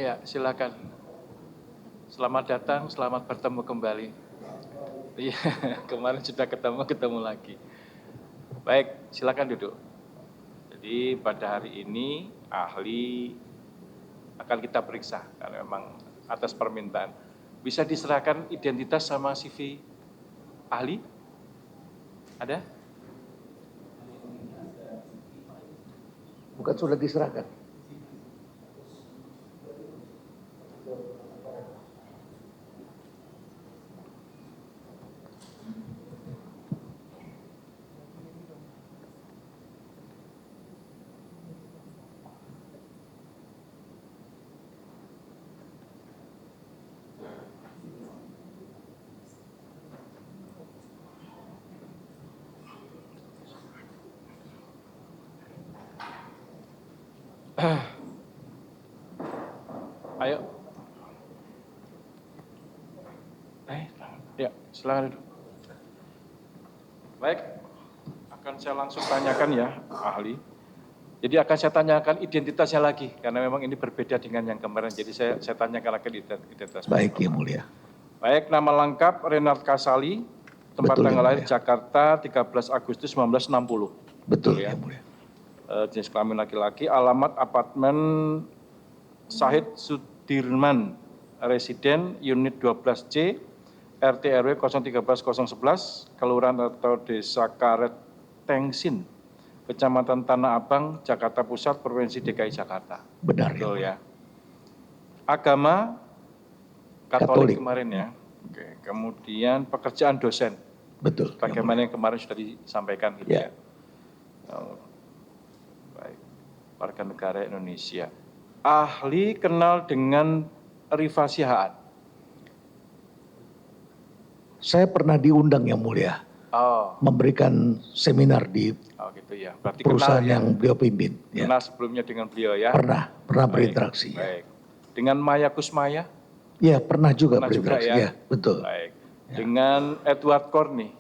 Ya, silakan. Selamat datang, selamat bertemu kembali. Iya, kemarin sudah ketemu lagi. Baik, silakan duduk. Jadi pada hari ini ahli akan kita periksa karena memang atas permintaan. Bisa diserahkan identitas sama CV ahli? Ada? Bukan sudah diserahkan? Ayo. Ya, silakan duduk. Baik, akan saya langsung tanyakan ya, ahli. Jadi akan saya tanyakan identitasnya lagi, karena memang ini berbeda dengan yang kemarin. Jadi saya tanyakan lagi identitas. Baik, Yang Mulia. Baik, nama lengkap Renard Kasali, tempat Betul, tanggal Yang lahir Mulia. Jakarta 13 Agustus 1960. Betul, ya. Yang Mulia. Jenis kelamin laki-laki, alamat apartemen Syahid Sudirman, residen unit 12C, RT RW 013-011, Kelurahan atau Desa Karet Tengsin, Kecamatan Tanah Abang, Jakarta Pusat, Provinsi DKI Jakarta. Benar, Betul Yang Mulia. ya. Agama Katolik kemarin ya. Oke. Kemudian pekerjaan dosen. Betul. Bagaimana yang kemarin sudah disampaikan gitu ya. Baik. Warga negara Indonesia. Ahli kenal dengan Rifa Sihaan. Saya pernah diundang, Yang Mulia, memberikan seminar di gitu ya. Berarti perusahaan kenal ya. yang beliau pimpin. Ya. Kenal sebelumnya dengan beliau ya. Pernah berinteraksi. Baik. Dengan Maya Kusmaya? Ya, pernah juga Pernah berinteraksi. juga ya. Ya, betul. Baik. Ya. Dengan Edward Corney?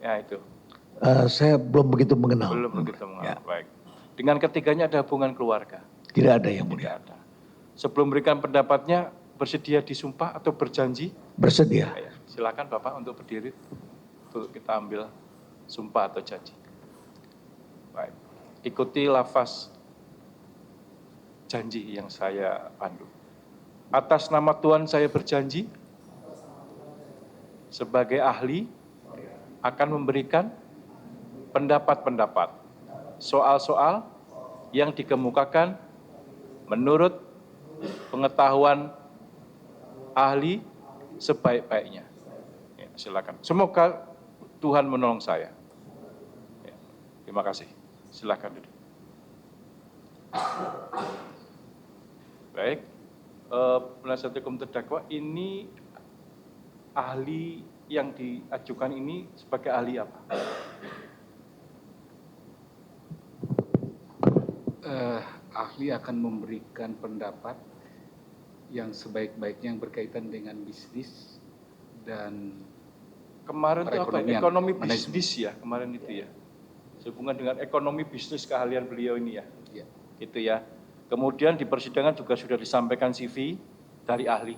Ya itu. Saya belum begitu mengenal. Belum begitu mengenal. Ya. Baik. Dengan ketiganya ada hubungan keluarga? Tidak ada, Yang Mulia. Tidak ada. Sebelum memberikan pendapatnya, bersedia disumpah atau berjanji? Bersedia. Ya, silakan Bapak untuk berdiri. Untuk kita ambil sumpah atau janji. Baik. Ikuti lafaz janji yang saya pandu. Atas nama Tuhan saya berjanji sebagai ahli akan memberikan pendapat-pendapat soal-soal yang dikemukakan menurut pengetahuan ahli sebaik-baiknya. Ya, silakan. Semoga Tuhan menolong saya. Ya, terima kasih. Silakan duduk. Baik. Penasihat hukum terdakwa ini ahli yang diajukan ini sebagai ahli apa? Ahli akan memberikan pendapat yang sebaik-baiknya yang berkaitan dengan bisnis dan kemarin itu apa? Ekonomi manajemen. bisnis ya kemarin itu ya. Sehubungan dengan ekonomi bisnis keahlian beliau ini ya. Ya. Gitu ya. Kemudian di persidangan juga sudah disampaikan CV dari ahli.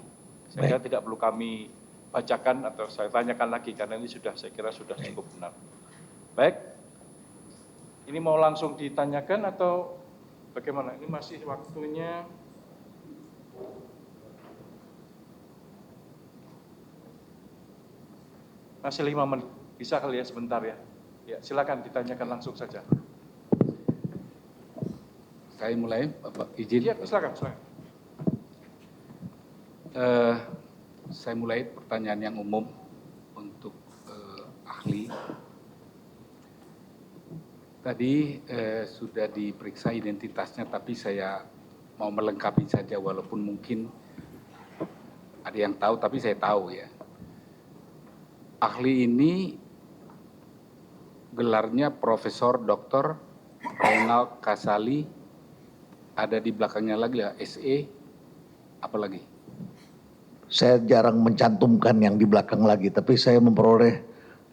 Saya kira tidak perlu kami bacakan atau saya tanyakan lagi karena ini sudah saya kira sudah cukup benar. Baik. Ini mau langsung ditanyakan atau bagaimana? Ini masih waktunya. Masih 5 menit. Bisa kali ya sebentar ya. Ya, silakan ditanyakan langsung saja. Saya mulai, Bapak izin. Iya, silakan. Saya mulai pertanyaan yang umum untuk ahli. Tadi sudah diperiksa identitasnya, tapi saya mau melengkapi saja walaupun mungkin ada yang tahu, tapi saya tahu ya. Ahli ini gelarnya Profesor Dr. Renald Kasali, ada di belakangnya lagi ya, SE, apa lagi? Saya jarang mencantumkan yang di belakang lagi, tapi saya memperoleh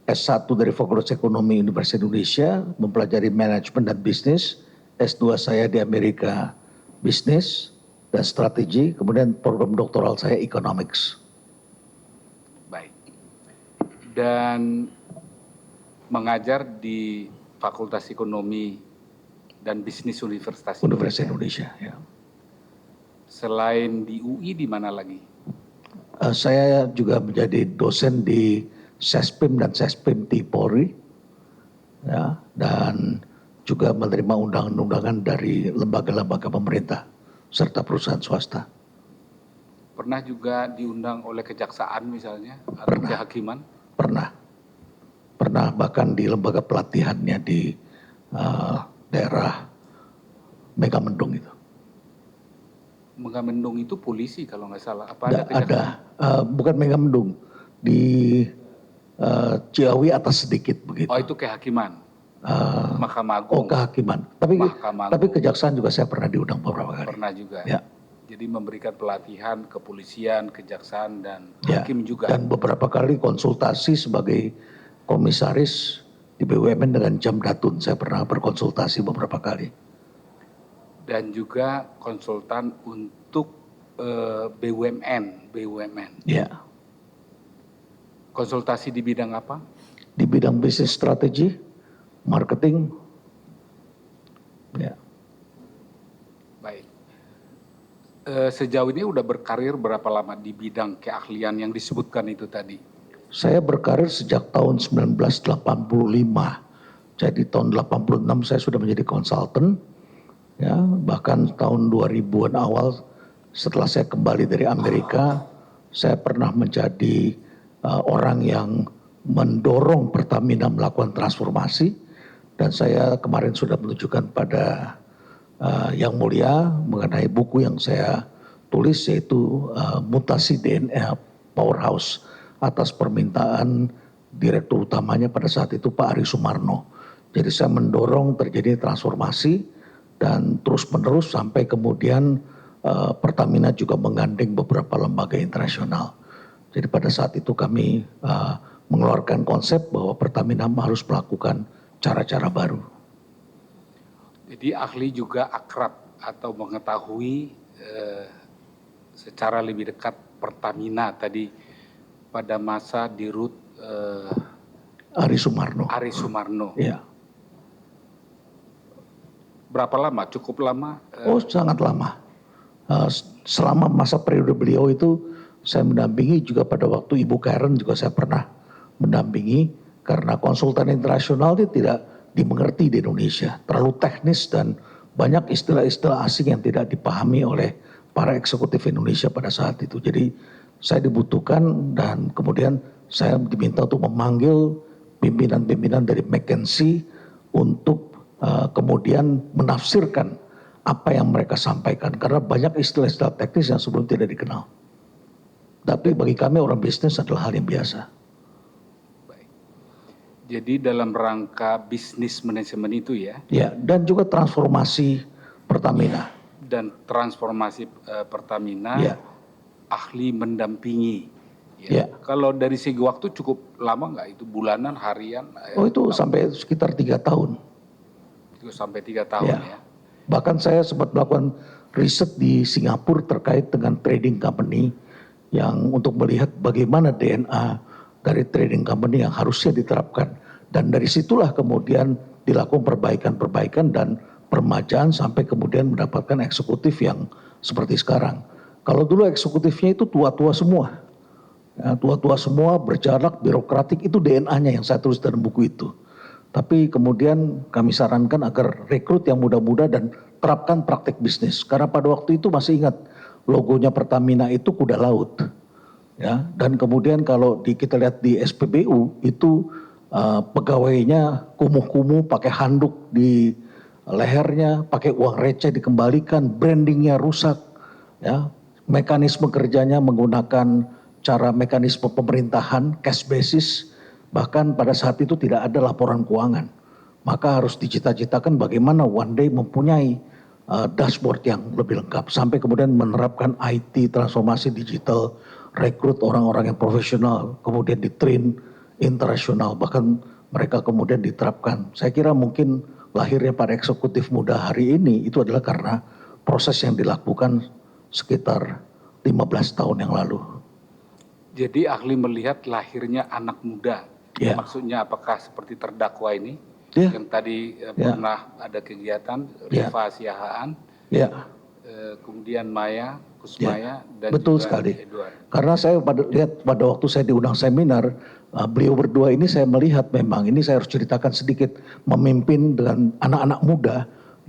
S1 dari Fakultas Ekonomi Universitas Indonesia, mempelajari manajemen dan bisnis. S2 saya di Amerika Bisnis, dan strategi, kemudian program doktoral saya economics. Baik. Dan mengajar di Fakultas Ekonomi dan Bisnis Universitas Indonesia. Ya. Selain di UI, di mana lagi? Saya juga menjadi dosen di Sespim dan Sespim Polri, ya, dan juga menerima undangan-undangan dari lembaga-lembaga pemerintah serta perusahaan swasta. Pernah juga diundang oleh kejaksaan misalnya atau kehakiman? Pernah bahkan di lembaga pelatihannya di daerah Megamendung itu. Megamendung itu polisi kalau nggak salah. Apa ada bukan Megamendung, di Ciawi atas sedikit begitu. Oh, itu kehakiman. Mahkamah Oh, Agung. kehakiman. Tapi kejaksaan juga saya pernah diundang beberapa kali. Pernah juga. Ya. Jadi memberikan pelatihan kepolisian, kejaksaan dan Ya, hakim juga. dan beberapa kali konsultasi sebagai komisaris di BUMN dengan Jamdatun. Saya pernah berkonsultasi beberapa kali. Dan juga konsultan untuk BUMN. Ya. Konsultasi di bidang apa? Di bidang bisnis strategi, marketing. Ya. Baik. Sejauh ini udah berkarir berapa lama di bidang keahlian yang disebutkan itu tadi? Saya berkarir sejak tahun 1985. Jadi tahun 86 saya sudah menjadi konsultan. Ya, bahkan tahun 2000-an awal setelah saya kembali dari Amerika, saya pernah menjadi orang yang mendorong Pertamina melakukan transformasi, dan saya kemarin sudah menunjukkan pada Yang Mulia mengenai buku yang saya tulis, yaitu Mutasi DNA Powerhouse, atas permintaan direktur utamanya pada saat itu Pak Ari Sumarno. Jadi saya mendorong terjadi transformasi dan terus menerus sampai kemudian Pertamina juga menggandeng beberapa lembaga internasional. Jadi pada saat itu kami mengeluarkan konsep bahwa Pertamina harus melakukan cara-cara baru. Jadi ahli juga akrab atau mengetahui secara lebih dekat Pertamina tadi pada masa Dirut Ari Sumarno. Ya. Berapa lama? Cukup lama? Oh, sangat lama. Selama masa periode beliau itu saya mendampingi, juga pada waktu Ibu Karen juga saya pernah mendampingi, karena konsultan internasional itu tidak dimengerti di Indonesia, terlalu teknis dan banyak istilah-istilah asing yang tidak dipahami oleh para eksekutif Indonesia pada saat itu. Jadi saya dibutuhkan dan kemudian saya diminta untuk memanggil pimpinan-pimpinan dari McKinsey untuk kemudian menafsirkan apa yang mereka sampaikan, karena banyak istilah-istilah teknis yang sebelum tidak dikenal. Tapi bagi kami orang bisnis adalah hal yang biasa. Baik. Jadi dalam rangka bisnis manajemen itu ya? Ya, dan juga transformasi Pertamina. Dan transformasi Pertamina, ya, ahli mendampingi. Ya. Kalau dari segi waktu cukup lama nggak itu? Bulanan, harian? Oh, itu sampai sekitar 3 tahun. Sampai 3 tahun ya. Bahkan saya sempat melakukan riset di Singapura terkait dengan trading company, yang untuk melihat bagaimana DNA dari trading company yang harusnya diterapkan. Dan dari situlah kemudian dilakukan perbaikan-perbaikan dan permajaan sampai kemudian mendapatkan eksekutif yang seperti sekarang. Kalau dulu eksekutifnya itu tua-tua semua. Ya, tua-tua semua, berjarak, birokratik, itu DNA-nya yang saya tulis dalam buku itu. Tapi kemudian kami sarankan agar rekrut yang muda-muda dan terapkan praktek bisnis. Karena pada waktu itu masih ingat logonya Pertamina itu kuda laut. Ya, dan kemudian kalau kita lihat di SPBU itu pegawainya kumuh-kumuh, pakai handuk di lehernya, pakai uang receh dikembalikan, brandingnya rusak. Ya, mekanisme kerjanya menggunakan cara mekanisme pemerintahan, cash basis. Bahkan pada saat itu tidak ada laporan keuangan. Maka harus dicita-citakan bagaimana one day mempunyai dashboard yang lebih lengkap. Sampai kemudian menerapkan IT, transformasi digital, rekrut orang-orang yang profesional, kemudian di-train internasional. Bahkan mereka kemudian diterapkan. Saya kira mungkin lahirnya para eksekutif muda hari ini itu adalah karena proses yang dilakukan sekitar 15 tahun yang lalu. Jadi ahli melihat lahirnya anak muda. Ya. Maksudnya apakah seperti terdakwa ini Ya. yang tadi Ya. pernah ada kegiatan Ya. Rifa Siahaan, Ya, kemudian Maya, Kusmaya, dan betul juga sekali. Edward. Karena saya lihat pada waktu saya diundang seminar, beliau berdua ini saya melihat memang, ini saya harus ceritakan sedikit, memimpin dengan anak-anak muda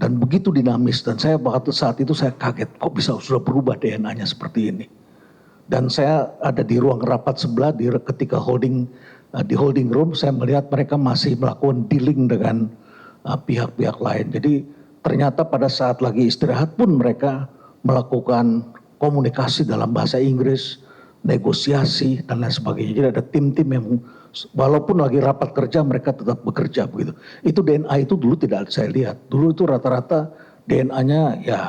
dan begitu dinamis. Dan saya waktu saat itu saya kaget, kok bisa sudah berubah DNA-nya seperti ini. Dan saya ada di ruang rapat sebelah ketika di holding room, saya melihat mereka masih melakukan dealing dengan pihak-pihak lain. Jadi ternyata pada saat lagi istirahat pun mereka melakukan komunikasi dalam bahasa Inggris, negosiasi dan lain sebagainya. Jadi ada tim-tim yang walaupun lagi rapat kerja mereka tetap bekerja begitu. Itu DNA itu dulu tidak saya lihat. Dulu itu rata-rata DNA-nya ya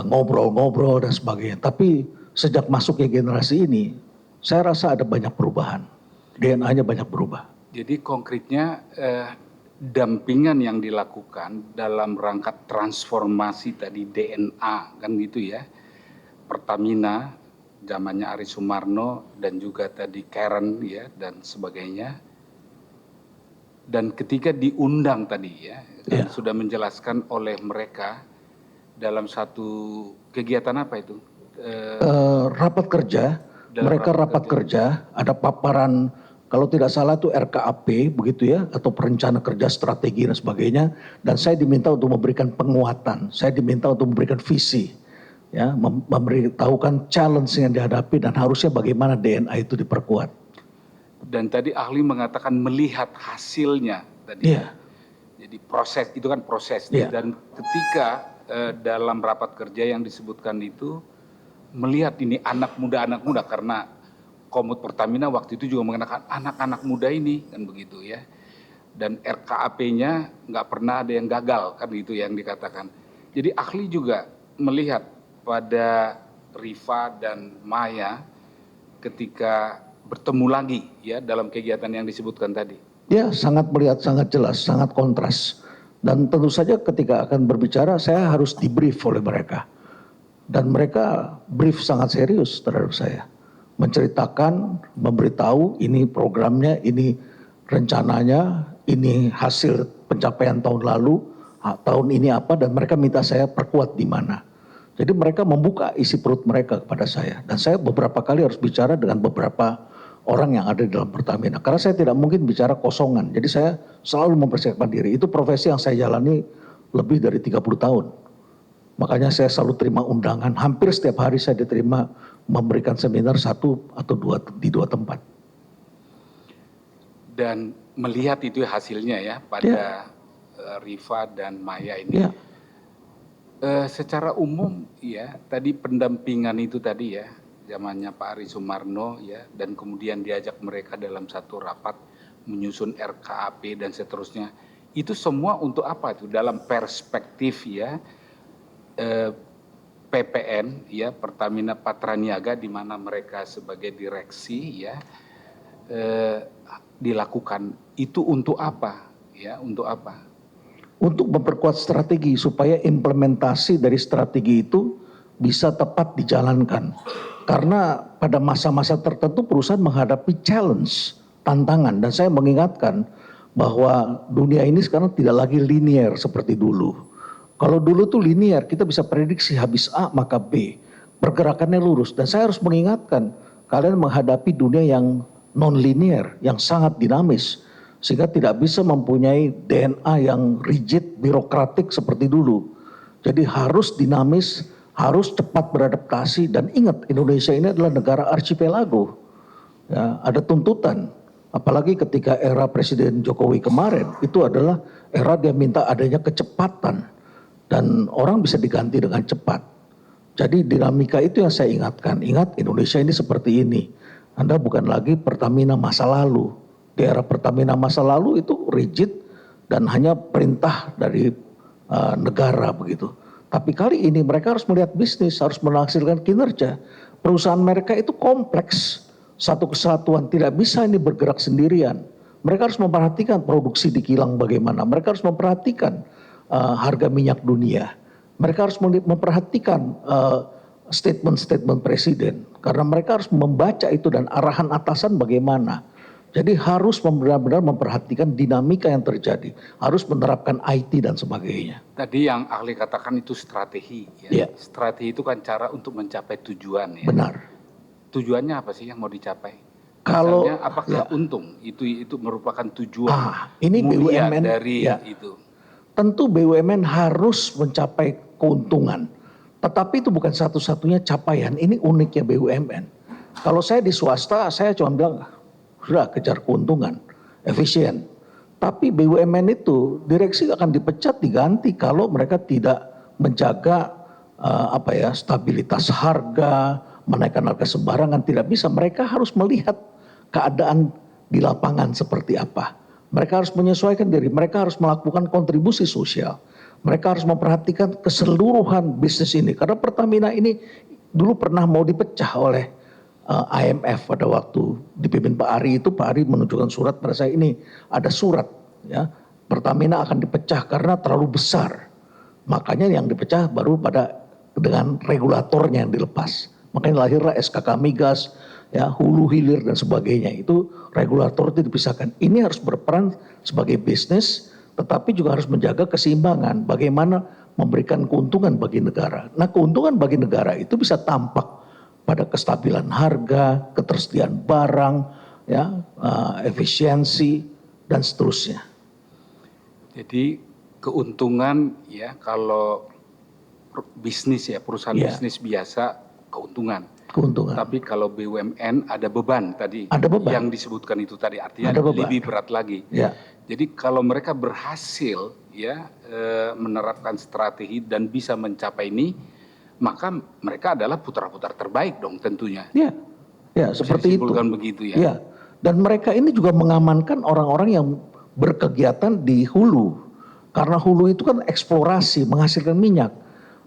ngobrol-ngobrol dan sebagainya. Tapi sejak masuknya generasi ini, saya rasa ada banyak perubahan. DNA-nya banyak berubah. Jadi konkretnya dampingan yang dilakukan dalam rangka transformasi tadi DNA kan gitu ya. Pertamina zamannya Ari Sumarno dan juga tadi Karen ya dan sebagainya. Dan ketika diundang tadi ya, kan sudah menjelaskan oleh mereka dalam satu kegiatan apa itu? Rapat kerja, mereka rapat kerja, ada paparan kalau tidak salah itu RKAP begitu ya, atau perencana kerja strategi dan sebagainya. Dan saya diminta untuk memberikan penguatan, saya diminta untuk memberikan visi, ya, memberitahukan challenge yang dihadapi dan harusnya bagaimana DNA itu diperkuat. Dan tadi ahli mengatakan melihat hasilnya tadi. Iya. Jadi proses itu kan proses. Iya. Dan ketika dalam rapat kerja yang disebutkan itu melihat ini anak muda karena Komut Pertamina waktu itu juga mengatakan anak-anak muda ini kan begitu ya. Dan RKAP-nya nggak pernah ada yang gagal kan gitu yang dikatakan. Jadi ahli juga melihat pada Rifa dan Maya ketika bertemu lagi ya dalam kegiatan yang disebutkan tadi. Ya, sangat melihat, sangat jelas, sangat kontras. Dan tentu saja ketika akan berbicara saya harus di-brief oleh mereka. Dan mereka brief sangat serius terhadap saya. Menceritakan, memberitahu ini programnya, ini rencananya, ini hasil pencapaian tahun lalu, tahun ini apa, dan mereka minta saya perkuat di mana. Jadi mereka membuka isi perut mereka kepada saya. Dan saya beberapa kali harus bicara dengan beberapa orang yang ada di dalam Pertamina. Karena saya tidak mungkin bicara kosongan. Jadi saya selalu mempersiapkan diri. Itu profesi yang saya jalani lebih dari 30 tahun. Makanya saya selalu terima undangan. Hampir setiap hari saya diterima memberikan seminar 1 atau 2 di 2 tempat. Dan melihat itu hasilnya ya pada Rifa dan Maya ini. Ya. Secara umum ya tadi pendampingan itu tadi ya zamannya Pak Ari Sumarno ya dan kemudian diajak mereka dalam satu rapat menyusun RKAP dan seterusnya. Itu semua untuk apa itu dalam perspektif ya PPN ya Pertamina Patraniaga di mana mereka sebagai direksi ya dilakukan itu untuk apa ya untuk apa? Untuk memperkuat strategi supaya implementasi dari strategi itu bisa tepat dijalankan. Karena pada masa-masa tertentu perusahaan menghadapi challenge, tantangan. Dan saya mengingatkan bahwa dunia ini sekarang tidak lagi linear seperti dulu. Kalau dulu tuh linear, kita bisa prediksi habis A maka B. Pergerakannya lurus. Dan saya harus mengingatkan, kalian menghadapi dunia yang non-linear, yang sangat dinamis. Sehingga tidak bisa mempunyai DNA yang rigid, birokratik seperti dulu. Jadi harus dinamis, harus cepat beradaptasi. Dan ingat, Indonesia ini adalah negara archipelago. Ya, ada tuntutan. Apalagi ketika era Presiden Jokowi kemarin, itu adalah era dia minta adanya kecepatan. Dan orang bisa diganti dengan cepat. Jadi dinamika itu yang saya ingatkan. Ingat, Indonesia ini seperti ini. Anda bukan lagi Pertamina masa lalu. Di era Pertamina masa lalu itu rigid dan hanya perintah dari negara begitu. Tapi kali ini mereka harus melihat bisnis, harus menghasilkan kinerja. Perusahaan mereka itu kompleks, satu kesatuan, tidak bisa ini bergerak sendirian. Mereka harus memperhatikan produksi di kilang bagaimana, mereka harus memperhatikan harga minyak dunia. Mereka harus memperhatikan statement-statement presiden. Karena mereka harus membaca itu dan arahan atasan bagaimana. Jadi harus benar-benar memperhatikan dinamika yang terjadi. Harus menerapkan IT dan sebagainya. Tadi yang ahli katakan itu strategi. Iya. Strategi itu kan cara untuk mencapai tujuan. Ya. Benar. Tujuannya apa sih yang mau dicapai? Kalau Misalnya, apakah untung itu merupakan tujuan ini mulia BUMN dari ya. itu? Tentu BUMN harus mencapai keuntungan. Tetapi itu bukan satu-satunya capaian. Ini uniknya BUMN. Kalau saya di swasta, saya cuma bilang, sudah kejar keuntungan, efisien. Tapi BUMN itu direksi akan dipecat, diganti kalau mereka tidak menjaga stabilitas harga, menaikkan harga sembarangan, tidak bisa. Mereka harus melihat keadaan di lapangan seperti apa. Mereka harus menyesuaikan diri, mereka harus melakukan kontribusi sosial. Mereka harus memperhatikan keseluruhan bisnis ini. Karena Pertamina ini dulu pernah mau dipecah oleh IMF pada waktu dipimpin Pak Ari itu. Pak Ari menunjukkan surat pada saya, ini ada surat ya, Pertamina akan dipecah karena terlalu besar. Makanya yang dipecah baru dengan regulatornya yang dilepas. Makanya lahirlah SKK Migas, ya, hulu hilir dan sebagainya. Itu regulator itu dipisahkan. Ini harus berperan sebagai bisnis, tetapi juga harus menjaga keseimbangan. Bagaimana memberikan keuntungan bagi negara. Nah, keuntungan bagi negara itu bisa tampak pada kestabilan harga, ketersediaan barang, ya, efisiensi dan seterusnya. Jadi keuntungan ya kalau bisnis ya perusahaan bisnis biasa keuntungan. Tapi kalau BUMN ada beban tadi. Ada beban. Yang disebutkan itu tadi artinya lebih berat lagi. Ya. Jadi kalau mereka berhasil ya menerapkan strategi dan bisa mencapai ini, maka mereka adalah putra-putra terbaik dong tentunya. Ya, ya seperti itu. Begitu ya. Ya. Dan mereka ini juga mengamankan orang-orang yang berkegiatan di hulu. Karena hulu itu kan eksplorasi, menghasilkan minyak.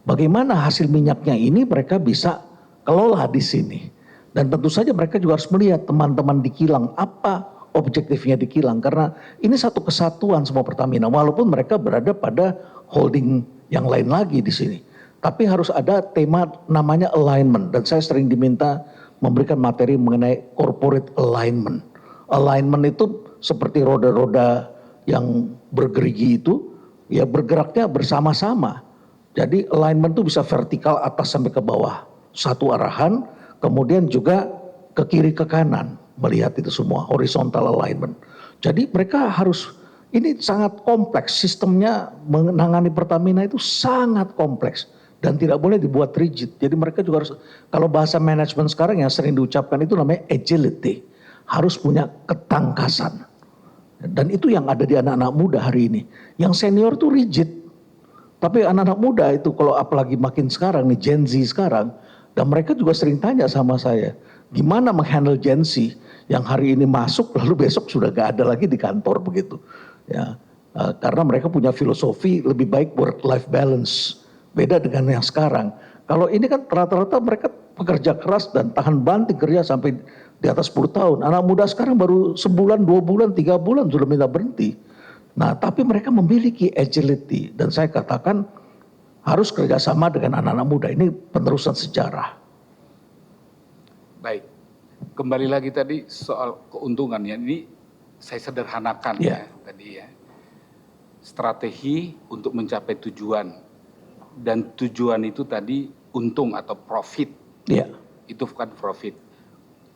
Bagaimana hasil minyaknya ini mereka bisa kelola di sini. Dan tentu saja mereka juga harus melihat teman-teman di kilang, apa objektifnya di kilang. Karena ini satu kesatuan semua Pertamina, walaupun mereka berada pada holding yang lain lagi di sini. Tapi harus ada tema namanya alignment. Dan saya sering diminta memberikan materi mengenai corporate alignment. Alignment itu seperti roda-roda yang bergerigi itu, ya bergeraknya bersama-sama. Jadi alignment itu bisa vertikal atas sampai ke bawah. Satu arahan, kemudian juga ke kiri ke kanan. Melihat itu semua, horizontal alignment. Jadi mereka harus, ini sangat kompleks. Sistemnya menangani Pertamina itu sangat kompleks. Dan tidak boleh dibuat rigid. Jadi mereka juga harus, kalau bahasa manajemen sekarang yang sering diucapkan itu namanya agility. Harus punya ketangkasan. Dan itu yang ada di anak-anak muda hari ini. Yang senior itu rigid. Tapi anak-anak muda itu kalau apalagi makin sekarang nih Gen Z sekarang. Dan mereka juga sering tanya sama saya. Gimana menghandle Gen Z yang hari ini masuk lalu besok sudah gak ada lagi di kantor begitu. Ya, karena mereka punya filosofi lebih baik work-life balance. Beda dengan yang sekarang. Kalau ini kan rata-rata mereka pekerja keras dan tahan banting kerja sampai di atas 10 tahun. Anak muda sekarang baru sebulan, 2 bulan, 3 bulan sudah minta berhenti. Nah tapi mereka memiliki agility. Dan saya katakan harus kerjasama dengan anak-anak muda. Ini penerusan sejarah. Baik. Kembali lagi tadi soal keuntungan ya. Ini saya sederhanakan ya tadi ya. Strategi untuk mencapai tujuan. Dan tujuan itu tadi untung atau profit. Iya. Itu bukan profit.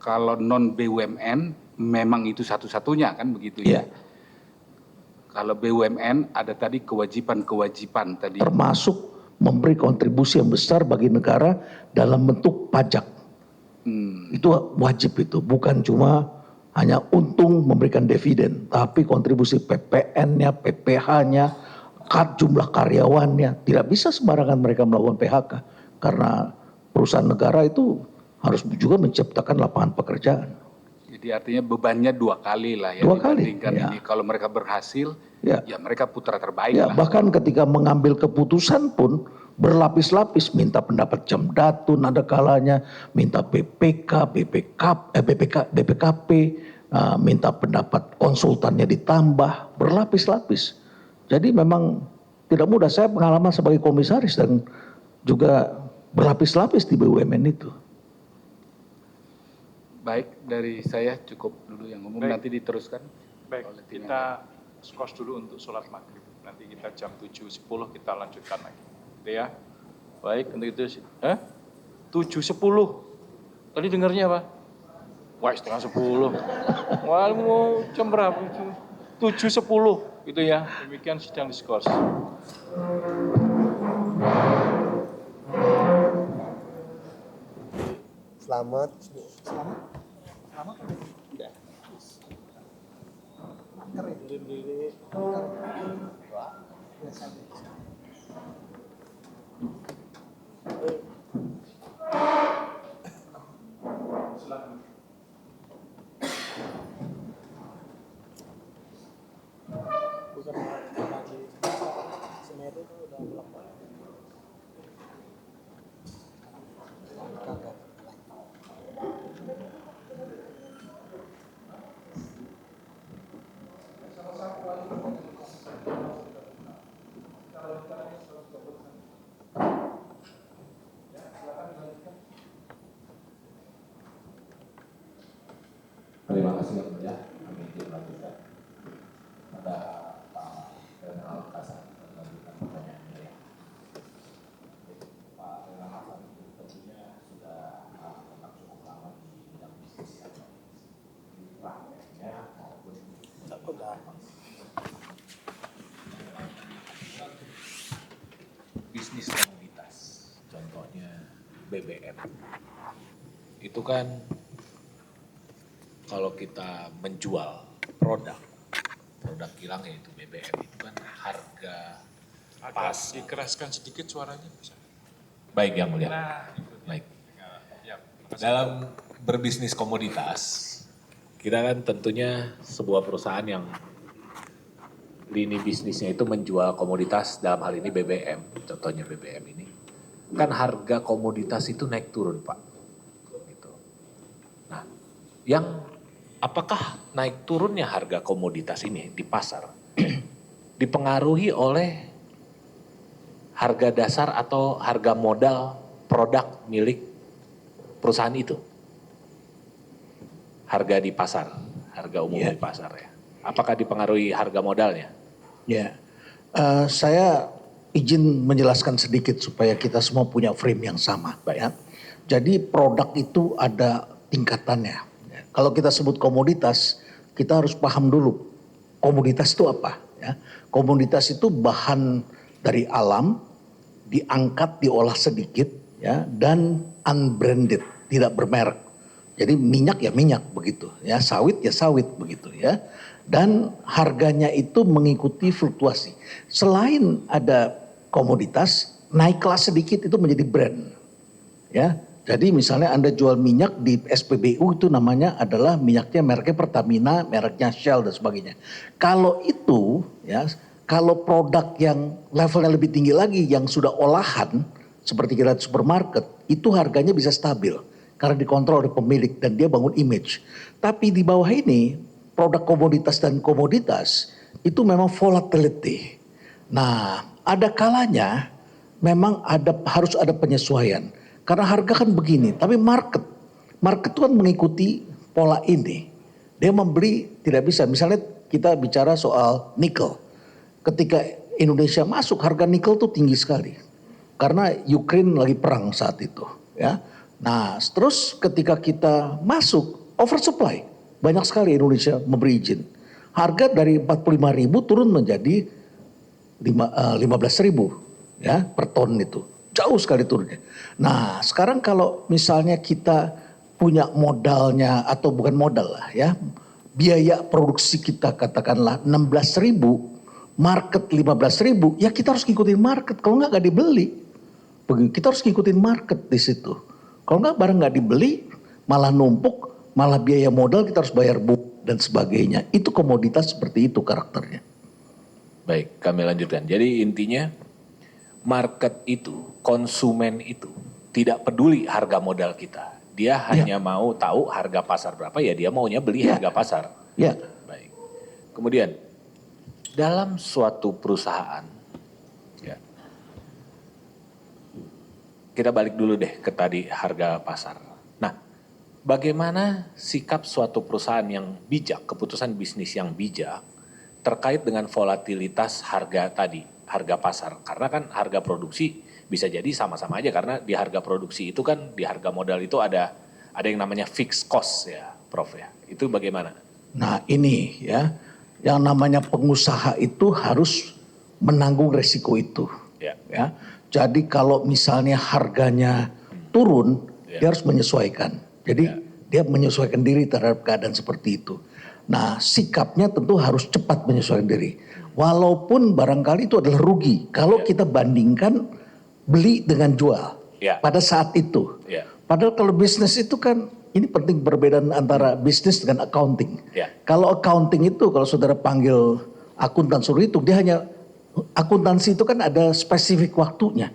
Kalau non BUMN memang itu satu-satunya kan begitu ya. Kalau BUMN ada tadi kewajiban-kewajiban tadi. Termasuk memberi kontribusi yang besar bagi negara dalam bentuk pajak. Itu wajib itu. Bukan cuma hanya untung memberikan dividen. Tapi kontribusi PPN-nya, PPH-nya, jumlah karyawannya. Tidak bisa sembarangan mereka melakukan PHK. Karena perusahaan negara itu harus juga menciptakan lapangan pekerjaan. Jadi artinya bebannya 2 kali lah ya. 2 kali. Ini. Kalau mereka berhasil, ya mereka putra terbaik lah. Bahkan ketika mengambil keputusan pun berlapis-lapis, minta pendapat Jamdatun ada kalanya, minta BPK, BPKP, minta pendapat konsultannya ditambah, berlapis-lapis. Jadi memang tidak mudah. Saya pengalaman sebagai komisaris dan juga berlapis-lapis di BUMN itu. Baik, dari saya cukup dulu yang umum, Baik. nanti diteruskan. Baik, oleh tim yang kita skos dulu untuk sholat maghrib. Nanti kita jam 7.10 kita lanjutkan lagi. Gitu ya. Baik, untuk itu 7.10. Tadi dengarnya apa? Wah, setengah 10. Wah, mau jam berapa? 7.10 gitu ya. Demikian sidang diskors. Selamat. Bukan lagi Semeru itu udah belum. Kagak. Terima kasih yang mulia, kami izin lanjutkan pada Pak Renal Hasan melanjutkan pertanyaannya ya. Pak Renal Hasan itu tentunya sudah tetap cukup lama di bidang bisnis ya, prakteknya maupun bisnis komoditas, contohnya BBM. Itu kan kalau kita menjual produk kilang yaitu BBM itu kan harga pas. Dikeraskan sedikit suaranya bisa. Baik yang mulia. Nah, itu. Baik. Ya, makasih. Dalam berbisnis komoditas, kita kan tentunya sebuah perusahaan yang lini bisnisnya itu menjual komoditas, dalam hal ini BBM, contohnya BBM ini. Kan harga komoditas itu naik turun Pak. Gitu. Nah, apakah naik turunnya harga komoditas ini di pasar dipengaruhi oleh harga dasar atau harga modal produk milik perusahaan itu? Harga di pasar, harga umum di pasar ya. Apakah dipengaruhi harga modalnya? Ya, saya izin menjelaskan sedikit supaya kita semua punya frame yang sama. Ya. Jadi produk itu ada tingkatannya. Ya. Kalau kita sebut komoditas, kita harus paham dulu komoditas itu apa. Ya. Komoditas itu bahan dari alam, diangkat, diolah sedikit, ya, dan unbranded, tidak bermerek. Jadi minyak ya minyak begitu, ya sawit ya sawit begitu ya. Dan harganya itu mengikuti fluktuasi. Selain ada komoditas, naik kelas sedikit itu menjadi brand. Ya, jadi misalnya Anda jual minyak di SPBU itu namanya adalah minyaknya mereknya Pertamina, mereknya Shell dan sebagainya. Kalau itu ya, kalau produk yang levelnya lebih tinggi lagi yang sudah olahan seperti kita di supermarket, itu harganya bisa stabil karena dikontrol oleh pemilik dan dia bangun image. Tapi di bawah ini produk komoditas dan komoditas itu memang volatility. Nah, ada kalanya memang harus ada penyesuaian. Karena harga kan begini, tapi market itu kan mengikuti pola ini. Dia membeli tidak bisa. Misalnya kita bicara soal nikel. Ketika Indonesia masuk, harga nikel tuh tinggi sekali. Karena Ukraine lagi perang saat itu, ya. Nah, terus ketika kita masuk oversupply, banyak sekali Indonesia memberi izin. Harga dari 45.000 turun menjadi 15.000 ya per ton itu. Jauh sekali turunnya. Nah, sekarang kalau misalnya kita punya modalnya atau bukan modal lah ya. Biaya produksi kita katakanlah 16.000, market 15.000, ya kita harus ngikutin market. Kalau nggak dibeli. Kita harus ngikutin market di situ. Kalau nggak barang nggak dibeli, malah numpuk, malah biaya modal kita harus bayar buk dan sebagainya. Itu komoditas seperti itu karakternya. Baik, kami lanjutkan. Jadi intinya market itu, konsumen itu tidak peduli harga modal kita. Dia hanya mau tahu harga pasar berapa, ya dia maunya beli harga pasar. Ya. Baik. Kemudian dalam suatu perusahaan, ya, kita balik dulu deh ke tadi harga pasar. Nah, bagaimana sikap suatu perusahaan yang bijak, keputusan bisnis yang bijak terkait dengan volatilitas harga tadi, harga pasar. Karena kan harga produksi bisa jadi sama-sama aja karena di harga produksi itu kan di harga modal itu ada yang namanya fixed cost ya, Prof ya. Itu bagaimana? Nah ini ya, yang namanya pengusaha itu harus menanggung resiko itu. Ya. Ya. Jadi kalau misalnya harganya turun, dia harus menyesuaikan. Jadi dia menyesuaikan diri terhadap keadaan seperti itu. Nah sikapnya tentu harus cepat menyesuaikan diri. Walaupun barangkali itu adalah rugi. Kalau kita bandingkan beli dengan jual pada saat itu. Padahal kalau bisnis itu kan ini penting perbedaan antara bisnis dengan accounting. Kalau accounting itu kalau saudara panggil akuntan suruh hitung, dia hanya akuntansi itu kan ada spesifik waktunya.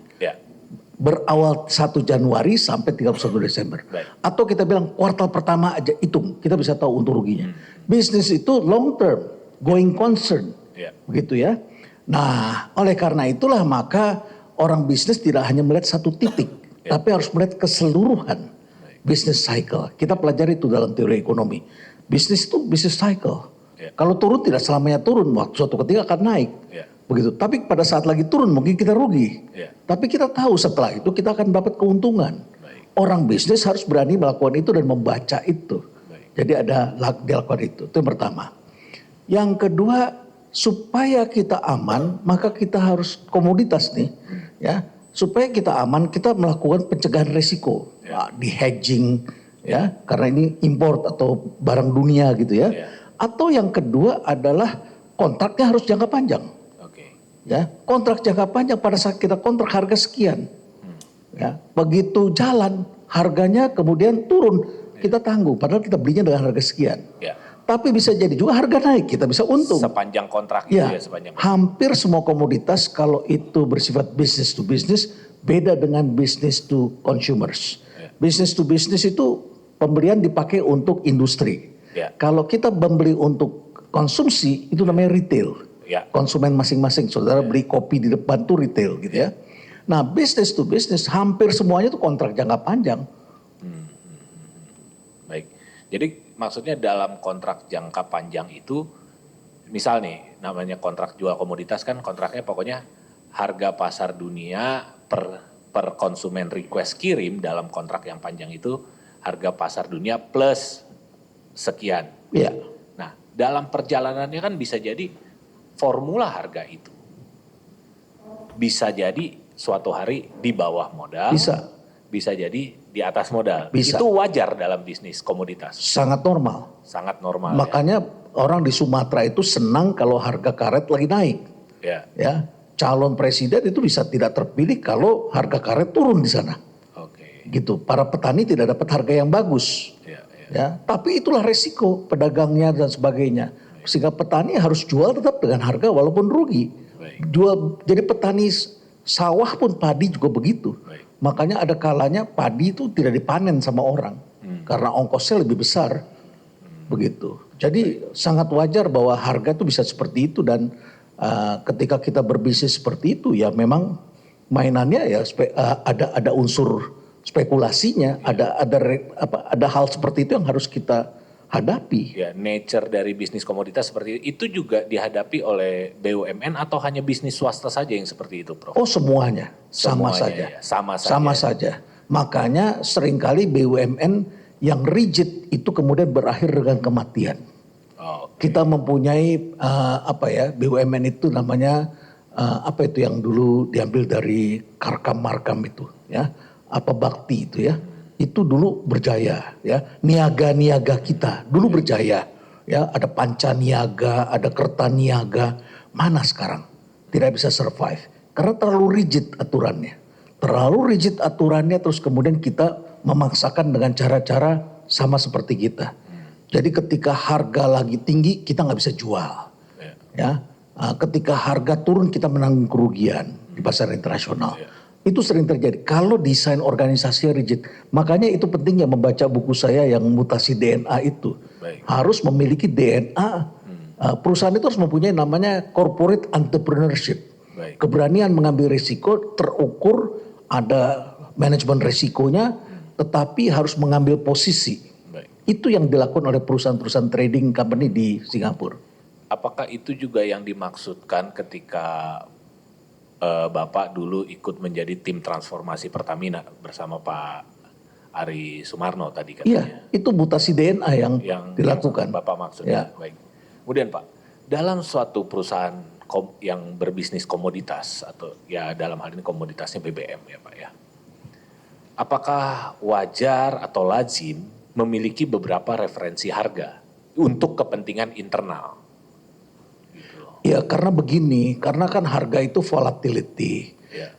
Berawal 1 Januari sampai 31 Desember. Atau kita bilang kuartal pertama aja hitung, kita bisa tahu untung ruginya. Bisnis itu long term, going concern. Begitu ya. Nah, oleh karena itulah maka orang bisnis tidak hanya melihat satu titik, tapi harus melihat keseluruhan business cycle. Kita pelajari itu dalam teori ekonomi. Bisnis itu business cycle. Kalau turun tidak selamanya turun, waktu suatu ketika akan naik. Begitu. Tapi pada saat lagi turun mungkin kita rugi. Tapi kita tahu setelah itu kita akan dapat keuntungan. Orang bisnis harus berani melakukan itu dan membaca itu. Jadi ada dilakukan itu. Itu yang pertama. Yang kedua, supaya kita aman, maka kita harus komoditas nih, ya. Supaya kita aman, kita melakukan pencegahan risiko, di hedging, ya, karena ini import atau barang dunia gitu ya. Atau yang kedua adalah kontraknya harus jangka panjang. Ya, kontrak jangka panjang pada saat kita kontrak harga sekian, ya, begitu jalan harganya kemudian turun, kita tanggung, padahal kita belinya dengan harga sekian. Tapi bisa jadi juga harga naik, kita bisa untung. Sepanjang kontrak itu ya sepanjang. Hampir semua komoditas kalau itu bersifat business to business beda dengan business to consumers. Business to business itu pembelian dipakai untuk industri. Kalau kita membeli untuk konsumsi itu namanya retail. Konsumen masing-masing, saudara beli kopi di depan tuh retail gitu ya. Nah business to business hampir semuanya itu kontrak jangka panjang. Baik, jadi maksudnya dalam kontrak jangka panjang itu, misal nih namanya kontrak jual komoditas kan kontraknya pokoknya harga pasar dunia per konsumen request kirim dalam kontrak yang panjang itu harga pasar dunia plus sekian. Nah dalam perjalanannya kan bisa jadi formula harga itu bisa jadi suatu hari di bawah modal, bisa jadi di atas modal. Itu wajar dalam bisnis komoditas. Sangat normal. Sangat normal. Makanya orang di Sumatera itu senang kalau harga karet lagi naik. Ya, calon presiden itu bisa tidak terpilih kalau harga karet turun di sana. Gitu. Para petani tidak dapat harga yang bagus. Ya, tapi itulah resiko pedagangnya dan sebagainya. Sehingga petani harus jual tetap dengan harga walaupun rugi. Jadi petani sawah pun padi juga begitu. Makanya ada kalanya padi itu tidak dipanen sama orang. Karena ongkosnya lebih besar. Begitu. Jadi sangat wajar bahwa harga itu bisa seperti itu. Dan ketika kita berbisnis seperti itu ya memang mainannya ya ada unsur spekulasinya. Ada hal seperti itu yang harus kita hadapi. Ya, nature dari bisnis komoditas seperti itu juga dihadapi oleh BUMN atau hanya bisnis swasta saja yang seperti itu, Prof? Oh semuanya, sama saja. Ya, sama saja. Makanya seringkali BUMN yang rigid itu kemudian berakhir dengan kematian. Kita mempunyai BUMN itu namanya apa itu yang dulu diambil dari Karkam Markam itu ya, bakti itu ya. Itu dulu berjaya ya, niaga-niaga kita dulu berjaya ya, ada panca niaga, ada kerta niaga, mana sekarang tidak bisa survive karena terlalu rigid aturannya, terus kemudian kita memaksakan dengan cara-cara sama seperti kita. Jadi ketika harga lagi tinggi kita nggak bisa jual ya, ketika harga turun kita menanggung kerugian di pasar internasional. Itu sering terjadi kalau desain organisasi rigid. Makanya itu pentingnya membaca buku saya yang mutasi DNA itu. Harus memiliki DNA. Perusahaan itu harus mempunyai namanya corporate entrepreneurship. Keberanian mengambil risiko terukur, ada manajemen resikonya, tetapi harus mengambil posisi. Baik. Itu yang dilakukan oleh perusahaan-perusahaan trading company di Singapura. Apakah itu juga yang dimaksudkan ketika Bapak dulu ikut menjadi tim transformasi Pertamina bersama Pak Ari Sumarno tadi katanya? Iya, itu mutasi DNA yang dilakukan. Bapak maksudnya. Ya. Baik. Kemudian Pak, dalam suatu perusahaan yang berbisnis komoditas atau ya dalam hal ini komoditasnya BBM ya Pak ya. Apakah wajar atau lazim memiliki beberapa referensi harga untuk kepentingan internal? Gitu loh. Ya karena begini, karena kan harga itu volatility. Ya.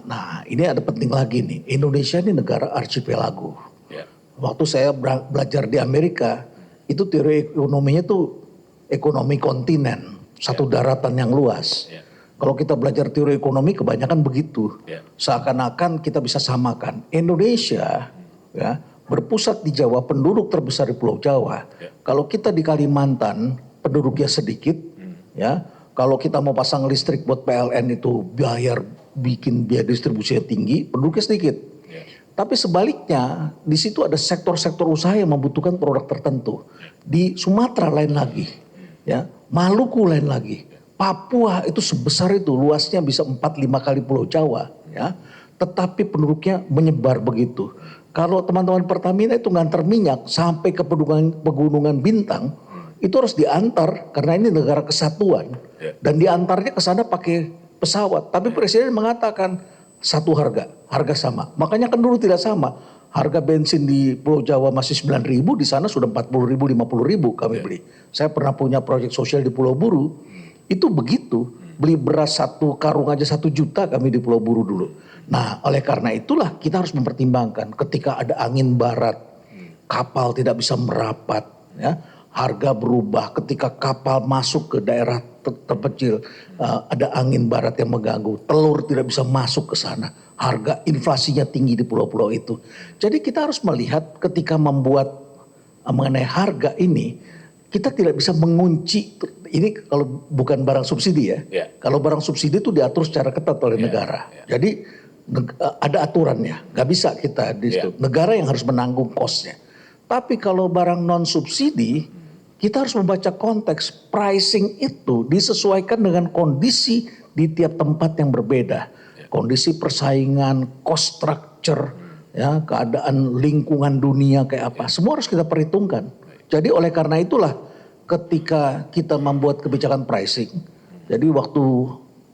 Nah ini ada penting lagi nih, Indonesia ini negara archipelago. Ya. Waktu saya belajar di Amerika, itu teori ekonominya tuh ekonomi kontinen, satu daratan yang luas. Ya. Kalau kita belajar teori ekonomi kebanyakan begitu. Ya. Seakan-akan kita bisa samakan. Indonesia ya berpusat di Jawa, penduduk terbesar di Pulau Jawa. Ya. Kalau kita di Kalimantan penduduknya sedikit ya. Kalau kita mau pasang listrik buat PLN itu bikin biaya distribusinya tinggi, penduduknya sedikit. Ya. Tapi sebaliknya di situ ada sektor-sektor usaha yang membutuhkan produk tertentu. Di Sumatera lain lagi, ya, Maluku lain lagi. Papua itu sebesar itu, luasnya bisa 4-5 kali Pulau Jawa, ya. Tetapi penduduknya menyebar begitu. Kalau teman-teman Pertamina itu ngantar minyak sampai ke pegunungan Bintang, itu harus diantar karena ini negara kesatuan. Ya. Dan diantarnya ke sana pakai pesawat. Tapi Presiden mengatakan satu harga sama. Makanya kan dulu tidak sama. Harga bensin di Pulau Jawa masih 9.000, di sana sudah 40.000, 50.000 kami beli. Saya pernah punya proyek sosial di Pulau Buru. Itu begitu, beli beras 1 karung aja 1 juta kami di Pulau Buru dulu. Nah oleh karena itulah kita harus mempertimbangkan ketika ada angin barat, kapal tidak bisa merapat, ya, harga berubah ketika kapal masuk ke daerah terpencil, ada angin barat yang mengganggu, telur tidak bisa masuk ke sana, harga inflasinya tinggi di pulau-pulau itu. Jadi kita harus melihat ketika membuat mengenai harga ini, kita tidak bisa mengunci. Ini kalau bukan barang subsidi ya. Ya. Kalau barang subsidi itu diatur secara ketat oleh negara. Ya. Jadi ada aturannya. Gak bisa kita di situ. Negara yang harus menanggung kosnya. Tapi kalau barang non subsidi, kita harus membaca konteks. Pricing itu disesuaikan dengan kondisi di tiap tempat yang berbeda. Kondisi persaingan, cost structure, ya, keadaan lingkungan dunia kayak apa. Semua harus kita perhitungkan. Jadi oleh karena itulah ketika kita membuat kebijakan pricing, jadi waktu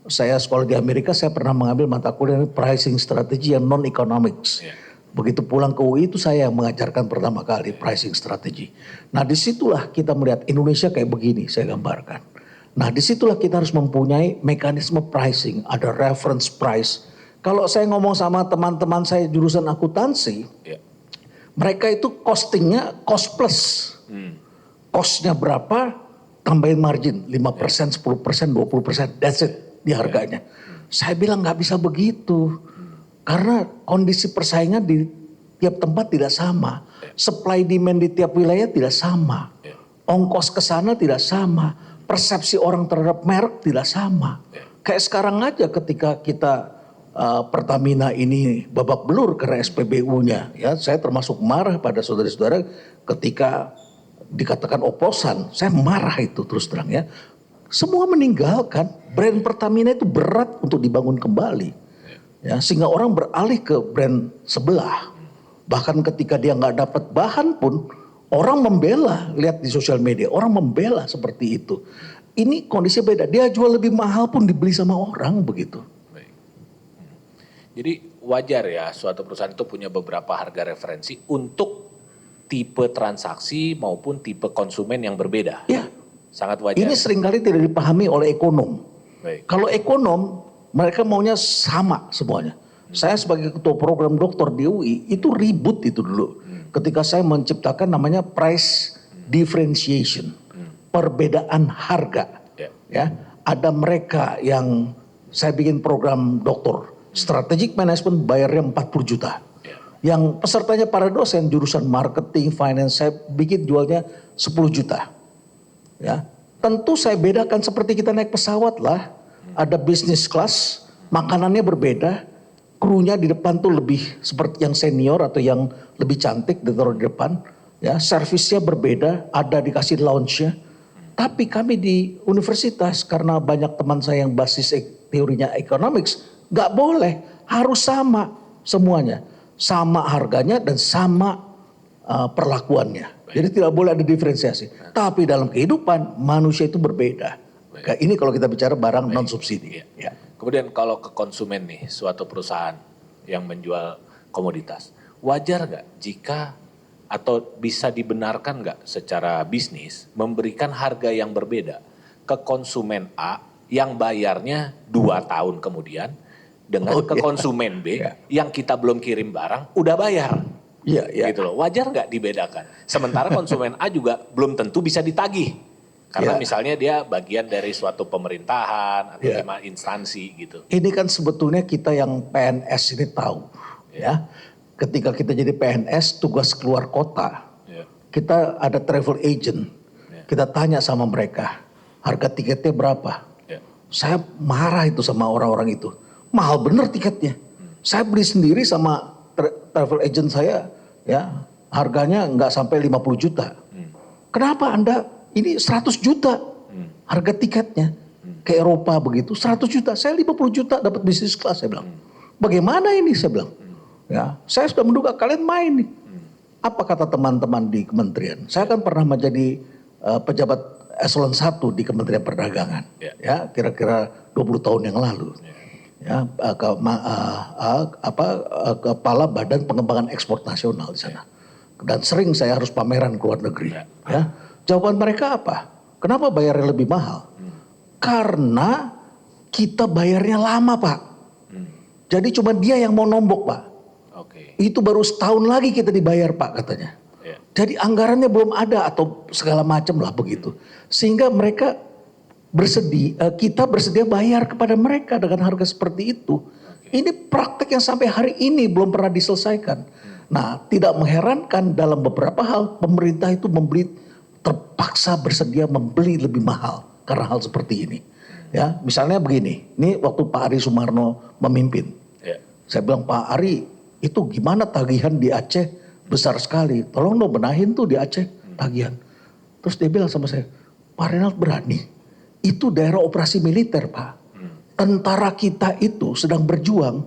saya sekolah di Amerika saya pernah mengambil mata kuliah pricing strategi yang non economics. Begitu pulang ke UI itu saya yang mengajarkan pertama kali pricing strategi. Nah disitulah kita melihat Indonesia kayak begini saya gambarkan. Nah disitulah kita harus mempunyai mekanisme pricing, ada reference price. Kalau saya ngomong sama teman-teman saya jurusan akuntansi, mereka itu costingnya cost plus. Costnya berapa, tambahin margin 5%, 10%, 20%, that's it di harganya. Saya bilang nggak bisa begitu. Karena kondisi persaingan di tiap tempat tidak sama. Supply demand di tiap wilayah tidak sama. Ongkos ke sana tidak sama. Persepsi orang terhadap merek tidak sama. Kayak sekarang aja ketika kita Pertamina ini babak belur karena SPBU-nya. Ya, saya termasuk marah pada saudara-saudara ketika dikatakan oplosan. Saya marah itu terus terang ya. Semua meninggalkan, brand Pertamina itu berat untuk dibangun kembali. Ya, sehingga orang beralih ke brand sebelah. Bahkan ketika dia nggak dapat bahan pun orang membela, lihat di sosial media, orang membela seperti itu. Ini kondisi beda, dia jual lebih mahal pun dibeli sama orang begitu. Baik. Jadi wajar ya suatu perusahaan itu punya beberapa harga referensi untuk tipe transaksi maupun tipe konsumen yang berbeda. Ya. Sangat wajar. Ini seringkali tidak dipahami oleh ekonom. Baik. Kalau ekonom, mereka maunya sama semuanya. Saya sebagai ketua program doktor di UI, itu ribut itu dulu. Ketika saya menciptakan namanya price differentiation. Perbedaan harga. Ya, ada mereka yang saya bikin program doktor. Strategic management bayarnya 40 juta. Yang pesertanya para dosen jurusan marketing, finance, saya bikin jualnya 10 juta. Ya, tentu saya bedakan seperti kita naik pesawat lah. Ada business class, makanannya berbeda. krunya di depan tuh lebih seperti yang senior atau yang lebih cantik ditaruh di depan. Ya, servisnya berbeda, ada dikasih lounge-nya. Tapi kami di universitas karena banyak teman saya yang basis teorinya economics, nggak boleh, harus sama semuanya, sama harganya dan sama perlakuannya. Jadi tidak boleh ada diferensiasi. Tapi dalam kehidupan manusia itu berbeda. Kayak ini kalau kita bicara barang non subsidi. Ya. Kemudian kalau ke konsumen nih, suatu perusahaan yang menjual komoditas, wajar nggak jika atau bisa dibenarkan nggak secara bisnis memberikan harga yang berbeda ke konsumen A yang bayarnya 2 tahun kemudian dengan ke konsumen B yang kita belum kirim barang udah bayar. Iya. Gitu loh. Wajar nggak dibedakan? Sementara konsumen A juga belum tentu bisa ditagih. Karena misalnya dia bagian dari suatu pemerintahan atau instansi gitu. Ini kan sebetulnya kita yang PNS ini tahu. Ya. Ketika kita jadi PNS tugas keluar kota. Kita ada travel agent. Kita tanya sama mereka. Harga tiketnya berapa? Saya marah itu sama orang-orang itu. Mahal bener tiketnya. Saya beli sendiri sama travel agent saya. Ya, harganya nggak sampai 50 juta. Kenapa Anda ini 100 juta harga tiketnya ke Eropa begitu 100 juta. Saya 50 juta dapat bisnis kelas saya bilang. Bagaimana ini saya bilang. Ya, saya sudah menduga kalian main nih. Apa kata teman-teman di kementerian? Saya kan pernah menjadi pejabat eselon 1 di Kementerian Perdagangan. Ya, kira-kira 20 tahun yang lalu. Ya, kepala Badan Pengembangan Ekspor Nasional di sana. Dan sering saya harus pameran ke luar negeri. Ya. Jawaban mereka apa? Kenapa bayarnya lebih mahal? Karena kita bayarnya lama, Pak. Jadi cuma dia yang mau nombok, Pak. Itu baru setahun lagi kita dibayar, Pak, katanya. Jadi anggarannya belum ada atau segala macam lah begitu. Sehingga mereka kita bersedia bayar kepada mereka dengan harga seperti itu. Ini praktek yang sampai hari ini belum pernah diselesaikan. Nah, tidak mengherankan dalam beberapa hal pemerintah itu terpaksa bersedia membeli lebih mahal karena hal seperti ini. Ya, misalnya begini, ini waktu Pak Ari Sumarno memimpin. Saya bilang, Pak Ari, itu gimana tagihan di Aceh besar sekali. Tolong dong benahin tuh di Aceh tagihan. Terus dia bilang sama saya, Pak Renald berani. Itu daerah operasi militer, Pak. Tentara kita itu sedang berjuang.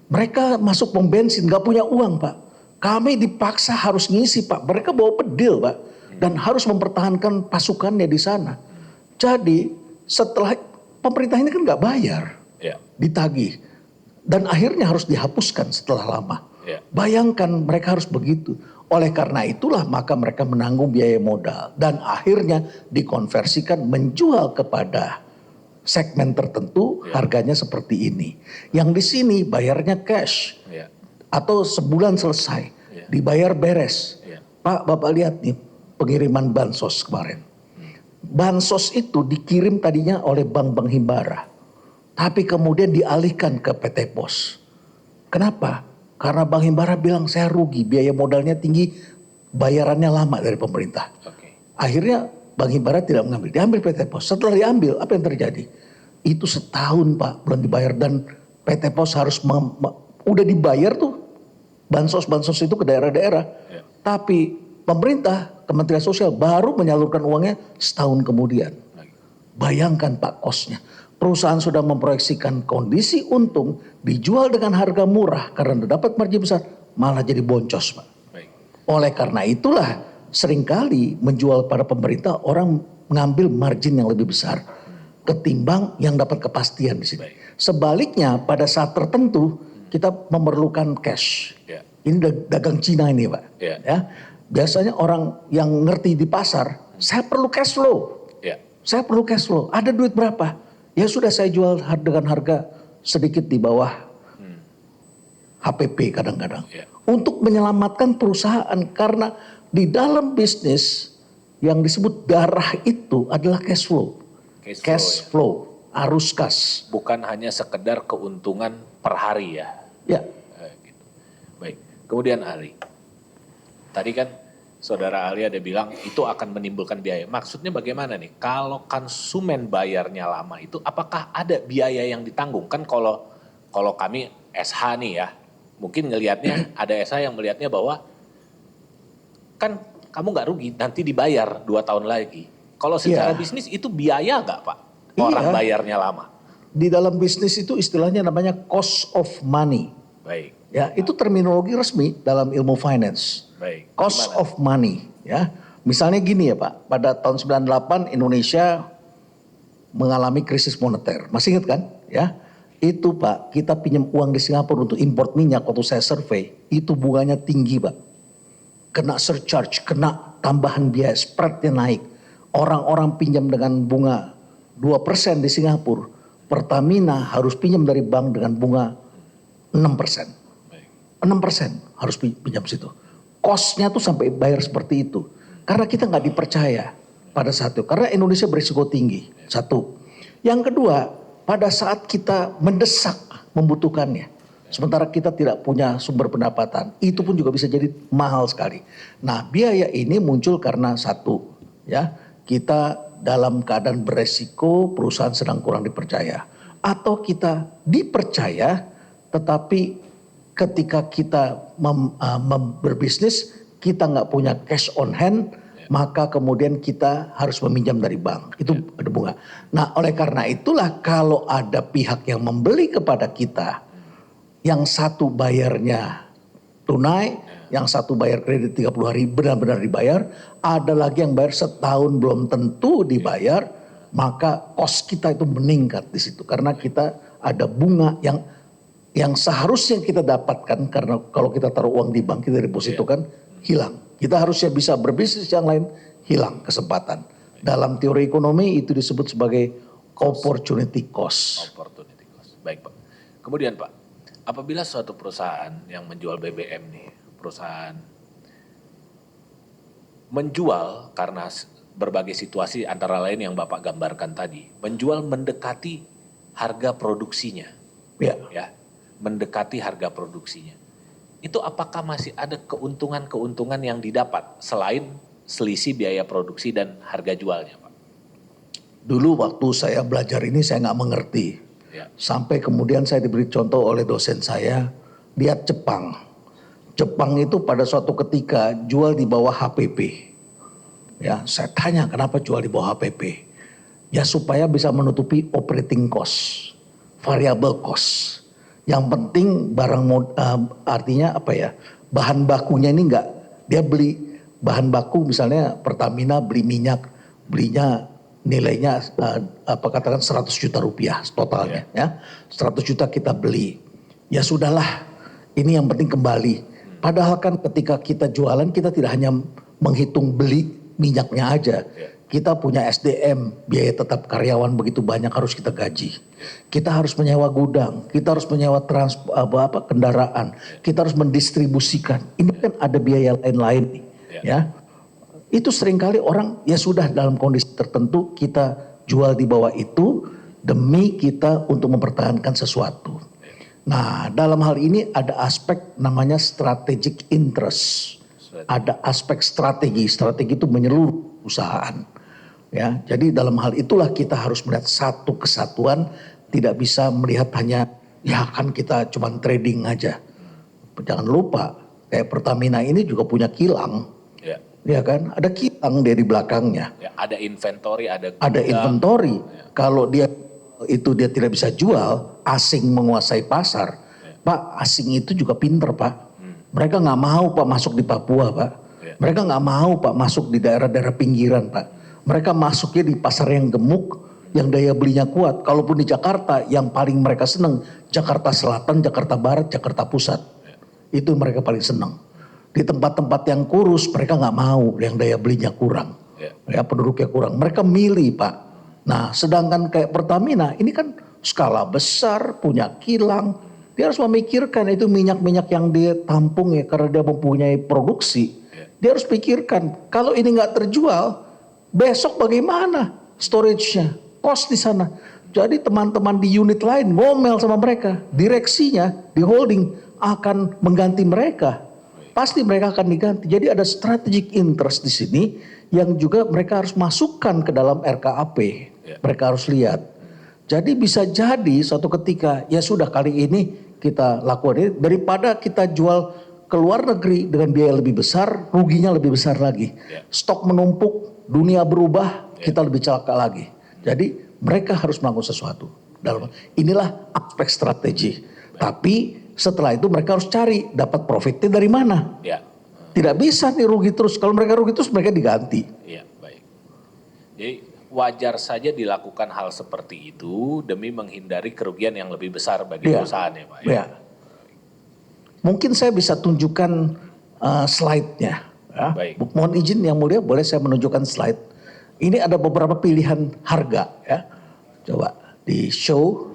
Mereka masuk pom bensin, gak punya uang, Pak. Kami dipaksa harus ngisi, Pak. Mereka bawa pedil, Pak. Dan harus mempertahankan pasukannya di sana. Jadi setelah pemerintah ini kan gak bayar. Ditagih. Dan akhirnya harus dihapuskan setelah lama. Bayangkan mereka harus begitu. Oleh karena itulah maka mereka menanggung biaya modal. Dan akhirnya dikonversikan menjual kepada segmen tertentu harganya seperti ini. Yang di sini bayarnya cash. Atau sebulan selesai. Dibayar beres. Pak, Bapak lihat nih pengiriman bansos kemarin. Bansos itu dikirim tadinya oleh bank-bank himbara. Tapi kemudian dialihkan ke PT Pos. Kenapa? Karena Bank Himbara bilang saya rugi, biaya modalnya tinggi, bayarannya lama dari pemerintah. Akhirnya Bank Himbara tidak mengambil, diambil PT Pos. Setelah diambil, apa yang terjadi? Itu setahun, Pak, belum dibayar dan PT Pos harus udah dibayar tuh bansos-bansos itu ke daerah-daerah. Tapi pemerintah, Kementerian Sosial baru menyalurkan uangnya setahun kemudian. Bayangkan Pak kosnya. Perusahaan sudah memproyeksikan kondisi untung, dijual dengan harga murah karena dapat margin besar, malah jadi boncos, Pak. Oleh karena itulah seringkali menjual pada pemerintah orang mengambil margin yang lebih besar ketimbang yang dapat kepastian di sini. Sebaliknya pada saat tertentu kita memerlukan cash. Ini dagang Cina ini, Pak. Ya. Biasanya orang yang ngerti di pasar, saya perlu cash flow. Saya perlu cash flow. Ada duit berapa? Ya sudah saya jual dengan harga sedikit di bawah HPP kadang-kadang. Untuk menyelamatkan perusahaan karena di dalam bisnis yang disebut darah itu adalah cash flow. Cash flow, arus kas. Bukan hanya sekedar keuntungan per hari ya. Gitu. Baik, kemudian Ali. Tadi kan Saudara Ali ada bilang itu akan menimbulkan biaya. Maksudnya bagaimana nih? Kalau konsumen bayarnya lama itu apakah ada biaya yang ditanggung? Kan kalau kami SH nih ya, mungkin ngelihatnya ada SH yang melihatnya bahwa kan kamu nggak rugi, nanti dibayar 2 tahun lagi. Kalau secara Iya. bisnis itu biaya nggak Pak? Orang Iya. bayarnya lama. Di dalam bisnis itu istilahnya namanya cost of money. Baik, Ya, itu terminologi resmi dalam ilmu finance. baik. Cost Gimana? of money, ya. Misalnya gini ya Pak, pada tahun 98 Indonesia mengalami krisis moneter. Masih ingat kan? Ya. Itu Pak, kita pinjam uang di Singapura untuk import minyak waktu saya survei, itu bunganya tinggi Pak. Kena surcharge, kena tambahan biaya, spreadnya naik. Orang-orang pinjam dengan bunga 2% di Singapura. Pertamina harus pinjam dari bank dengan bunga 6%. 6% harus pinjam situ. Cost-nya tuh sampai bayar seperti itu. Karena kita nggak dipercaya pada saat itu. Karena Indonesia berisiko tinggi. Satu. Yang kedua, pada saat kita mendesak membutuhkannya. Sementara kita tidak punya sumber pendapatan. Itu pun juga bisa jadi mahal sekali. Nah, biaya ini muncul karena satu. Ya, kita dalam keadaan beresiko, perusahaan sedang kurang dipercaya. Atau kita dipercaya, tetapi ketika kita berbisnis, kita nggak punya cash on hand, maka kemudian kita harus meminjam dari bank. Itu ada bunga. Nah, oleh karena itulah kalau ada pihak yang membeli kepada kita, yang satu bayarnya tunai, yang satu bayar kredit 30 hari benar-benar dibayar, ada lagi yang bayar setahun belum tentu dibayar, maka cost kita itu meningkat di situ karena kita ada bunga yang seharusnya kita dapatkan, karena kalau kita taruh uang di bank kita depositokan hilang. Kita harusnya bisa berbisnis yang lain, hilang kesempatan. Dalam teori ekonomi itu disebut sebagai opportunity cost. Opportunity cost. Baik Pak. Kemudian Pak, apabila suatu perusahaan yang menjual BBM nih, perusahaan menjual karena berbagai situasi antara lain yang Bapak gambarkan tadi, menjual mendekati harga produksinya, ya, mendekati harga produksinya. Itu apakah masih ada keuntungan-keuntungan yang didapat selain selisih biaya produksi dan harga jualnya Pak? Dulu waktu saya belajar ini saya nggak mengerti. Ya. Sampai kemudian saya diberi contoh oleh dosen saya, lihat Jepang. Jepang itu pada suatu ketika jual di bawah HPP. Ya, saya tanya kenapa jual di bawah HPP? Ya supaya bisa menutupi operating cost, variable cost. Yang penting artinya apa ya? Bahan bakunya ini enggak, dia beli bahan baku misalnya Pertamina beli minyak, belinya nilainya katakan 100 juta rupiah totalnya, ya. 100 juta kita beli. Ya sudahlah, ini yang penting kembali. Padahal kan ketika kita jualan kita tidak hanya menghitung beli minyaknya aja. Kita punya SDM, biaya tetap karyawan begitu banyak harus kita gaji. Kita harus menyewa gudang, kita harus menyewa kendaraan, kita harus mendistribusikan. Ini kan ada biaya lain-lain nih, ya. Itu seringkali orang ya sudah dalam kondisi tertentu kita jual di bawah itu demi kita untuk mempertahankan sesuatu. Nah, dalam hal ini ada aspek namanya strategic interest. Ada aspek strategi itu menyeluruh perusahaan. Ya, jadi dalam hal itulah kita harus melihat satu kesatuan, tidak bisa melihat hanya ya kan kita cuma trading aja. Jangan lupa kayak Pertamina ini juga punya kilang. Ya kan, ada kilang dia di belakangnya. Ya, ada inventory, ada inventory. Kalau dia tidak bisa jual, asing menguasai pasar. Pak, asing itu juga pinter Pak. Mereka nggak mau Pak masuk di Papua Pak. Mereka nggak mau Pak masuk di daerah-daerah pinggiran Pak. Mereka masuknya di pasar yang gemuk, yang daya belinya kuat. Kalaupun di Jakarta, yang paling mereka senang Jakarta Selatan, Jakarta Barat, Jakarta Pusat. Itu mereka paling senang. Di tempat-tempat yang kurus mereka nggak mau, yang daya belinya kurang, ya penduduknya kurang. Mereka milih Pak. Nah, sedangkan kayak Pertamina ini kan skala besar, punya kilang. Dia harus memikirkan itu minyak-minyak yang dia tampung ya karena dia mempunyai produksi. Dia harus pikirkan kalau ini nggak terjual, besok bagaimana storage-nya, cost di sana. Jadi teman-teman di unit lain ngomel sama mereka, direksinya di holding akan mengganti mereka. Pasti mereka akan diganti. Jadi ada strategic interest di sini yang juga mereka harus masukkan ke dalam RKAP. Mereka harus lihat. Jadi bisa jadi suatu ketika ya sudah kali ini kita lakukan ini daripada kita jual ke luar negeri dengan biaya lebih besar, ruginya lebih besar lagi. Stok menumpuk, dunia berubah, kita lebih celaka lagi. Jadi mereka harus melakukan sesuatu. Inilah aspek strategi. Tapi setelah itu mereka harus cari dapat profitnya dari mana. Tidak bisa nih rugi terus. Kalau mereka rugi terus mereka diganti. Iya, baik. Jadi wajar saja dilakukan hal seperti itu demi menghindari kerugian yang lebih besar bagi perusahaan ya Pak. Ya. Mungkin saya bisa tunjukkan slide-nya. Ya. Baik. Mohon izin yang mulia, boleh saya menunjukkan slide. Ini ada beberapa pilihan harga. Ya. Coba di show.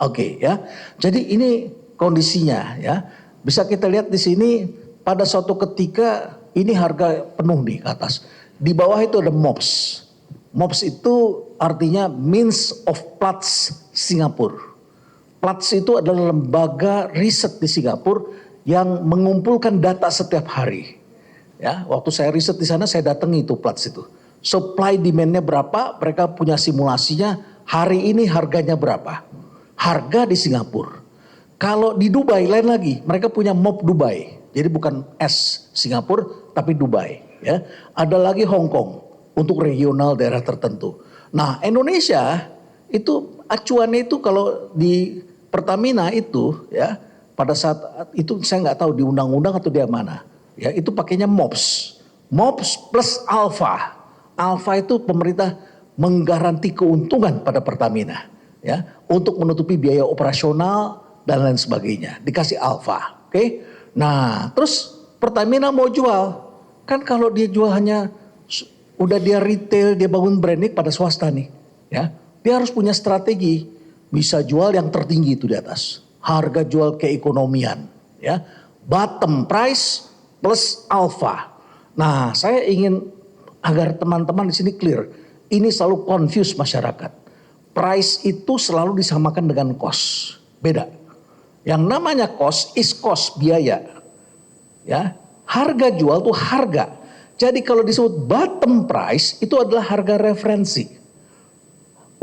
Oke, ya. Jadi ini kondisinya ya. Bisa kita lihat di sini pada suatu ketika ini harga penuh nih ke atas. Di bawah itu ada MOPS. MOPS itu artinya Means of Platts Singapura. Platts itu adalah lembaga riset di Singapura yang mengumpulkan data setiap hari. Ya, waktu saya riset di sana saya datangi itu Platts itu. Supply demand-nya berapa, mereka punya simulasinya, hari ini harganya berapa. Harga di Singapura. Kalau di Dubai lain lagi, mereka punya MOP Dubai. Jadi bukan S Singapura tapi Dubai. Ya, ada lagi Hong Kong untuk regional daerah tertentu. Nah Indonesia itu acuannya itu kalau di Pertamina itu ya pada saat itu saya nggak tahu di undang-undang atau di mana. Ya itu pakainya MOPS. MOPS plus alfa. Alfa itu pemerintah menggaranti keuntungan pada Pertamina ya untuk menutupi biaya operasional dan lain sebagainya. Dikasih alfa. Oke. Nah, terus Pertamina mau jual. Kan kalau dia jual hanya udah dia retail, dia bangun branding pada swasta nih, ya. Dia harus punya strategi, bisa jual yang tertinggi itu di atas. Harga jual keekonomian, ya. Bottom price plus alpha. Nah, saya ingin agar teman-teman di sini clear. Ini selalu confuse masyarakat. Price itu selalu disamakan dengan cost. Beda. Yang namanya cost is cost, biaya. Ya, harga jual itu harga. Jadi kalau disebut bottom price itu adalah harga referensi.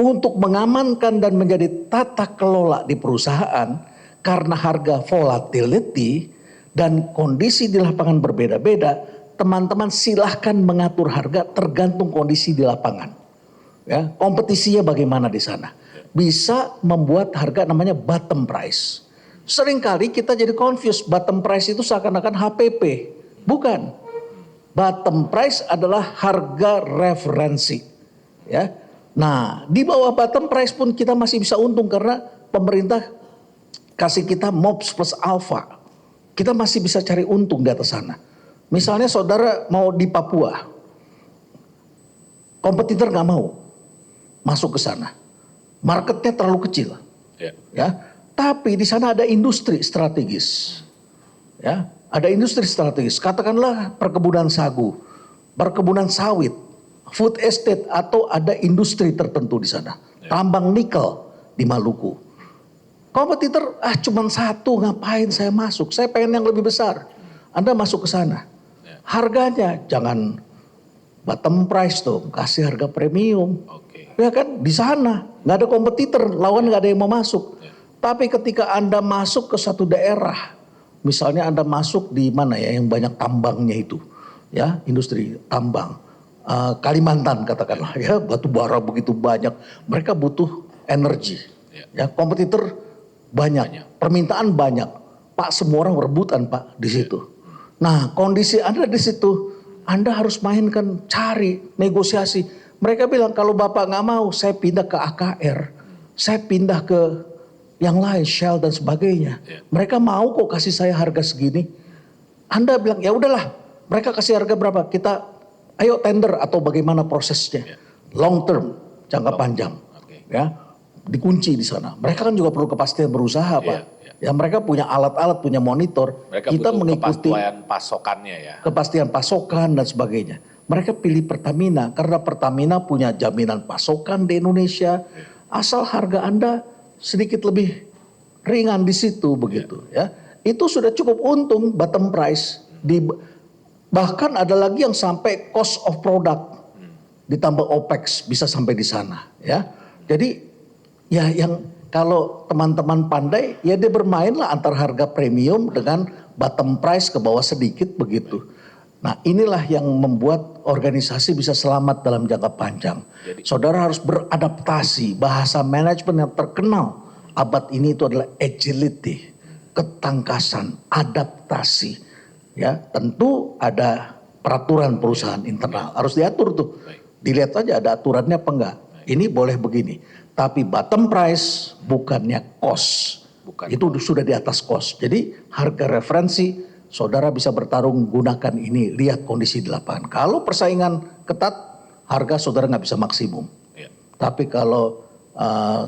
Untuk mengamankan dan menjadi tata kelola di perusahaan karena harga volatility dan kondisi di lapangan berbeda-beda, teman-teman silahkan mengatur harga tergantung kondisi di lapangan. Ya, kompetisinya bagaimana di sana. Bisa membuat harga namanya bottom price. Seringkali kita jadi confused, bottom price itu seakan-akan HPP. Bukan. Bottom price adalah harga referensi. Ya. Nah, di bawah bottom price pun kita masih bisa untung karena pemerintah kasih kita MOPS plus alpha. Kita masih bisa cari untung di atas sana. Misalnya saudara mau di Papua. Kompetitor gak mau masuk ke sana. Marketnya terlalu kecil. Ya. Tapi di sana ada industri strategis. Ya, ada industri strategis. Katakanlah perkebunan sagu, perkebunan sawit, food estate atau ada industri tertentu di sana. Tambang nikel di Maluku. Kompetitor cuman satu, ngapain saya masuk? Saya pengen yang lebih besar. Anda masuk ke sana. Harganya jangan bottom price tuh, kasih harga premium. Ya kan di sana nggak ada kompetitor, lawan nggak ada yang mau masuk. Tapi ketika Anda masuk ke satu daerah, misalnya Anda masuk di mana ya yang banyak tambangnya itu, ya industri tambang, Kalimantan katakanlah, ya batu bara begitu banyak, mereka butuh energi, ya kompetitor banyak, permintaan banyak, Pak semua orang rebutan Pak di situ. Nah kondisi Anda di situ, Anda harus mainkan, cari, negosiasi. Mereka bilang kalau Bapak nggak mau, saya pindah ke AKR, saya pindah ke yang lain, Shell dan sebagainya. Mereka mau kok kasih saya harga segini. Anda bilang ya udahlah, mereka kasih harga berapa? Kita ayo tender atau bagaimana prosesnya? Long term, jangka panjang. Ya, dikunci di sana. Mereka kan juga perlu kepastian berusaha, Pak. Ya mereka punya alat-alat, punya monitor. Mereka kita butuh mengikuti kepastian pasokannya ya. Kepastian pasokan dan sebagainya. Mereka pilih Pertamina karena Pertamina punya jaminan pasokan di Indonesia. Asal harga Anda sedikit lebih ringan di situ begitu ya. Itu sudah cukup untung bottom price. Bahkan ada lagi yang sampai cost of product ditambah OPEX bisa sampai di sana ya. Jadi ya yang Kalau teman-teman pandai, ya dia bermainlah antar harga premium dengan bottom price ke bawah sedikit begitu. Nah inilah yang membuat organisasi bisa selamat dalam jangka panjang. Saudara harus beradaptasi. Bahasa manajemen yang terkenal abad ini itu adalah agility, ketangkasan, adaptasi. Ya, tentu ada peraturan perusahaan internal, harus diatur tuh. Dilihat aja ada aturannya apa enggak. Ini boleh begini. Tapi bottom price bukannya cost. Itu sudah di atas cost. Jadi harga referensi saudara bisa bertarung gunakan ini. Lihat kondisi di lapangan. Kalau persaingan ketat, harga saudara nggak bisa maksimum. Tapi kalau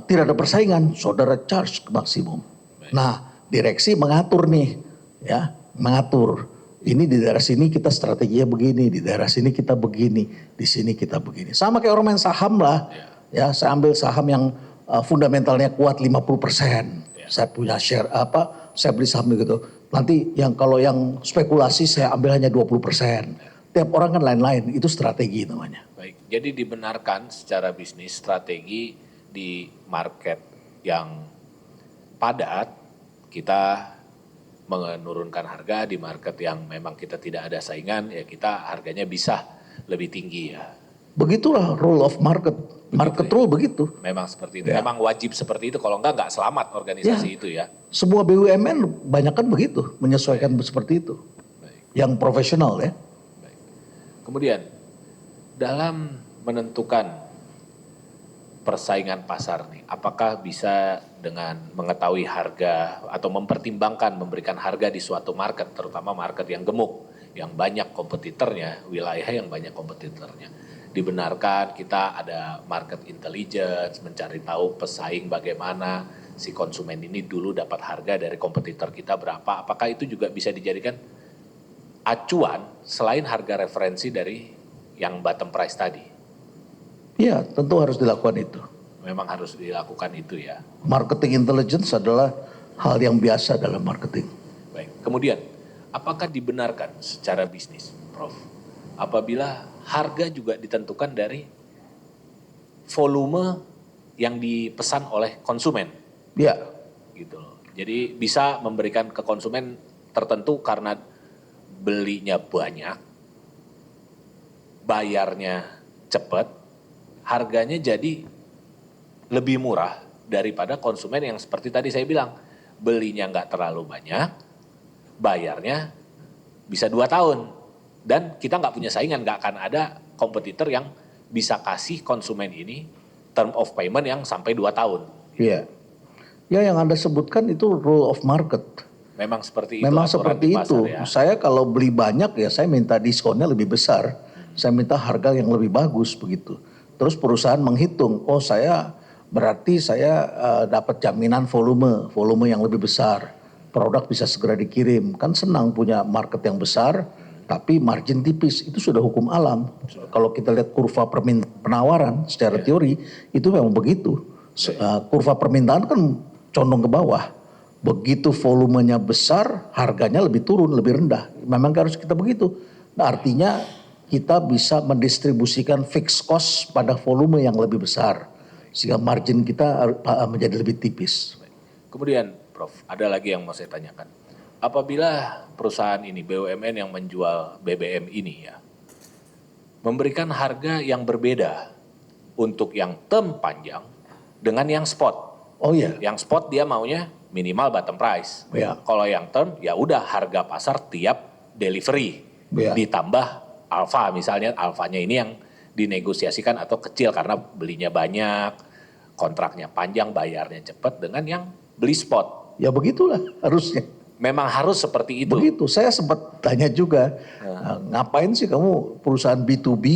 tidak ada persaingan, saudara charge ke maksimum. Nah, direksi mengatur nih, ya, mengatur. Ini di daerah sini kita strateginya begini, di daerah sini kita begini, di sini kita begini. Sama kayak orang main saham lah. Ya, saya ambil saham yang fundamentalnya kuat 50%. Saya punya share saya beli saham gitu. Nanti kalau yang spekulasi saya ambil hanya 20%. Tiap orang kan lain-lain, itu strategi namanya. Baik, jadi dibenarkan secara bisnis strategi di market yang padat kita menurunkan harga, di market yang memang kita tidak ada saingan ya kita harganya bisa lebih tinggi ya. Begitulah rule of market. Market rule begitu. Memang seperti itu. Memang wajib seperti itu. Kalau enggak selamat organisasi itu ya. Semua BUMN banyak kan begitu, menyesuaikan seperti itu. Baik. Yang profesional ya. Baik. Kemudian dalam menentukan persaingan pasar nih, apakah bisa dengan mengetahui harga atau mempertimbangkan memberikan harga di suatu market, terutama market yang gemuk, yang banyak kompetitornya, wilayah yang banyak kompetitornya. Dibenarkan kita ada market intelligence, mencari tahu pesaing bagaimana, si konsumen ini dulu dapat harga dari kompetitor kita berapa, apakah itu juga bisa dijadikan acuan selain harga referensi dari yang bottom price tadi? Iya, tentu harus dilakukan itu. Memang harus dilakukan itu ya. Marketing intelligence adalah hal yang biasa dalam marketing. Baik. Kemudian, apakah dibenarkan secara bisnis, Prof, apabila harga juga ditentukan dari volume yang dipesan oleh konsumen? Iya. Gitu loh. Jadi bisa memberikan ke konsumen tertentu karena belinya banyak, bayarnya cepat, harganya jadi lebih murah daripada konsumen yang seperti tadi saya bilang, belinya nggak terlalu banyak, bayarnya bisa 2 tahun. Dan kita nggak punya saingan, nggak akan ada kompetitor yang bisa kasih konsumen ini term of payment yang sampai 2 tahun. Iya. Ya yang Anda sebutkan itu rule of market. Memang seperti itu. Memang aturan seperti di pasar, itu. ya. Saya kalau beli banyak ya saya minta diskonnya lebih besar. Saya minta harga yang lebih bagus begitu. Terus perusahaan menghitung, oh berarti saya dapat jaminan volume yang lebih besar. Produk bisa segera dikirim. Kan senang punya market yang besar, tapi margin tipis. Itu sudah hukum alam. Kalau kita lihat kurva penawaran secara teori, itu memang begitu. Kurva permintaan kan condong ke bawah. Begitu volumenya besar, harganya lebih turun, lebih rendah. Memang harus kita begitu. Nah, artinya kita bisa mendistribusikan fixed cost pada volume yang lebih besar. Sehingga margin kita menjadi lebih tipis. Kemudian Prof, ada lagi yang mau saya tanyakan. Apabila perusahaan ini, BUMN yang menjual BBM ini ya, memberikan harga yang berbeda untuk yang term panjang dengan yang spot. Oh iya. Yang spot dia maunya minimal bottom price. Ya. Kalau yang term ya udah harga pasar tiap delivery. Ya. Ditambah alfa, misalnya alfanya ini yang dinegosiasikan atau kecil karena belinya banyak, kontraknya panjang, bayarnya cepat dengan yang beli spot. Ya begitulah harusnya. Memang harus seperti itu. Begitu, saya sempat tanya juga, ngapain sih kamu perusahaan B2B,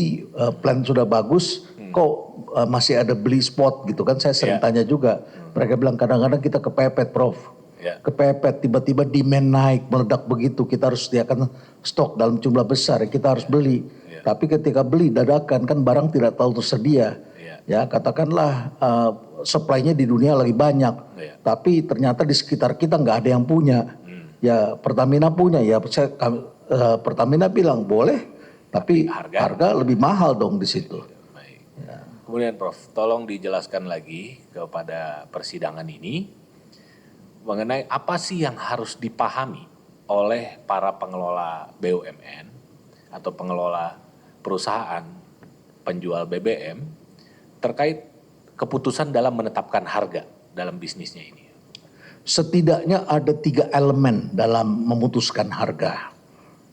plan sudah bagus, kok masih ada beli spot gitu kan, saya sering tanya juga. Mereka bilang kadang-kadang kita kepepet Prof. Kepepet, tiba-tiba demand naik, meledak begitu, kita harus sediakan stok dalam jumlah besar, kita harus beli. Tapi ketika beli dadakan kan barang tidak terlalu tersedia. Ya katakanlah supply-nya di dunia lagi banyak, tapi ternyata di sekitar kita nggak ada yang punya. Ya Pertamina punya, ya Pertamina bilang boleh, tapi harga lebih mahal dong di situ. Baik. Ya. Kemudian Prof, tolong dijelaskan lagi kepada persidangan ini mengenai apa sih yang harus dipahami oleh para pengelola BUMN atau pengelola perusahaan penjual BBM terkait keputusan dalam menetapkan harga dalam bisnisnya ini. Setidaknya ada 3 elemen dalam memutuskan harga.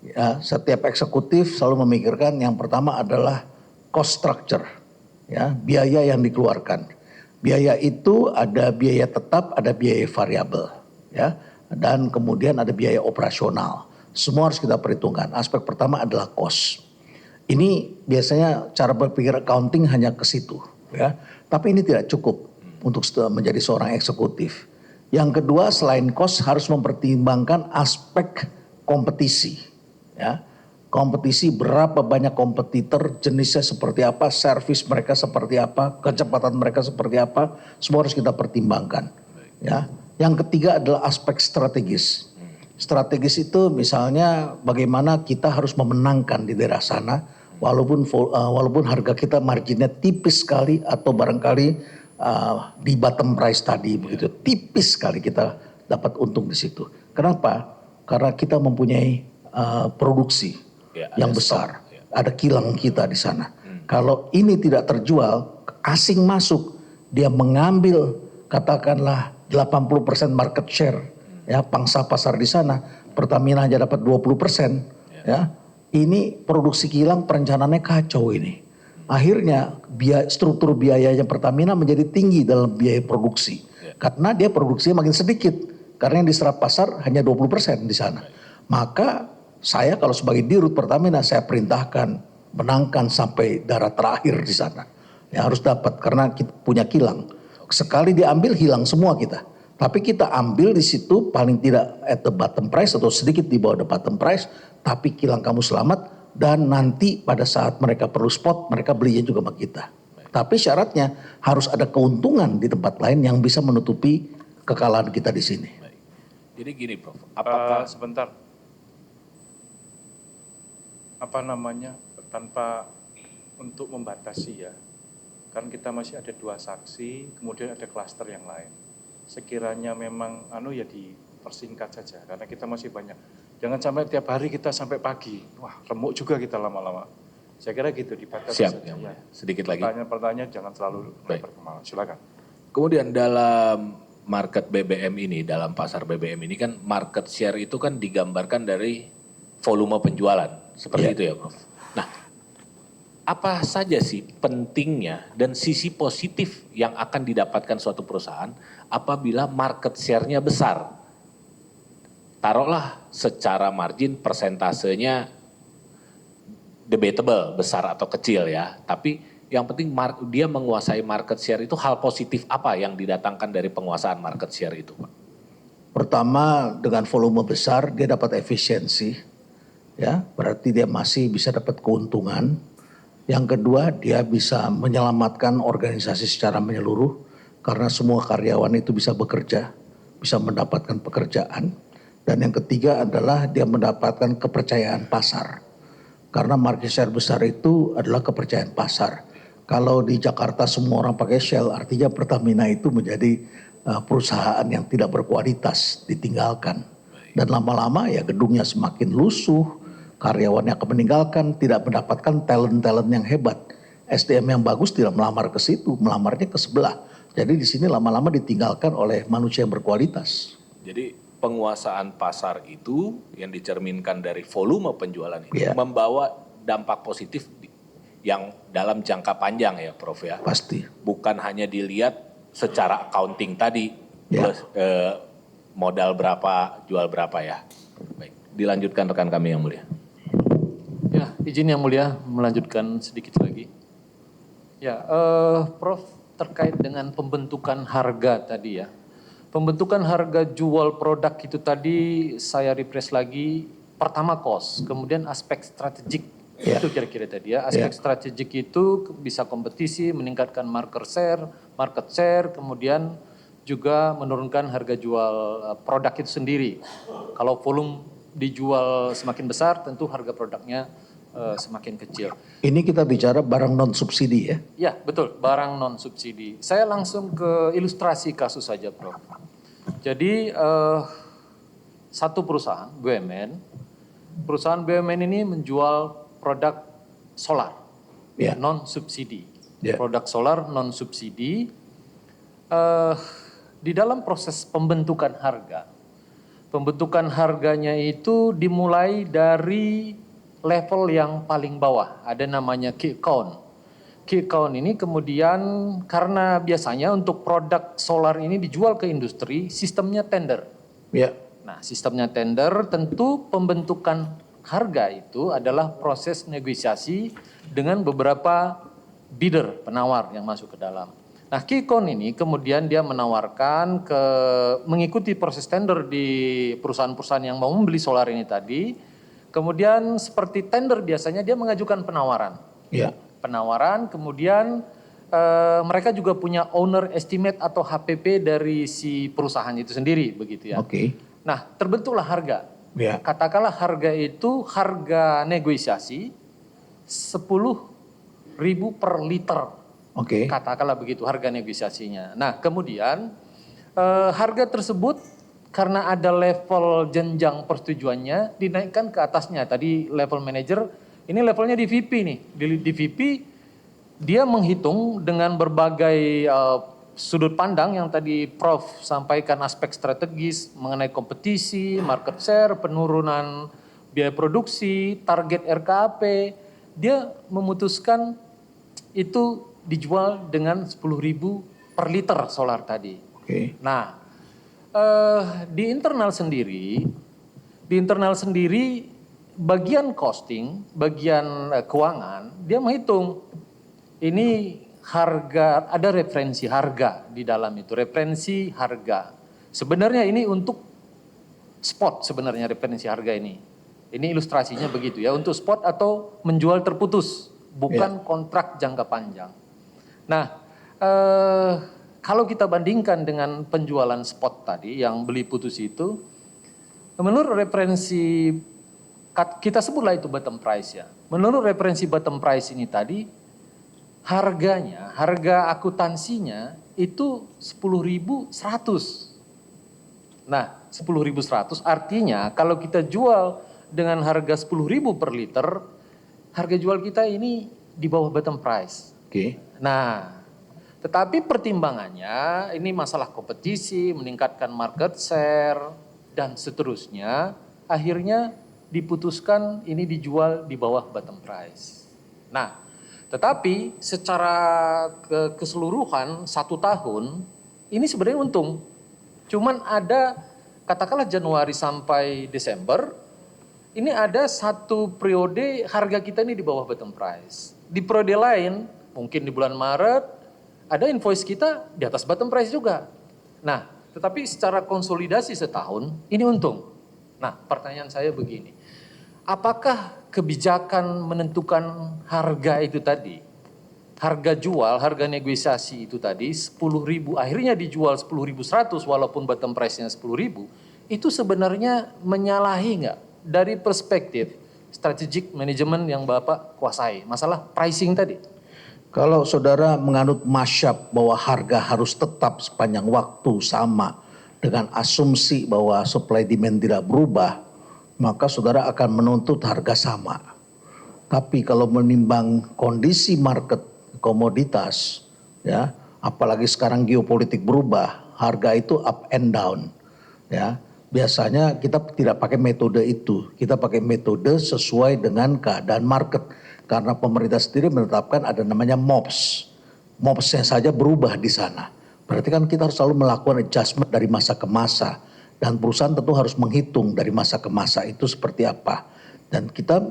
Ya, setiap eksekutif selalu memikirkan yang pertama adalah cost structure, ya, biaya yang dikeluarkan. Biaya itu ada biaya tetap, ada biaya variabel, ya, dan kemudian ada biaya operasional. Semua harus kita perhitungkan. Aspek pertama adalah cost. Ini biasanya cara berpikir accounting hanya ke situ, ya. Tapi ini tidak cukup untuk menjadi seorang eksekutif. Yang kedua, selain cost harus mempertimbangkan aspek kompetisi, ya. Kompetisi, berapa banyak kompetitor, jenisnya seperti apa, servis mereka seperti apa, kecepatan mereka seperti apa, semua harus kita pertimbangkan, ya. Yang ketiga adalah aspek strategis. Strategis itu misalnya bagaimana kita harus memenangkan di daerah sana, walaupun harga kita marginnya tipis sekali atau barangkali di bottom price tadi begitu, tipis sekali kita dapat untung di situ. Kenapa? Karena kita mempunyai produksi yang besar, ada kilang kita di sana. Kalau ini tidak terjual, asing masuk, dia mengambil katakanlah 80% market share, ya, pangsa pasar di sana. Pertamina aja dapat 20%, ya. Ini produksi kilang perencanaannya kacau ini. Akhirnya struktur biayanya Pertamina menjadi tinggi dalam biaya produksi. Karena dia produksinya makin sedikit. Karena yang diserap pasar hanya 20% di sana. Maka saya kalau sebagai dirut Pertamina, saya perintahkan menangkan sampai darah terakhir di sana. Ya, harus dapat karena kita punya kilang. Sekali diambil hilang semua kita. Tapi kita ambil di situ paling tidak at the bottom price atau sedikit di bawah the bottom price. Tapi kilang kamu selamat. Dan nanti pada saat mereka perlu spot, mereka belinya juga sama kita. Tapi syaratnya harus ada keuntungan di tempat lain yang bisa menutupi kekalahan kita di sini. Jadi gini Prof, apakah sebentar, apa namanya, tanpa untuk membatasi ya, kan kita masih ada 2 saksi, kemudian ada klaster yang lain. Sekiranya memang ya dipersingkat saja, karena kita masih banyak. Jangan sampai tiap hari kita sampai pagi. Wah, remuk juga kita lama-lama. Saya kira gitu, dibatasi siap, saja. Ya. sedikit lagi. Pertanyaan-pertanyaan jangan terlalu berkembang. Silakan. Kemudian dalam market BBM ini, dalam pasar BBM ini kan market share itu kan digambarkan dari volume penjualan. Seperti itu ya Prof. Nah, apa saja sih pentingnya dan sisi positif yang akan didapatkan suatu perusahaan apabila market share-nya besar? Taruhlah secara margin persentasenya debatable besar atau kecil ya. Tapi yang penting dia menguasai market share itu hal positif apa yang didatangkan dari penguasaan market share itu Pak? Pertama, dengan volume besar dia dapat efisiensi, ya, berarti dia masih bisa dapat keuntungan. Yang kedua, dia bisa menyelamatkan organisasi secara menyeluruh karena semua karyawan itu bisa bekerja, bisa mendapatkan pekerjaan. Dan yang ketiga adalah dia mendapatkan kepercayaan pasar. Karena market share besar itu adalah kepercayaan pasar. Kalau di Jakarta semua orang pakai Shell, artinya Pertamina itu menjadi perusahaan yang tidak berkualitas, ditinggalkan. Dan lama-lama ya gedungnya semakin lusuh, karyawannya akan meninggalkan, tidak mendapatkan talent-talent yang hebat. SDM yang bagus tidak melamar ke situ, melamarnya ke sebelah. Jadi di sini lama-lama ditinggalkan oleh manusia yang berkualitas. Jadi penguasaan pasar itu yang dicerminkan dari volume penjualan itu membawa dampak positif yang dalam jangka panjang ya Prof ya. Pasti. Bukan hanya dilihat secara accounting tadi, modal berapa, jual berapa ya. Baik, dilanjutkan rekan kami yang mulia. Ya, izin yang mulia melanjutkan sedikit lagi. Ya, Prof terkait dengan pembentukan harga tadi ya. Pembentukan harga jual produk itu tadi saya refresh lagi, pertama cost, kemudian aspek strategik, itu kira-kira tadi ya. Aspek strategik itu bisa kompetisi, meningkatkan market share, kemudian juga menurunkan harga jual produk itu sendiri. Kalau volume dijual semakin besar, tentu harga produknya semakin kecil. Ini kita bicara barang non subsidi ya? Ya, betul, barang non subsidi. Saya langsung ke ilustrasi kasus saja, Prof. Jadi satu perusahaan BUMN ini menjual produk solar Ya. non subsidi. Ya. Produk solar non subsidi. Di dalam proses pembentukan harganya itu dimulai dari level yang paling bawah, ada namanya key count. Key count ini kemudian karena biasanya untuk produk solar ini dijual ke industri, sistemnya tender. Ya. Nah, sistemnya tender, tentu pembentukan harga itu adalah proses negosiasi dengan beberapa bidder, penawar yang masuk ke dalam. Nah, Keycon ini kemudian dia menawarkan mengikuti proses tender di perusahaan-perusahaan yang mau membeli solar ini tadi. Kemudian seperti tender biasanya dia mengajukan penawaran. Ya. Penawaran, kemudian mereka juga punya owner estimate atau HPP dari si perusahaan itu sendiri, begitu ya. Oke. Nah, terbentuklah harga. Ya. Katakanlah harga itu harga negosiasi 10.000 per liter. Oke. Katakanlah begitu harga negosiasinya. Nah, kemudian harga tersebut karena ada level jenjang persetujuannya dinaikkan ke atasnya. Tadi level manager, ini levelnya di VP nih. Di VP dia menghitung dengan berbagai sudut pandang yang tadi Prof sampaikan, aspek strategis mengenai kompetisi, market share, penurunan biaya produksi, target RKAP. Dia memutuskan itu dijual dengan 10.000 per liter solar tadi. Oke. Nah, di internal sendiri bagian costing, bagian keuangan, dia menghitung ini harga, ada referensi harga di dalam itu, referensi harga. Sebenarnya ini untuk spot sebenarnya referensi harga ini. Ini ilustrasinya begitu ya, untuk spot atau menjual terputus, bukan kontrak jangka panjang. Nah, kalau kita bandingkan dengan penjualan spot tadi yang beli putus itu, menurut referensi, kita sebutlah itu bottom price ya. Menurut referensi bottom price ini tadi, harganya, harga akuntansinya itu 10.100. Nah, 10.100 artinya kalau kita jual dengan harga 10.000 per liter, harga jual kita ini di bawah bottom price. Oke. Nah, tetapi pertimbangannya ini masalah kompetisi, meningkatkan market share, dan seterusnya. Akhirnya diputuskan ini dijual di bawah bottom price. Nah, tetapi secara keseluruhan 1 tahun, ini sebenarnya untung. Cuman ada, katakanlah Januari sampai Desember, ini ada satu periode harga kita ini di bawah bottom price. Di periode lain, mungkin di bulan Maret, ada invoice kita di atas bottom price juga. Nah, tetapi secara konsolidasi setahun, ini untung. Nah, pertanyaan saya begini. Apakah kebijakan menentukan harga itu tadi, harga jual, harga negosiasi itu tadi, 10.000, akhirnya dijual 10.100 walaupun bottom price-nya 10.000, itu sebenarnya menyalahi nggak dari perspektif strategic management yang Bapak kuasai, masalah pricing tadi? Kalau saudara menganut masyab bahwa harga harus tetap sepanjang waktu sama dengan asumsi bahwa supply demand tidak berubah, maka saudara akan menuntut harga sama. Tapi kalau menimbang kondisi market komoditas, ya, apalagi sekarang geopolitik berubah, harga itu up and down, ya. Biasanya kita tidak pakai metode itu, kita pakai metode sesuai dengan keadaan market. Karena pemerintah sendiri menetapkan ada namanya MOPS. MOPS-nya saja berubah di sana. Berarti kan kita harus selalu melakukan adjustment dari masa ke masa. Dan perusahaan tentu harus menghitung dari masa ke masa itu seperti apa. Dan kita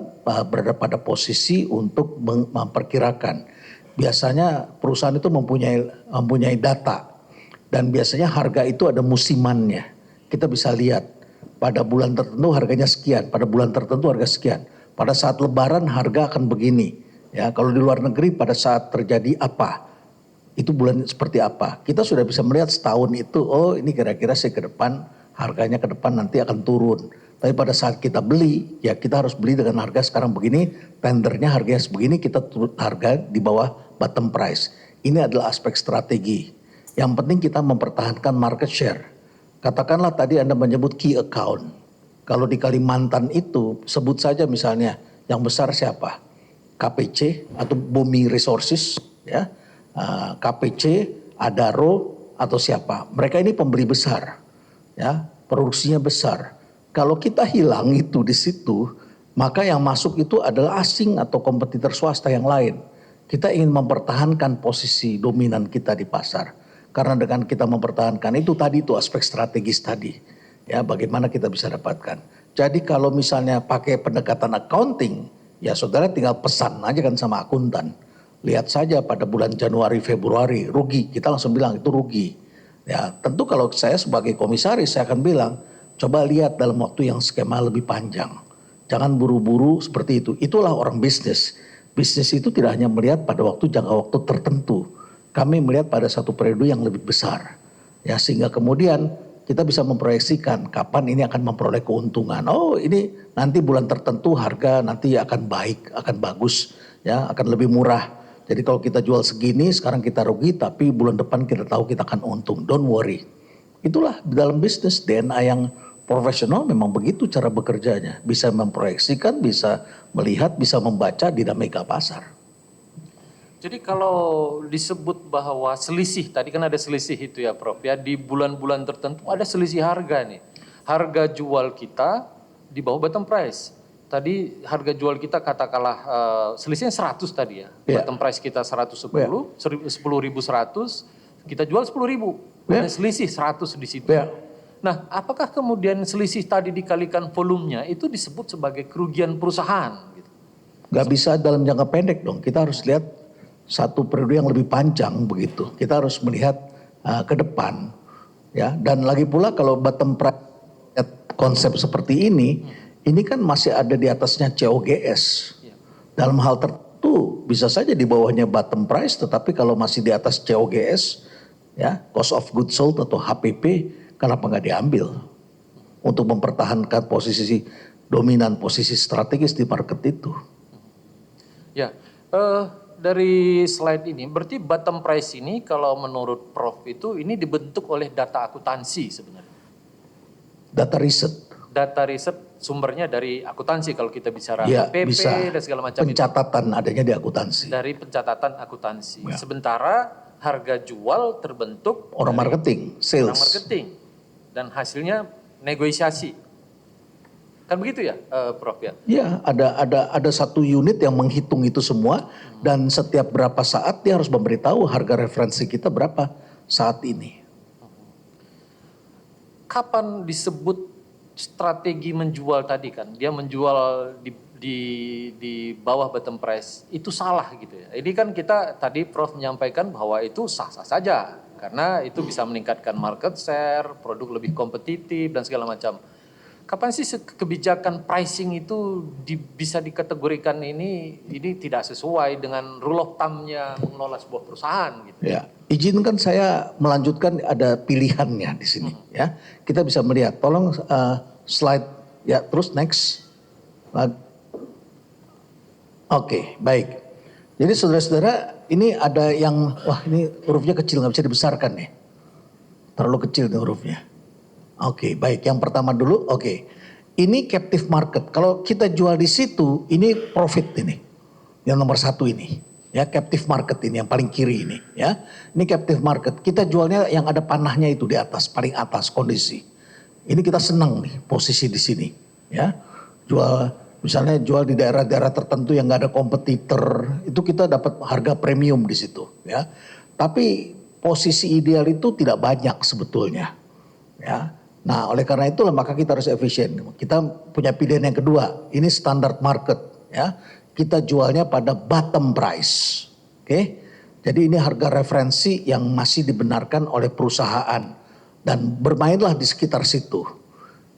berada pada posisi untuk memperkirakan. Biasanya perusahaan itu mempunyai data. Dan biasanya harga itu ada musimannya. Kita bisa lihat pada bulan tertentu harganya sekian, pada bulan tertentu harga sekian. Pada saat lebaran harga akan begini. Ya, kalau di luar negeri pada saat terjadi apa? Itu bulan seperti apa? Kita sudah bisa melihat setahun itu, oh ini kira-kira sih ke depan harganya ke depan nanti akan turun. Tapi pada saat kita beli, ya kita harus beli dengan harga sekarang begini, tendernya harganya sebegini, kita turut harga di bawah bottom price. Ini adalah aspek strategi. Yang penting kita mempertahankan market share. Katakanlah tadi Anda menyebut key account. Kalau di Kalimantan itu, sebut saja misalnya yang besar siapa? KPC atau Bumi Resources, ya, KPC, Adaro atau siapa? Mereka ini pembeli besar, ya, produksinya besar. Kalau kita hilang itu di situ, maka yang masuk itu adalah asing atau kompetitor swasta yang lain. Kita ingin mempertahankan posisi dominan kita di pasar. Karena dengan kita mempertahankan itu tadi itu aspek strategis tadi. Ya, bagaimana kita bisa dapatkan. Jadi kalau misalnya pakai pendekatan accounting, ya saudara tinggal pesan aja kan sama akuntan. Lihat saja pada bulan Januari, Februari, rugi. Kita langsung bilang itu rugi. Ya, tentu kalau saya sebagai komisaris saya akan bilang, coba lihat dalam waktu yang skema lebih panjang. Jangan buru-buru seperti itu. Itulah orang bisnis. Bisnis itu tidak hanya melihat pada jangka waktu tertentu. Kami melihat pada satu periode yang lebih besar. Ya, sehingga kemudian kita bisa memproyeksikan kapan ini akan memperoleh keuntungan. Oh, ini nanti bulan tertentu harga nanti akan baik, akan bagus, ya, akan lebih murah. Jadi kalau kita jual segini, sekarang kita rugi, tapi bulan depan kita tahu kita akan untung. Don't worry. Itulah di dalam bisnis DNA yang profesional memang begitu cara bekerjanya. Bisa memproyeksikan, bisa melihat, bisa membaca dinamika pasar. Jadi kalau disebut bahwa selisih, tadi kan ada selisih itu ya Prof ya, di bulan-bulan tertentu ada selisih harga nih. Harga jual kita di bawah bottom price. Tadi harga jual kita katakanlah selisihnya 100 tadi ya. Yeah. Bottom price kita 110, 10.100, kita jual 10.000. Yeah. Ada selisih 100 di situ. Yeah. Nah, apakah kemudian selisih tadi dikalikan volumenya itu disebut sebagai kerugian perusahaan? Gitu? Gak bisa dalam jangka pendek dong. Kita harus lihat satu periode yang lebih panjang begitu. Kita harus melihat ke depan, ya. Dan lagi pula kalau bottom price konsep seperti ini kan masih ada di atasnya COGS. Dalam hal tertentu bisa saja di bawahnya bottom price, tetapi kalau masih di atas COGS, ya, cost of goods sold atau HPP, kenapa nggak diambil untuk mempertahankan posisi dominan, posisi strategis di market itu? Ya. Dari slide ini, berarti bottom price ini kalau menurut Prof itu ini dibentuk oleh data akuntansi sebenarnya. Data riset. Data riset sumbernya dari akuntansi kalau kita bicara Ya, PP bisa. dan segala macam Pencatatan adanya di akuntansi. dari pencatatan akuntansi. Ya. Sementara harga jual terbentuk Orang dari marketing, sales. orang marketing dan hasilnya negosiasi. Kan begitu ya, Prof ya? Ya, ada satu unit yang menghitung itu semua dan setiap berapa saat dia harus memberitahu harga referensi kita berapa saat ini. Kapan disebut strategi menjual tadi kan? Dia menjual di bawah bottom price itu salah gitu ya. Ini kan kita tadi Prof menyampaikan bahwa itu sah-sah saja karena itu bisa meningkatkan market share, produk lebih kompetitif dan segala macam. Kapan sih kebijakan pricing itu bisa dikategorikan ini tidak sesuai dengan rule of thumb-nya mengelola sebuah perusahaan gitu. Ya, izinkan saya melanjutkan ada pilihannya di sini ya. Kita bisa melihat, tolong slide ya, terus next. Oke, baik. Jadi saudara-saudara, ini ada yang, wah ini hurufnya kecil nggak bisa dibesarkan nih. Terlalu kecil nih hurufnya. Oke, baik. Yang pertama dulu, oke. Ini captive market. Kalau kita jual di situ, ini profit ini. Yang nomor satu ini. Ya, captive market ini yang paling kiri ini. Ya, ini captive market. Kita jualnya yang ada panahnya itu di atas, paling atas kondisi. Ini kita senang nih posisi di sini. Ya, misalnya jual di daerah-daerah tertentu yang nggak ada kompetitor, itu kita dapat harga premium di situ. Ya, tapi posisi ideal itu tidak banyak sebetulnya. Ya. Nah, oleh karena itulah maka kita harus efisien. Kita punya pilihan yang kedua, ini standard market ya. Kita jualnya pada bottom price. Oke. Jadi ini harga referensi yang masih dibenarkan oleh perusahaan dan bermainlah di sekitar situ.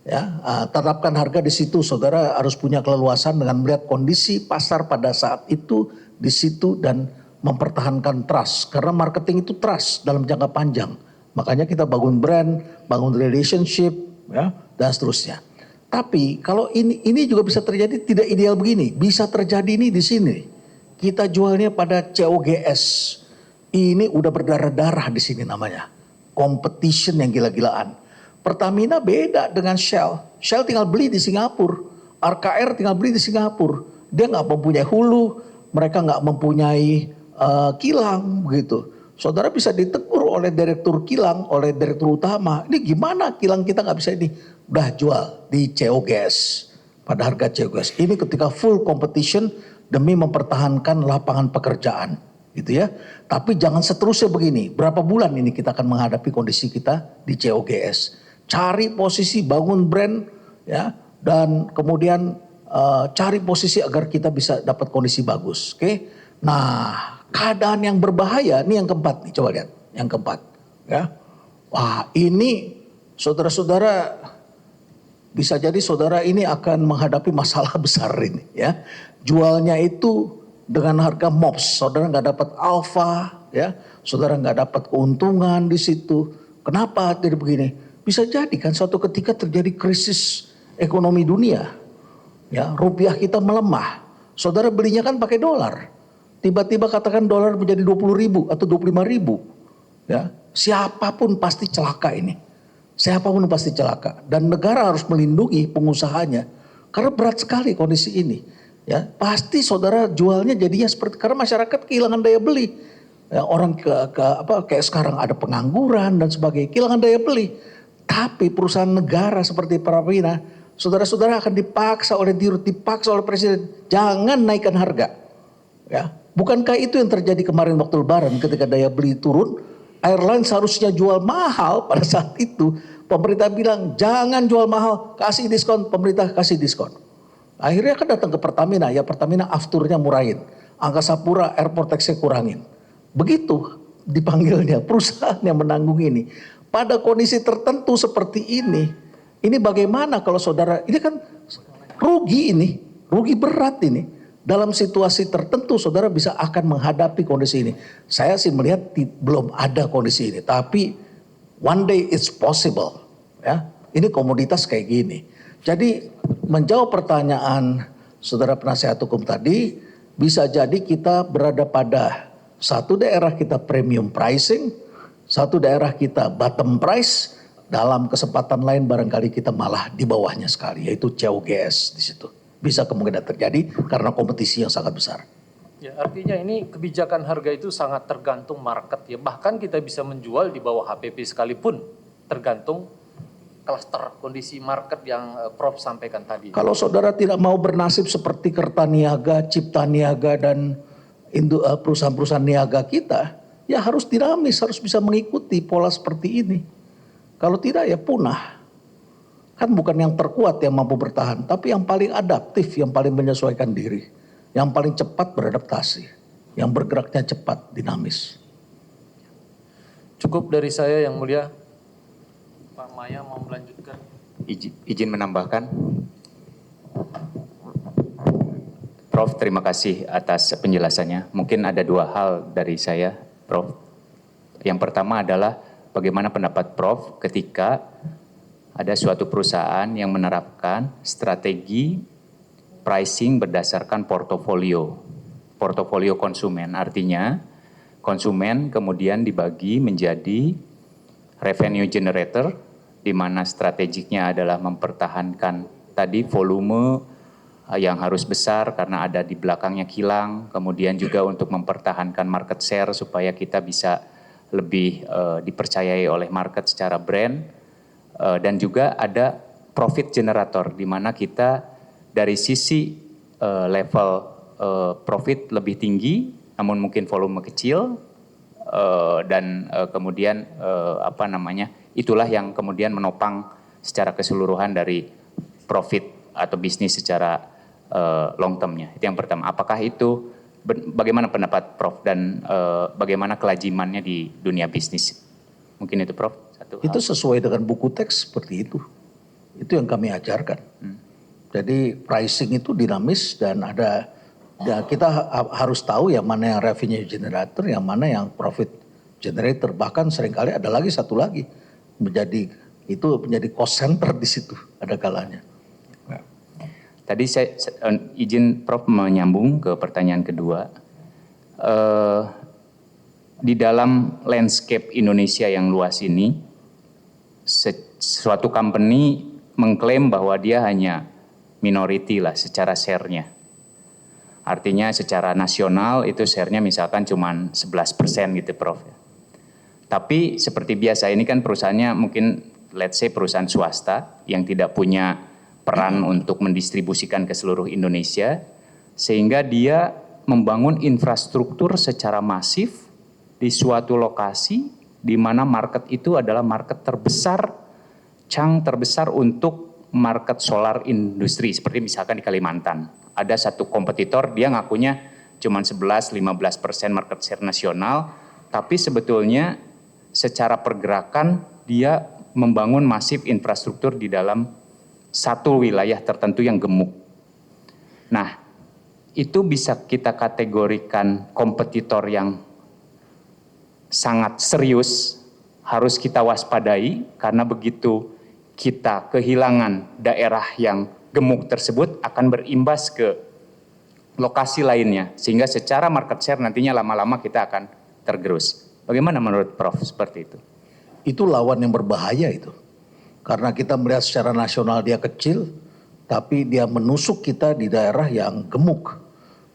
Ya, tetapkan harga di situ. Saudara harus punya keleluasan dengan melihat kondisi pasar pada saat itu di situ dan mempertahankan trust karena marketing itu trust dalam jangka panjang. Makanya kita bangun brand, bangun relationship, ya, dan seterusnya. Tapi kalau ini juga bisa terjadi tidak ideal begini. Bisa terjadi ini di sini. Kita jualnya pada COGS. Ini udah berdarah-darah di sini namanya. Competition yang gila-gilaan. Pertamina beda dengan Shell. Shell tinggal beli di Singapura. RKR tinggal beli di Singapura. Dia nggak mempunyai hulu. Mereka nggak mempunyai kilang begitu. Saudara bisa ditegur oleh direktur kilang, oleh direktur utama. Ini gimana kilang kita nggak bisa ini? Udah jual di COGS. Pada harga COGS. Ini ketika full competition demi mempertahankan lapangan pekerjaan. Gitu ya. Tapi jangan seterusnya begini. Berapa bulan ini kita akan menghadapi kondisi kita di COGS. Cari posisi, bangun brand. Ya, dan kemudian cari posisi agar kita bisa dapat kondisi bagus. Oke. Nah, keadaan yang berbahaya, ini yang keempat nih, coba lihat. Yang keempat. Ya. Wah, ini saudara-saudara, bisa jadi saudara ini akan menghadapi masalah besar ini. Ya. Jualnya itu dengan harga MOPS, saudara nggak dapat alfa, ya, saudara nggak dapat keuntungan di situ. Kenapa jadi begini? Bisa jadi kan suatu ketika terjadi krisis ekonomi dunia, ya, rupiah kita melemah. Saudara belinya kan pakai dolar. Tiba-tiba katakan dolar menjadi 20.000 atau 25.000. Ya, siapapun pasti celaka ini. Siapapun pasti celaka. Dan negara harus melindungi pengusahanya. Karena berat sekali kondisi ini. Ya, pasti saudara jualnya jadinya seperti, karena masyarakat kehilangan daya beli. Ya, orang kayak sekarang ada pengangguran dan sebagainya, kehilangan daya beli. Tapi perusahaan negara seperti Pertamina, saudara-saudara akan dipaksa oleh dirut, dipaksa oleh presiden, jangan naikkan harga. Ya, bukankah itu yang terjadi kemarin waktu Lebaran ketika daya beli turun, airline seharusnya jual mahal pada saat itu. Pemerintah bilang jangan jual mahal, kasih diskon, pemerintah kasih diskon. Akhirnya kan datang ke Pertamina, ya Pertamina afturnya murahin, Angkasa Pura airport tax-nya kurangin. Begitu dipanggilnya perusahaan yang menanggung ini. Pada kondisi tertentu seperti ini bagaimana kalau saudara, ini kan rugi ini, rugi berat ini. Dalam situasi tertentu saudara bisa akan menghadapi kondisi ini. Saya sih melihat belum ada kondisi ini, tapi one day it's possible. Ya, ini komoditas kayak gini. Jadi menjawab pertanyaan saudara penasihat hukum tadi, bisa jadi kita berada pada satu daerah kita premium pricing, satu daerah kita bottom price, dalam kesempatan lain barangkali kita malah di bawahnya sekali, yaitu COGS di situ. Bisa kemungkinan terjadi karena kompetisi yang sangat besar. Ya, artinya ini kebijakan harga itu sangat tergantung market ya. Bahkan kita bisa menjual di bawah HPP sekalipun, tergantung klaster kondisi market yang Prof sampaikan tadi. Kalau saudara tidak mau bernasib seperti Kertaniaga, Cipta Niaga dan perusahaan-perusahaan niaga kita, ya harus dinamis, harus bisa mengikuti pola seperti ini. Kalau tidak ya punah. Kan bukan yang terkuat yang mampu bertahan, tapi yang paling adaptif, yang paling menyesuaikan diri, yang paling cepat beradaptasi, yang bergeraknya cepat, dinamis. Cukup dari saya yang mulia. Pak Maya mau melanjutkan. Izin menambahkan. Prof, terima kasih atas penjelasannya. Mungkin ada dua hal dari saya, Prof. Yang pertama adalah bagaimana pendapat Prof ketika ada suatu perusahaan yang menerapkan strategi pricing berdasarkan portofolio konsumen. Artinya konsumen kemudian dibagi menjadi revenue generator, di mana strategiknya adalah mempertahankan tadi volume yang harus besar karena ada di belakangnya kilang, kemudian juga untuk mempertahankan market share supaya kita bisa lebih dipercayai oleh market secara brand, dan juga ada profit generator di mana kita dari sisi level profit lebih tinggi namun mungkin volume kecil, dan kemudian itulah yang kemudian menopang secara keseluruhan dari profit atau bisnis secara long termnya. Itu yang pertama. Apakah itu bagaimana pendapat Prof dan bagaimana kelajimannya di dunia bisnis? Mungkin itu Prof. Itu sesuai dengan buku teks seperti itu. Itu yang kami ajarkan. Jadi pricing itu dinamis dan ada, ya kita harus tahu yang mana yang revenue generator, yang mana yang profit generator. Bahkan seringkali ada lagi satu lagi menjadi cost center di situ ada kalanya. tadi saya izin Prof menyambung ke pertanyaan kedua. Di dalam landscape Indonesia yang luas ini, suatu company mengklaim bahwa dia hanya minority lah secara share-nya. Artinya secara nasional itu share-nya misalkan cuma 11% gitu Prof. Tapi seperti biasa ini kan perusahaannya mungkin let's say perusahaan swasta yang tidak punya peran untuk mendistribusikan ke seluruh Indonesia, sehingga dia membangun infrastruktur secara masif di suatu lokasi di mana market itu adalah market terbesar, chunk terbesar untuk market solar industri, seperti misalkan di Kalimantan. Ada satu kompetitor, dia ngakunya cuma 11-15% market share nasional, tapi sebetulnya secara pergerakan dia membangun masif infrastruktur di dalam satu wilayah tertentu yang gemuk. Nah, itu bisa kita kategorikan kompetitor yang sangat serius, harus kita waspadai, karena begitu kita kehilangan daerah yang gemuk tersebut akan berimbas ke lokasi lainnya, sehingga secara market share nantinya lama-lama kita akan tergerus. Bagaimana menurut Prof seperti itu? Itu lawan yang berbahaya itu. Karena kita melihat secara nasional dia kecil, tapi dia menusuk kita di daerah yang gemuk.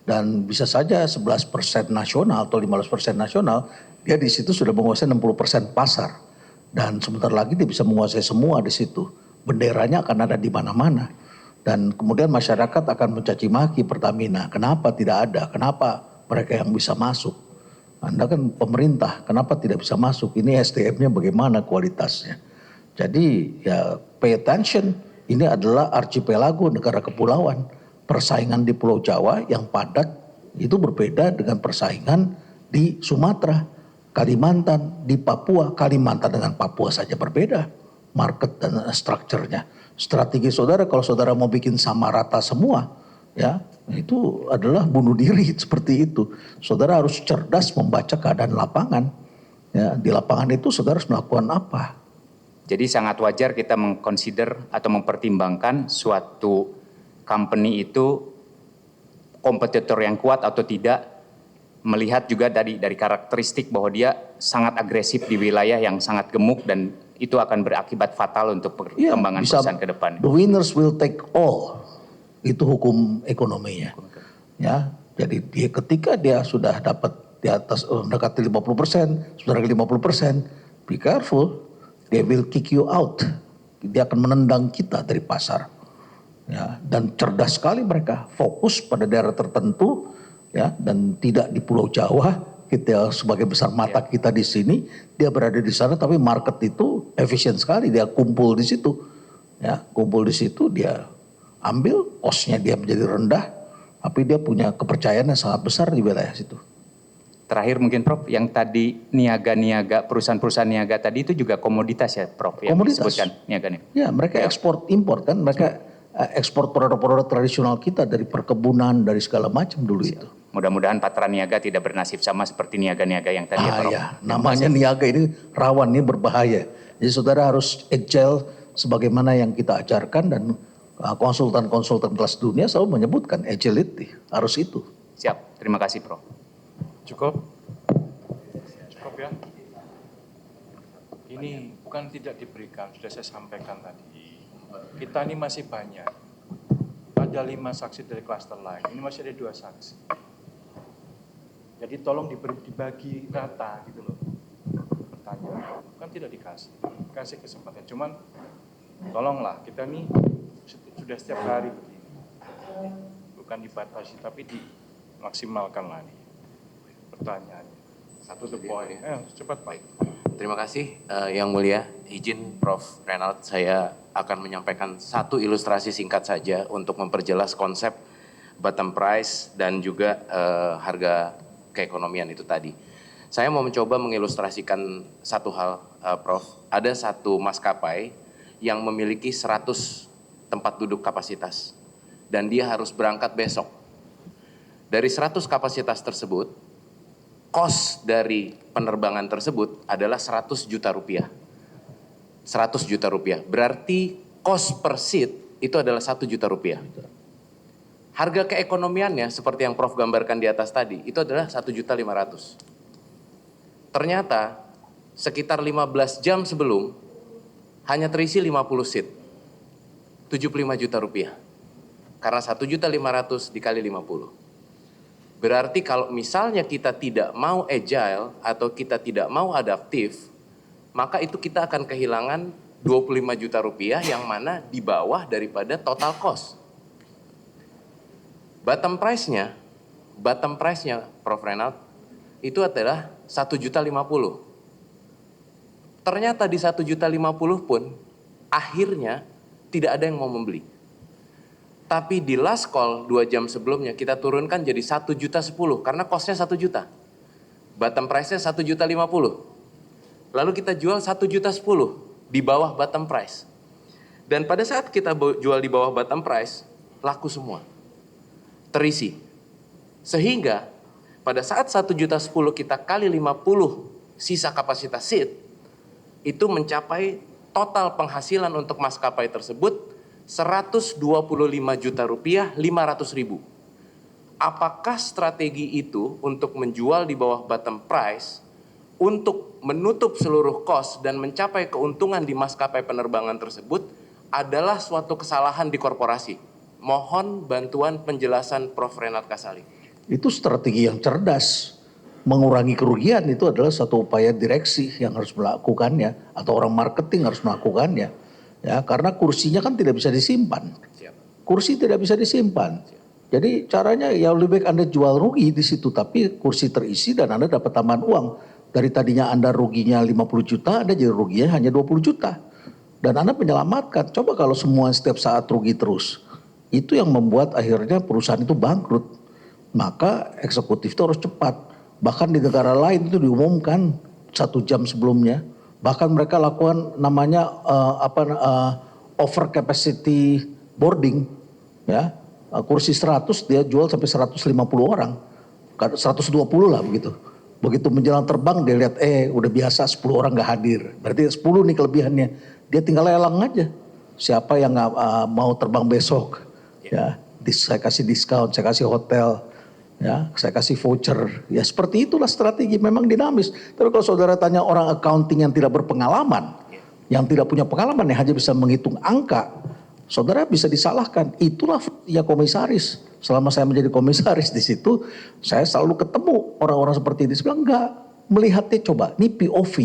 Dan bisa saja 11% nasional atau 15% nasional, dia di situ sudah menguasai 60% pasar. Dan sebentar lagi dia bisa menguasai semua di situ. Benderanya akan ada di mana-mana. Dan kemudian masyarakat akan mencaci maki Pertamina. Kenapa tidak ada? Kenapa mereka yang bisa masuk? Anda kan pemerintah, kenapa tidak bisa masuk? Ini SDM-nya bagaimana kualitasnya? Jadi ya pay attention, ini adalah archipelago, negara kepulauan. Persaingan di Pulau Jawa yang padat itu berbeda dengan persaingan di Sumatera, Kalimantan, di Papua. Kalimantan dengan Papua saja berbeda market dan strukturnya. Strategi saudara kalau saudara mau bikin sama rata semua, ya itu adalah bunuh diri seperti itu. Saudara harus cerdas membaca keadaan lapangan. Ya, di lapangan itu saudara harus melakukan apa? Jadi sangat wajar kita mengconsider atau mempertimbangkan suatu company itu kompetitor yang kuat atau tidak, melihat juga dari karakteristik bahwa dia sangat agresif di wilayah yang sangat gemuk dan itu akan berakibat fatal untuk perkembangan perusahaan ke depan. The winners will take all. Itu hukum ekonominya. Ya, jadi ketika dia sudah dapat di atas mendekati 50%, sudah lagi 50%, be careful, they will kick you out. Dia akan menendang kita dari pasar. Ya, dan cerdas sekali mereka, fokus pada daerah tertentu, ya, dan tidak di Pulau Jawa. Kita sebagai besar mata kita di sini, dia berada di sana, tapi market itu efisien sekali, dia kumpul di situ, ya, kumpul di situ, dia ambil, cost-nya dia menjadi rendah, tapi dia punya kepercayaan yang sangat besar di wilayah situ. Terakhir mungkin Prof, yang tadi niaga-niaga, perusahaan-perusahaan niaga tadi itu juga komoditas ya Prof? Yang komoditas. Disebutkan niaga-niaga. Ya, mereka ekspor impor kan, mereka ekspor produk-produk tradisional kita dari perkebunan, dari segala macam dulu itu. Mudah-mudahan Patra Niaga tidak bernasib sama seperti niaga-niaga yang tadi ya Prof. Ya, namanya niaga ini rawan, ini berbahaya. Jadi saudara harus agile sebagaimana yang kita ajarkan, dan konsultan-konsultan kelas dunia selalu menyebutkan agility, harus itu. Siap, terima kasih Prof. Cukup? Cukup ya? Ini bukan tidak diberikan, sudah saya sampaikan tadi. Kita ini masih banyak. Ada 5 saksi dari klaster lain, ini masih ada 2 saksi. Jadi tolong dibagi rata gitu loh. Pertanyaan, kan tidak kasih kesempatan. Cuman tolonglah, kita ini sudah setiap hari begini. Bukan dibatasi, tapi dimaksimalkan lah nih pertanyaannya. Satu the point. Cepat Pak. Terima kasih Yang Mulia. Izin Prof. Renald, saya akan menyampaikan satu ilustrasi singkat saja untuk memperjelas konsep bottom price dan juga harga keekonomian itu tadi. Saya mau mencoba mengilustrasikan satu hal, Prof. Ada satu maskapai yang memiliki 100 tempat duduk kapasitas dan dia harus berangkat besok. Dari 100 kapasitas tersebut, cost dari penerbangan tersebut adalah 100 juta rupiah. 100 juta rupiah, berarti cost per seat itu adalah 1 juta rupiah. Harga keekonomiannya seperti yang Prof gambarkan di atas tadi, itu adalah 1.500.000. Ternyata sekitar 15 jam sebelum hanya terisi 50 seat. 75 juta rupiah. Karena 1.500.000 dikali 50. Berarti kalau misalnya kita tidak mau agile atau kita tidak mau adaptif, maka itu kita akan kehilangan 25 juta rupiah yang mana di bawah daripada total cost. Bottom price-nya Prof Renald, itu adalah 1.050.000. Ternyata di 1.050.000 pun akhirnya tidak ada yang mau membeli. Tapi di last call 2 jam sebelumnya kita turunkan jadi 1.010.000 karena cost-nya 1 juta. Bottom price-nya 1.050.000. Lalu kita jual 1.010.000 di bawah bottom price. Dan pada saat kita jual di bawah bottom price, laku semua. Terisi. Sehingga pada saat 1.010.000 kita kali 50 sisa kapasitas seat, itu mencapai total penghasilan untuk maskapai tersebut 125 juta rupiah 500.000. Apakah strategi itu untuk menjual di bawah bottom price untuk menutup seluruh cost dan mencapai keuntungan di maskapai penerbangan tersebut adalah suatu kesalahan di korporasi? Mohon bantuan penjelasan Prof Renald Kasali. Itu strategi yang cerdas. Mengurangi kerugian itu adalah satu upaya direksi yang harus melakukannya atau orang marketing harus melakukannya. Ya, karena kursinya kan tidak bisa disimpan. Kursi tidak bisa disimpan. Jadi caranya ya lebih baik Anda jual rugi di situ tapi kursi terisi dan Anda dapat tambahan uang. Dari tadinya Anda ruginya 50 juta, Anda jadi ruginya hanya 20 juta. Dan Anda menyelamatkan. Coba kalau semua setiap saat rugi terus. Itu yang membuat akhirnya perusahaan itu bangkrut. Maka eksekutif itu harus cepat. Bahkan di negara lain itu diumumkan 1 jam sebelumnya. Bahkan mereka lakukan namanya over capacity boarding. Ya, kursi 100 dia jual sampai 150 orang. 120 lah begitu. Begitu menjelang terbang dia lihat udah biasa 10 orang gak hadir. Berarti 10 nih kelebihannya. Dia tinggal lelang aja. Siapa yang mau terbang besok. Ya, saya kasih diskon, saya kasih hotel, ya, saya kasih voucher. Ya seperti itulah strategi, memang dinamis. Tapi kalau saudara tanya orang accounting yang tidak berpengalaman, yang tidak punya pengalaman, yang hanya bisa menghitung angka, saudara bisa disalahkan. Itulah ya komisaris. Selama saya menjadi komisaris di situ, saya selalu ketemu orang-orang seperti ini. Saya bilang enggak, melihatnya coba, ini POV.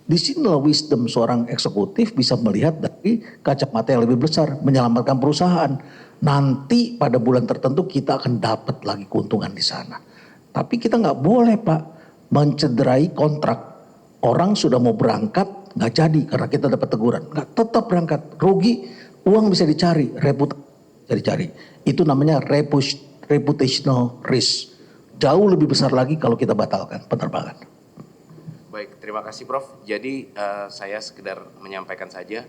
Di sinilah wisdom seorang eksekutif bisa melihat dari kacamata yang lebih besar, menyelamatkan perusahaan. Nanti pada bulan tertentu kita akan dapat lagi keuntungan di sana. Tapi kita nggak boleh Pak mencederai kontrak. Orang sudah mau berangkat nggak jadi karena kita dapat teguran. Nggak, tetap berangkat, rugi, uang bisa dicari, reputasi bisa dicari. Itu namanya reputational risk. Jauh lebih besar lagi kalau kita batalkan penerbangan. Baik, terima kasih Prof. Jadi saya sekedar menyampaikan saja,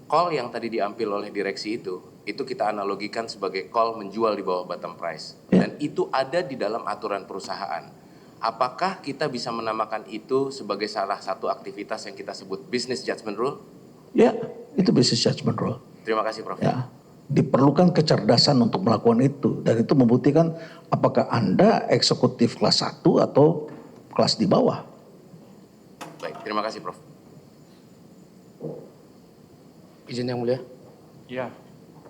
call yang tadi diambil oleh direksi itu kita analogikan sebagai call menjual di bawah bottom price. Ya. Dan itu ada di dalam aturan perusahaan. Apakah kita bisa menamakan itu sebagai salah satu aktivitas yang kita sebut business judgment rule? Ya, itu business judgment rule. Terima kasih Prof. Ya, diperlukan kecerdasan untuk melakukan itu. Dan itu membuktikan apakah Anda eksekutif kelas 1 atau kelas di bawah. Baik, terima kasih Prof. Izin yang mulia. Iya,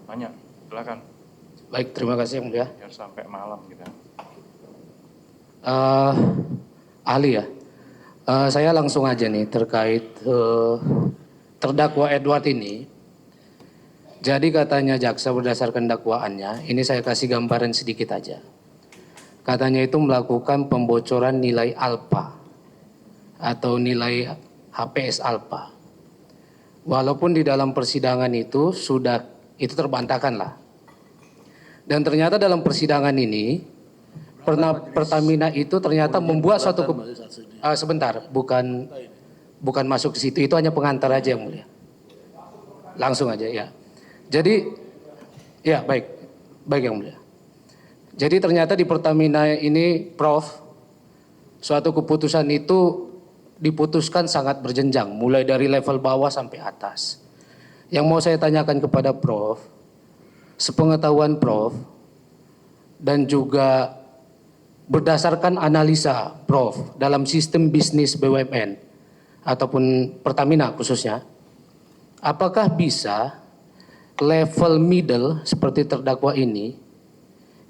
banyak. Silakan. Baik, terima kasih yang mulia. Biar sampai malam kita. Ahli ya, saya langsung aja nih terkait terdakwa Edward ini. Jadi katanya jaksa berdasarkan dakwaannya, ini saya kasih gambaran sedikit aja. Katanya itu melakukan pembocoran nilai alfa atau nilai HPS alfa. Walaupun di dalam persidangan itu sudah itu terbantahkan lah. Dan ternyata dalam persidangan ini Pertamina itu ternyata membuat suatu sebentar, bukan masuk ke situ, itu hanya pengantar aja yang mulia. Langsung aja ya. Jadi ya baik yang mulia. Jadi ternyata di Pertamina ini Prof, suatu keputusan itu diputuskan sangat berjenjang, mulai dari level bawah sampai atas. Yang mau saya tanyakan kepada Prof, sepengetahuan Prof, dan juga berdasarkan analisa Prof dalam sistem bisnis BUMN ataupun Pertamina khususnya, apakah bisa level middle seperti terdakwa ini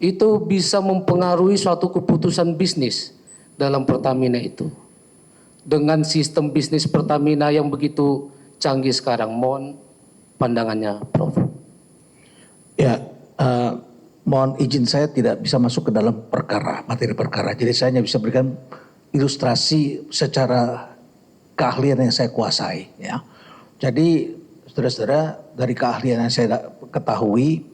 itu bisa mempengaruhi suatu keputusan bisnis dalam Pertamina itu? Dengan sistem bisnis Pertamina yang begitu canggih sekarang, mohon pandangannya Prof. Ya, mohon izin saya tidak bisa masuk ke dalam perkara, materi perkara. Jadi saya hanya bisa berikan ilustrasi secara keahlian yang saya kuasai. Ya. Jadi saudara-saudara, dari keahlian yang saya ketahui,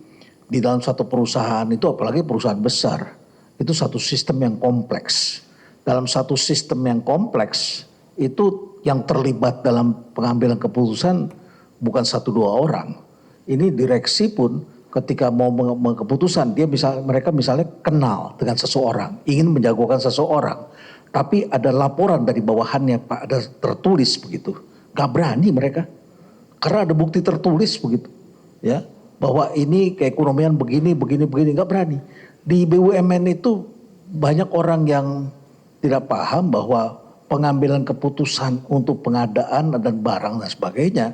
di dalam suatu perusahaan itu, apalagi perusahaan besar, itu satu sistem yang kompleks. Dalam satu sistem yang kompleks, itu yang terlibat dalam pengambilan keputusan bukan 1-2 orang. Ini direksi pun ketika mau mengambil keputusan, mereka misalnya kenal dengan seseorang, ingin menjagokan seseorang, tapi ada laporan dari bawahannya, Pak, ada tertulis begitu. Gak berani mereka, karena ada bukti tertulis begitu, ya, bahwa ini keekonomian begini, gak berani. Di BUMN itu banyak orang yang tidak paham bahwa pengambilan keputusan untuk pengadaan dan barang dan sebagainya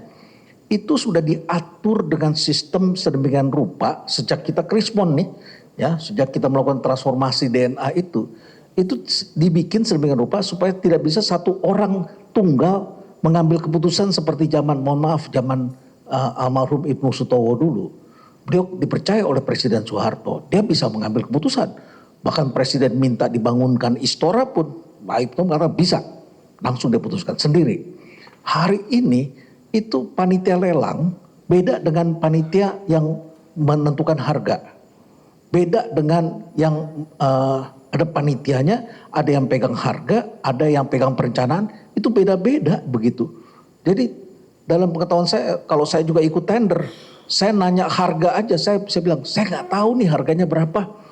itu sudah diatur dengan sistem sedemikian rupa sejak kita Krismon nih, ya, sejak kita melakukan transformasi DNA itu dibikin sedemikian rupa supaya tidak bisa satu orang tunggal mengambil keputusan seperti zaman almarhum Ibnu Sutowo dulu. Beliau dipercaya oleh Presiden Soeharto, dia bisa mengambil keputusan. Bahkan Presiden minta dibangunkan istora pun, Pak Ibnu karena bisa, langsung diputuskan sendiri. Hari ini itu panitia lelang beda dengan panitia yang menentukan harga. Beda dengan yang ada panitianya, ada yang pegang harga, ada yang pegang perencanaan, itu beda-beda begitu. Jadi dalam pengetahuan saya, kalau saya juga ikut tender, saya nanya harga aja, saya bilang, saya nggak tahu nih harganya berapa.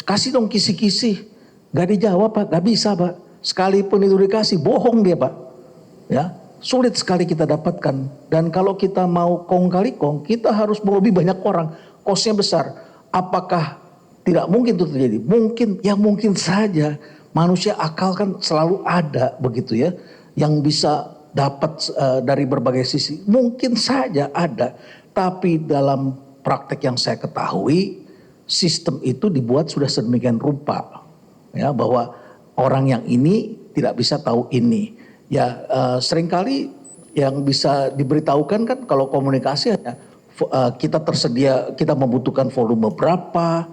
Kasih dong kisi-kisi, gak dijawab Pak, gak bisa Pak. Sekalipun itu dikasih, bohong dia Pak. Ya, sulit sekali kita dapatkan. Dan kalau kita mau kong kali kong, kita harus melobi banyak orang, kosnya besar. Apakah tidak mungkin itu terjadi? Mungkin, ya mungkin saja. Manusia akal kan selalu ada begitu ya, yang bisa dapat dari berbagai sisi. Mungkin saja ada, tapi dalam praktek yang saya ketahui, sistem itu dibuat sudah sedemikian rupa, ya, bahwa orang yang ini tidak bisa tahu ini. Ya, seringkali yang bisa diberitahukan kan kalau komunikasi hanya kita tersedia, kita membutuhkan volume berapa,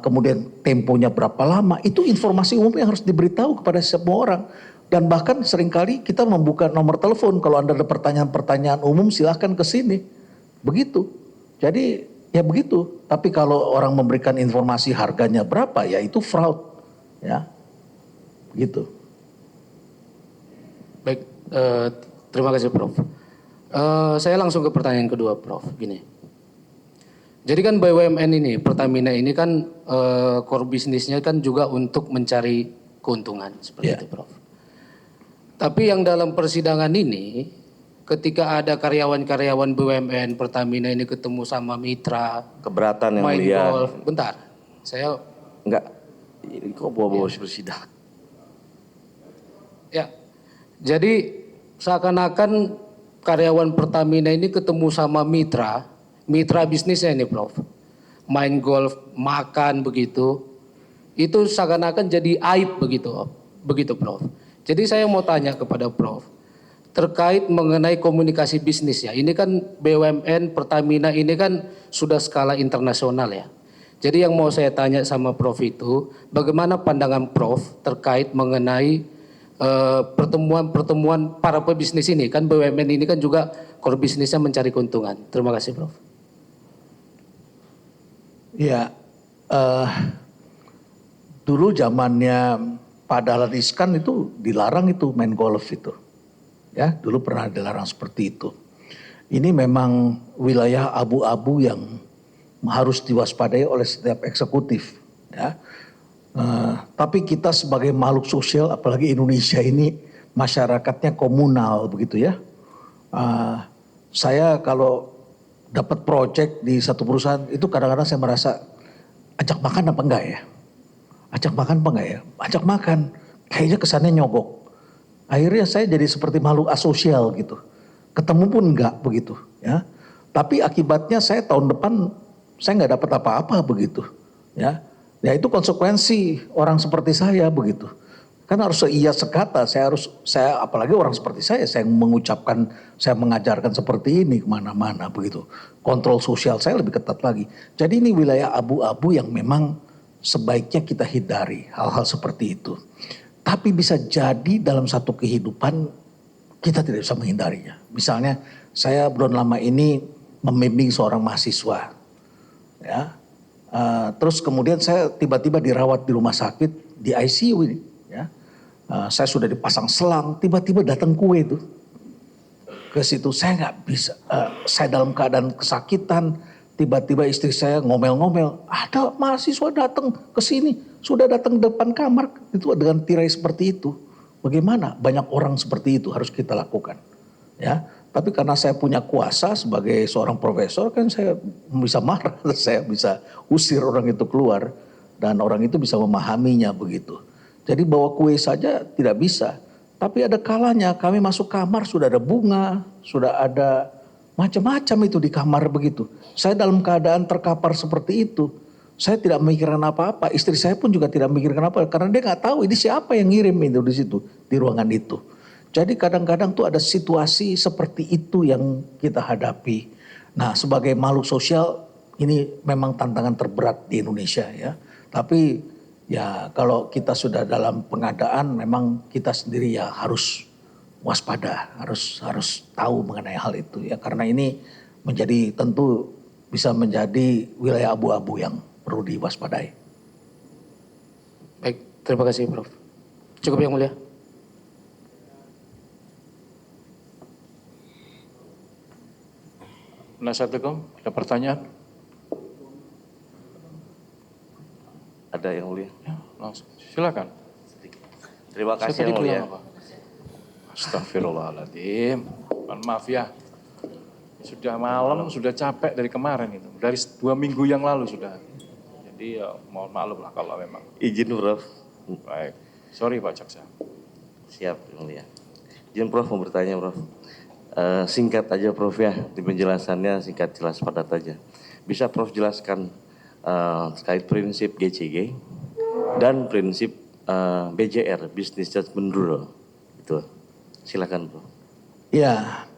kemudian temponya berapa lama, itu informasi umum yang harus diberitahu kepada semua orang. Dan bahkan seringkali kita membuka nomor telepon, kalau Anda ada pertanyaan-pertanyaan umum silahkan ke sini. Begitu. Jadi ya begitu, tapi kalau orang memberikan informasi harganya berapa, ya itu fraud, ya, begitu. Baik, terima kasih Prof. Saya langsung ke pertanyaan kedua Prof. Gini, jadi kan BUMN ini, Pertamina ini kan core bisnisnya kan juga untuk mencari keuntungan seperti itu Prof. Tapi yang dalam persidangan ini, ketika ada karyawan-karyawan BUMN Pertamina ini ketemu sama mitra, keberatan yang main mulia. golf. Bentar, saya enggak. Ini kok bawa-bawa persidangan. ya. Jadi seakan-akan karyawan Pertamina ini ketemu sama mitra bisnisnya ini Prof. Main golf, makan begitu. Itu seakan-akan jadi aib begitu Prof. Jadi saya mau tanya kepada Prof. Terkait mengenai komunikasi bisnis ya, ini kan BUMN Pertamina ini kan sudah skala internasional ya. Jadi yang mau saya tanya sama Prof itu, bagaimana pandangan Prof terkait mengenai pertemuan para pebisnis ini, kan BUMN ini kan juga core bisnisnya mencari keuntungan. Terima kasih Prof. Ya, dulu zamannya Pak Dahlan Iskan itu dilarang itu main golf itu. Ya, dulu pernah dilarang seperti itu. Ini memang wilayah abu-abu yang harus diwaspadai oleh setiap eksekutif. Ya. Tapi kita sebagai makhluk sosial, apalagi Indonesia ini masyarakatnya komunal begitu ya. Saya kalau dapat proyek di satu perusahaan itu kadang-kadang saya merasa ajak makan apa enggak ya? Ajak makan apa enggak ya? Ajak makan, kayaknya kesannya nyogok. Akhirnya saya jadi seperti makhluk asosial gitu. Ketemu pun enggak begitu ya. Tapi akibatnya saya tahun depan saya nggak dapat apa-apa begitu ya. Ya itu konsekuensi orang seperti saya begitu. Kan harus iya sekata, saya apalagi orang seperti saya mengucapkan, saya mengajarkan seperti ini kemana-mana begitu. Kontrol sosial saya lebih ketat lagi. Jadi ini wilayah abu-abu yang memang sebaiknya kita hindari hal-hal seperti itu. Tapi bisa jadi dalam satu kehidupan kita tidak bisa menghindarinya. Misalnya saya belum lama ini membimbing seorang mahasiswa, ya. Terus kemudian saya tiba-tiba dirawat di rumah sakit di ICU ini, ya. Saya sudah dipasang selang, tiba-tiba datang kue itu ke situ. Saya nggak bisa, saya dalam keadaan kesakitan, tiba-tiba istri saya ngomel-ngomel, ada mahasiswa datang ke sini, sudah datang depan kamar, itu dengan tirai seperti itu. Bagaimana? Banyak orang seperti itu harus kita lakukan, ya. Tapi karena saya punya kuasa sebagai seorang profesor, kan saya bisa marah, saya bisa usir orang itu keluar, dan orang itu bisa memahaminya begitu. Jadi bawa kue saja tidak bisa. Tapi ada kalanya kami masuk kamar sudah ada bunga, sudah ada macam-macam itu di kamar begitu. Saya dalam keadaan terkapar seperti itu, saya tidak memikirkan apa-apa. Istri saya pun juga tidak memikirkan apa, karena dia nggak tahu ini siapa yang ngirim itu di situ, di ruangan itu. Jadi kadang-kadang tuh ada situasi seperti itu yang kita hadapi. Nah, sebagai makhluk sosial ini memang tantangan terberat di Indonesia ya. Tapi ya kalau kita sudah dalam pengadaan memang kita sendiri ya harus waspada, harus tahu mengenai hal itu ya, karena ini menjadi tentu bisa menjadi wilayah abu-abu yang perlu diwaspadai. Baik, terima kasih Prof. Cukup yang mulia. Penasihat hukum, ada pertanyaan? Ada yang mulia. Ya, langsung. Silakan. Terima kasih yang mulia. Astagfirullahaladzim. Maaf ya. Sudah malam, sudah capek dari kemarin itu. Dari 2 minggu yang lalu sudah. Jadi ya mohon maklum lah kalau memang. Izin Prof. Baik. Sorry Pak Jaksa. Siap yang mulia. Izin Prof mau bertanya Prof. Singkat aja Prof ya, di penjelasannya singkat jelas padat aja. Bisa Prof jelaskan terkait prinsip GCG dan prinsip BJR, Business Judgment Rule. Itu. Silakan Prof. Ya,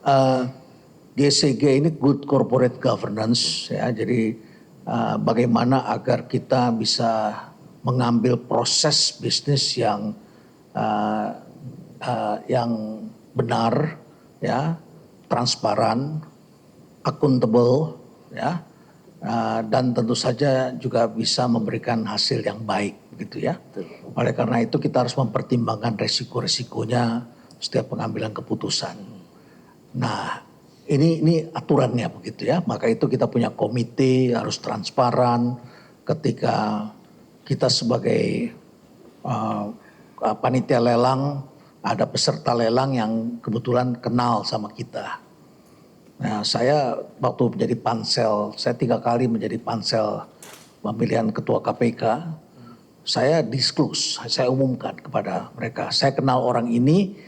GCG ini Good Corporate Governance ya. Jadi bagaimana agar kita bisa mengambil proses bisnis yang benar ya, transparan, akuntabel ya, dan tentu saja juga bisa memberikan hasil yang baik begitu ya. Oleh karena itu kita harus mempertimbangkan resiko-resikonya setiap pengambilan keputusan. Nah, ini aturannya begitu ya. Maka itu kita punya komite harus transparan ketika kita sebagai panitia lelang, ada peserta lelang yang kebetulan kenal sama kita. Nah, saya waktu menjadi pansel, saya 3 kali menjadi pansel pemilihan ketua KPK, saya disclose, saya umumkan kepada mereka. Saya kenal orang ini,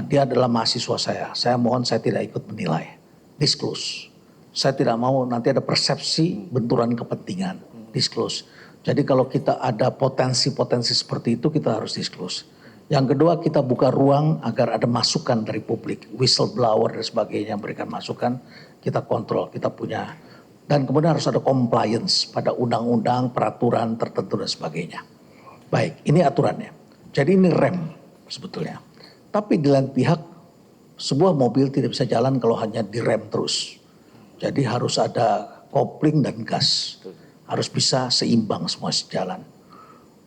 dia adalah mahasiswa saya mohon saya tidak ikut menilai, disclose. Saya tidak mau nanti ada persepsi benturan kepentingan, disclose. Jadi kalau kita ada potensi-potensi seperti itu kita harus disclose. Yang kedua kita buka ruang agar ada masukan dari publik, whistleblower dan sebagainya memberikan masukan, kita kontrol, kita punya. Dan kemudian harus ada compliance pada undang-undang, peraturan tertentu dan sebagainya. Baik, ini aturannya. Jadi ini rem sebetulnya. Tapi di lain pihak sebuah mobil tidak bisa jalan kalau hanya direm terus. Jadi harus ada kopling dan gas. Harus bisa seimbang semua sejalan.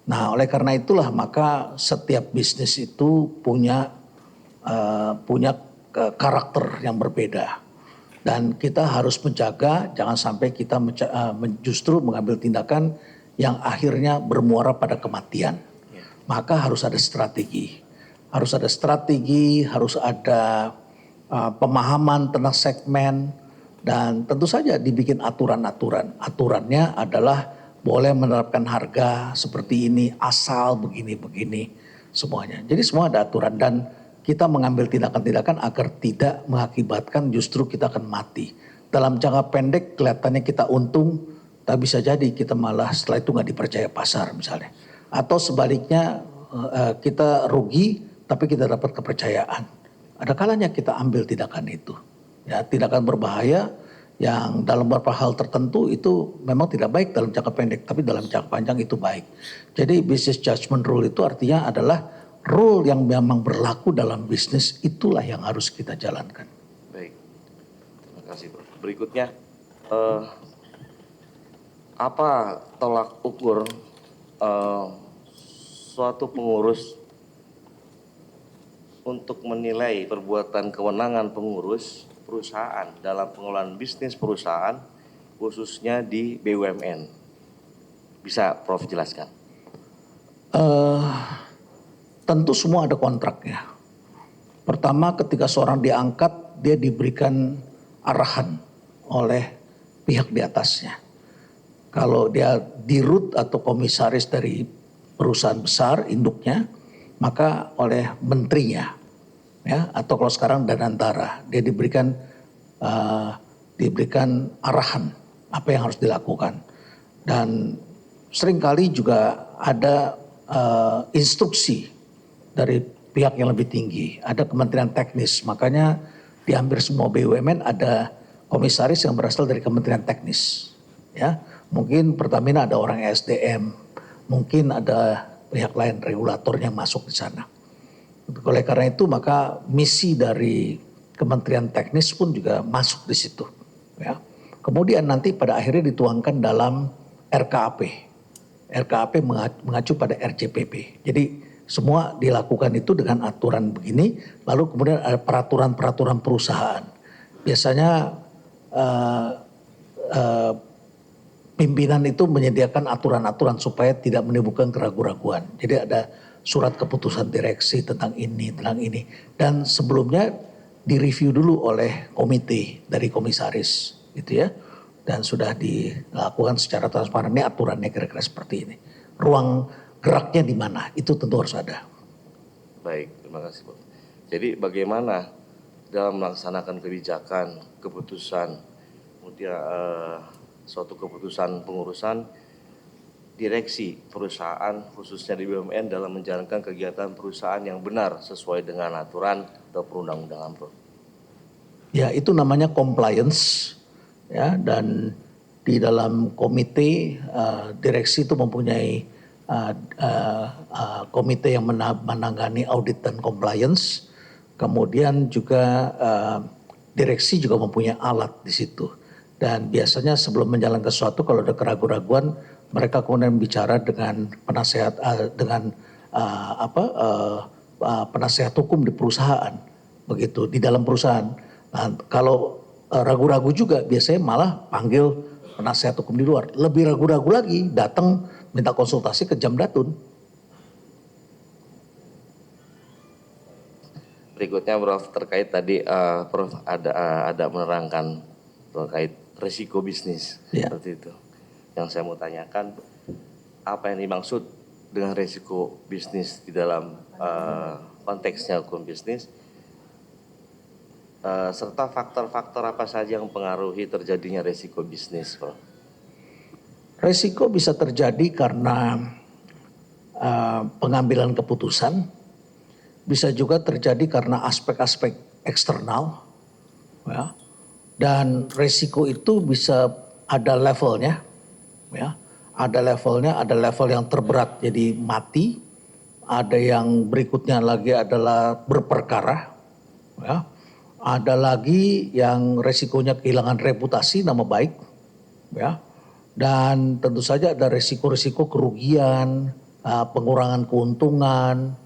Nah, oleh karena itulah maka setiap bisnis itu punya karakter yang berbeda. Dan kita harus menjaga jangan sampai kita justru mengambil tindakan yang akhirnya bermuara pada kematian. Maka harus ada strategi. Harus ada strategi, harus ada pemahaman tentang segmen, dan tentu saja dibikin aturan-aturan. Aturannya adalah boleh menerapkan harga seperti ini, asal begini-begini semuanya. Jadi semua ada aturan dan kita mengambil tindakan-tindakan agar tidak mengakibatkan justru kita akan mati. Dalam jangka pendek kelihatannya kita untung, tapi bisa jadi kita malah setelah itu nggak dipercaya pasar misalnya. Atau sebaliknya kita rugi tapi kita dapat kepercayaan. Ada kalanya kita ambil tindakan itu. Ya, tindakan berbahaya yang dalam beberapa hal tertentu itu memang tidak baik dalam jangka pendek, tapi dalam jangka panjang itu baik. Jadi business judgment rule itu artinya adalah rule yang memang berlaku dalam bisnis, itulah yang harus kita jalankan. Baik, terima kasih Prof. Berikutnya, apa tolak ukur suatu pengurus untuk menilai perbuatan kewenangan pengurus perusahaan dalam pengelolaan bisnis perusahaan khususnya di BUMN? Bisa Prof jelaskan? Tentu semua ada kontraknya. Pertama ketika seorang diangkat dia diberikan arahan oleh pihak di atasnya. Kalau dia dirut atau komisaris dari perusahaan besar induknya, maka oleh menterinya, ya, atau kalau sekarang Danantara, dia diberikan arahan apa yang harus dilakukan. Dan seringkali juga ada instruksi dari pihak yang lebih tinggi, ada kementerian teknis, makanya di hampir semua BUMN ada komisaris yang berasal dari kementerian teknis, ya. Mungkin Pertamina ada orang SDM, mungkin ada pihak lain regulatornya masuk di sana. Oleh karena itu maka misi dari Kementerian Teknis pun juga masuk di situ. Ya. Kemudian nanti pada akhirnya dituangkan dalam RKAP. RKAP mengacu pada RJPP. Jadi semua dilakukan itu dengan aturan begini, lalu kemudian ada peraturan-peraturan perusahaan. Biasanya pimpinan itu menyediakan aturan-aturan supaya tidak menimbulkan keraguan-raguan. Jadi ada surat keputusan direksi tentang ini. Dan sebelumnya direview dulu oleh komite dari komisaris gitu ya. Dan sudah dilakukan secara transparan, ini aturannya kira-kira seperti ini. Ruang geraknya di mana, itu tentu harus ada. Baik, terima kasih Prof. Jadi bagaimana dalam melaksanakan kebijakan, keputusan, kemudian suatu keputusan pengurusan direksi perusahaan khususnya di BUMN dalam menjalankan kegiatan perusahaan yang benar sesuai dengan aturan atau perundang-undangan, Prof. Ya, itu namanya compliance, ya, dan di dalam komite direksi itu mempunyai komite yang menangani audit dan compliance. Kemudian juga direksi juga mempunyai alat di situ. Dan biasanya sebelum menjalankan sesuatu kalau ada keraguan-raguan, mereka kemudian bicara dengan penasehat penasehat hukum di perusahaan, begitu di dalam perusahaan. Nah, kalau ragu-ragu juga biasanya malah panggil penasehat hukum di luar. Lebih ragu-ragu lagi datang minta konsultasi ke Jamdatun. Berikutnya Prof terkait tadi Prof ada menerangkan terkait risiko bisnis, ya, seperti itu. Yang saya mau tanyakan, apa yang dimaksud dengan risiko bisnis di dalam konteksnya hukum bisnis, serta faktor-faktor apa saja yang mempengaruhi terjadinya risiko bisnis, Prof? Risiko bisa terjadi karena pengambilan keputusan, bisa juga terjadi karena aspek-aspek eksternal, ya. Dan risiko itu bisa ada levelnya, ya. Ada levelnya, ada level yang terberat jadi mati, ada yang berikutnya lagi adalah berperkara, ya. Ada lagi yang risikonya kehilangan reputasi, nama baik, ya. Dan tentu saja ada risiko-risiko kerugian, pengurangan keuntungan.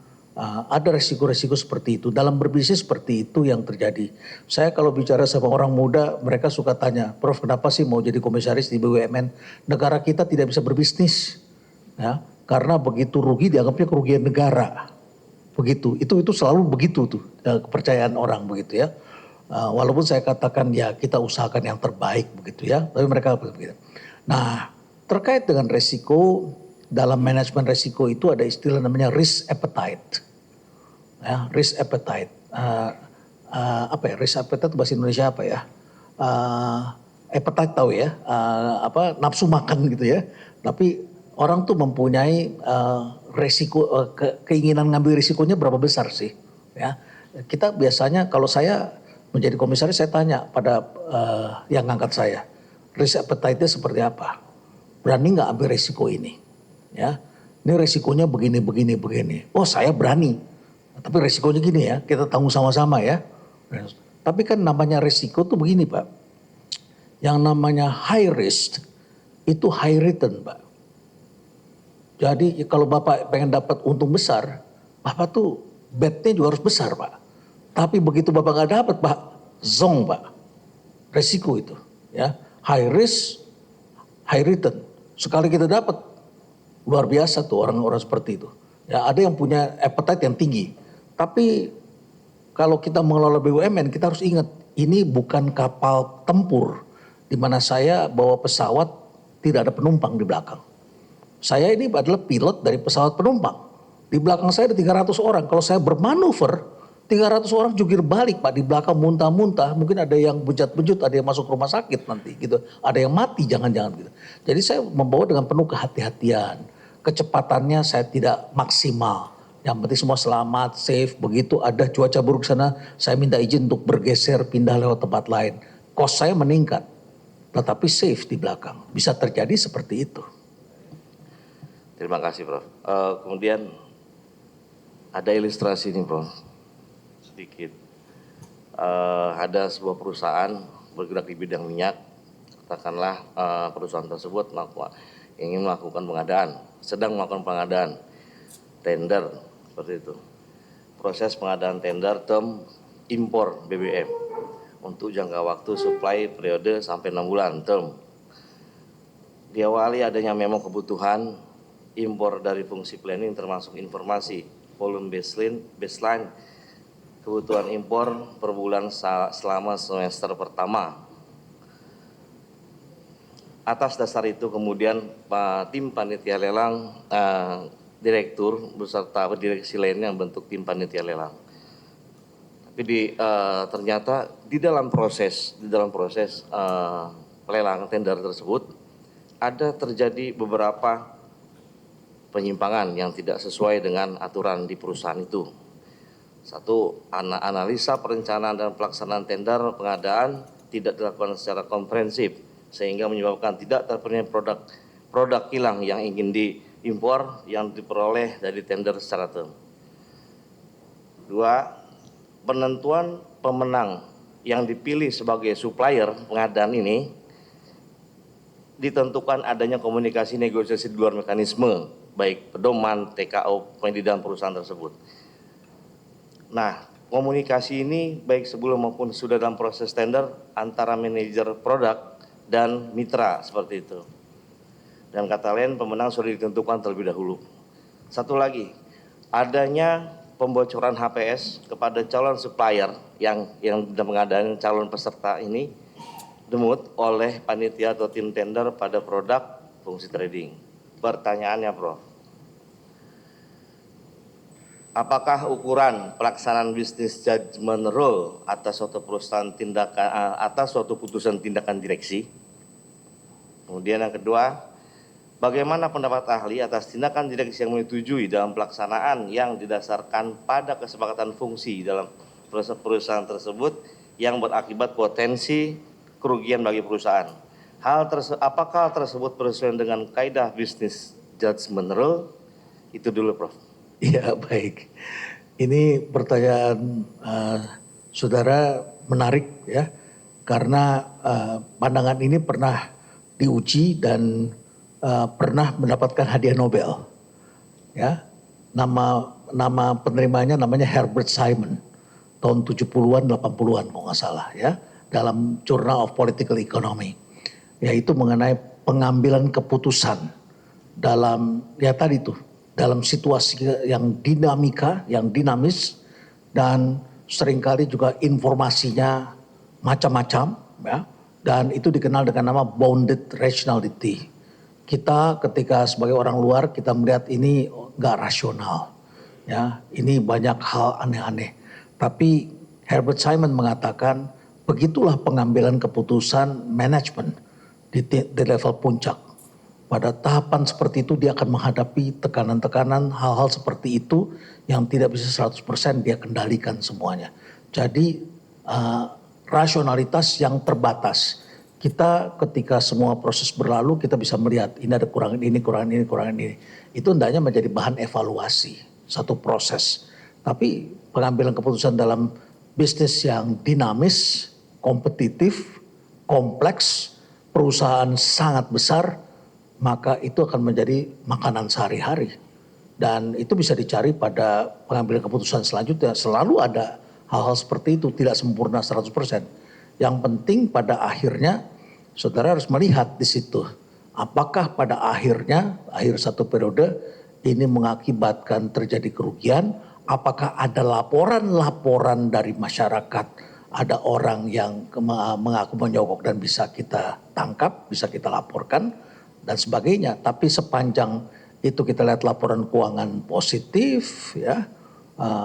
Ada resiko-resiko seperti itu. Dalam berbisnis seperti itu yang terjadi. Saya kalau bicara sama orang muda, mereka suka tanya, Prof kenapa sih mau jadi komisaris di BUMN? Negara kita tidak bisa berbisnis, ya, karena begitu rugi dianggapnya kerugian negara. Begitu, itu selalu begitu tuh kepercayaan orang begitu ya. Walaupun saya katakan ya kita usahakan yang terbaik begitu ya, tapi mereka begitu. Nah, terkait dengan resiko, dalam manajemen resiko itu ada istilah namanya risk appetite. Ya, risk appetite. Apa ya, risk appetite bahasa Indonesia apa ya? Appetite tahu ya, nafsu makan gitu ya. Tapi orang tuh mempunyai resiko, keinginan ngambil risikonya berapa besar sih? Ya, kita biasanya kalau saya menjadi komisaris saya tanya pada yang ngangkat saya, risk appetite-nya seperti apa? Berani nggak ambil risiko ini? Ya, ini risikonya begini. Oh saya berani, tapi risikonya gini ya, kita tanggung sama-sama ya. Tapi kan namanya risiko tuh begini Pak. Yang namanya high risk itu high return Pak. Jadi kalau Bapak pengen dapat untung besar, Bapak tuh bet-nya juga harus besar Pak. Tapi begitu Bapak nggak dapat Pak, zong Pak. Resiko itu ya. High risk, high return. Sekali kita dapat, luar biasa tuh orang-orang seperti itu. Ya ada yang punya appetite yang tinggi. Tapi kalau kita mengelola BUMN kita harus ingat ini bukan kapal tempur di mana saya bawa pesawat tidak ada penumpang di belakang. Saya ini adalah pilot dari pesawat penumpang. Di belakang saya ada 300 orang. Kalau saya bermanuver 300 orang jungkir balik Pak, di belakang muntah-muntah, mungkin ada yang bejat-bejut, ada yang masuk rumah sakit nanti gitu. Ada yang mati jangan-jangan gitu. Jadi saya membawa dengan penuh kehati-hatian. Kecepatannya saya tidak maksimal. Yang penting semua selamat, safe. Begitu ada cuaca buruk sana, saya minta izin untuk bergeser, pindah lewat tempat lain. Cost saya meningkat, tetapi safe di belakang. Bisa terjadi seperti itu. Terima kasih Prof. Kemudian ada ilustrasi nih Prof, sedikit. Ada sebuah perusahaan bergerak di bidang minyak, katakanlah perusahaan tersebut ingin melakukan pengadaan, sedang melakukan pengadaan tender seperti itu. Proses pengadaan tender term impor BBM untuk jangka waktu supply periode sampai 6 bulan term. Diawali adanya memang kebutuhan impor dari fungsi planning termasuk informasi volume baseline kebutuhan impor per bulan selama semester pertama. Atas dasar itu kemudian tim panitia lelang, direktur beserta direksi lainnya membentuk tim panitia lelang. Tapi ternyata di dalam proses pelelangan tender tersebut ada terjadi beberapa penyimpangan yang tidak sesuai dengan aturan di perusahaan itu. Satu, analisa perencanaan dan pelaksanaan tender pengadaan tidak dilakukan secara komprehensif sehingga menyebabkan tidak terpenuhi produk kilang yang ingin diimpor yang diperoleh dari tender secara term. Dua, penentuan pemenang yang dipilih sebagai supplier pengadaan ini ditentukan adanya komunikasi negosiasi di luar mekanisme baik pedoman, TKO, pendidikan perusahaan tersebut. Nah, komunikasi ini baik sebelum maupun sudah dalam proses tender antara manajer produk dan mitra seperti itu. Dan kata lain pemenang sudah ditentukan terlebih dahulu. Satu lagi, adanya pembocoran HPS kepada calon supplier yang mengadaan calon peserta ini demut oleh panitia atau tim tender pada produk fungsi trading. Pertanyaannya Prof, apakah ukuran pelaksanaan bisnis judgment rule atas suatu perusahaan atas suatu putusan tindakan direksi? Kemudian yang kedua, bagaimana pendapat ahli atas tindakan direksi yang menyetujui dalam pelaksanaan yang didasarkan pada kesepakatan fungsi dalam perusahaan tersebut yang berakibat potensi kerugian bagi perusahaan? Apakah tersebut bersesuaian dengan kaidah bisnis judgment rule? Itu dulu Prof. Ya baik, ini pertanyaan saudara menarik ya, karena pandangan ini pernah diuji dan pernah mendapatkan hadiah Nobel. Ya, nama penerimanya namanya Herbert Simon, tahun 70-an 80-an kalau nggak salah ya, dalam Journal of Political Economy, yaitu mengenai pengambilan keputusan dalam ya tadi tuh, dalam situasi yang dinamika, yang dinamis, dan seringkali juga informasinya macam-macam, ya, dan itu dikenal dengan nama bounded rationality. kita ketika sebagai orang luar kita melihat ini nggak rasional, ya ini banyak hal aneh-aneh. Tapi Herbert Simon mengatakan begitulah pengambilan keputusan manajemen di level puncak. Pada tahapan seperti itu dia akan menghadapi tekanan-tekanan, hal-hal seperti itu yang tidak bisa 100% dia kendalikan semuanya. Jadi rasionalitas yang terbatas. Kita ketika semua proses berlalu kita bisa melihat ini ada kurangan ini, kurangan ini, kurangan ini. Itu hendaknya menjadi bahan evaluasi, satu proses. Tapi pengambilan keputusan dalam bisnis yang dinamis, kompetitif, kompleks, perusahaan sangat besar, maka itu akan menjadi makanan sehari-hari. Dan itu bisa dicari pada pengambilan keputusan selanjutnya. Selalu ada hal-hal seperti itu, tidak sempurna 100%. Yang penting pada akhirnya saudara harus melihat di situ. Apakah pada akhirnya, akhir satu periode ini mengakibatkan terjadi kerugian. Apakah ada laporan-laporan dari masyarakat. Ada orang yang mengaku menyogok dan bisa kita tangkap, bisa kita laporkan dan sebagainya. Tapi sepanjang itu kita lihat laporan keuangan positif ya,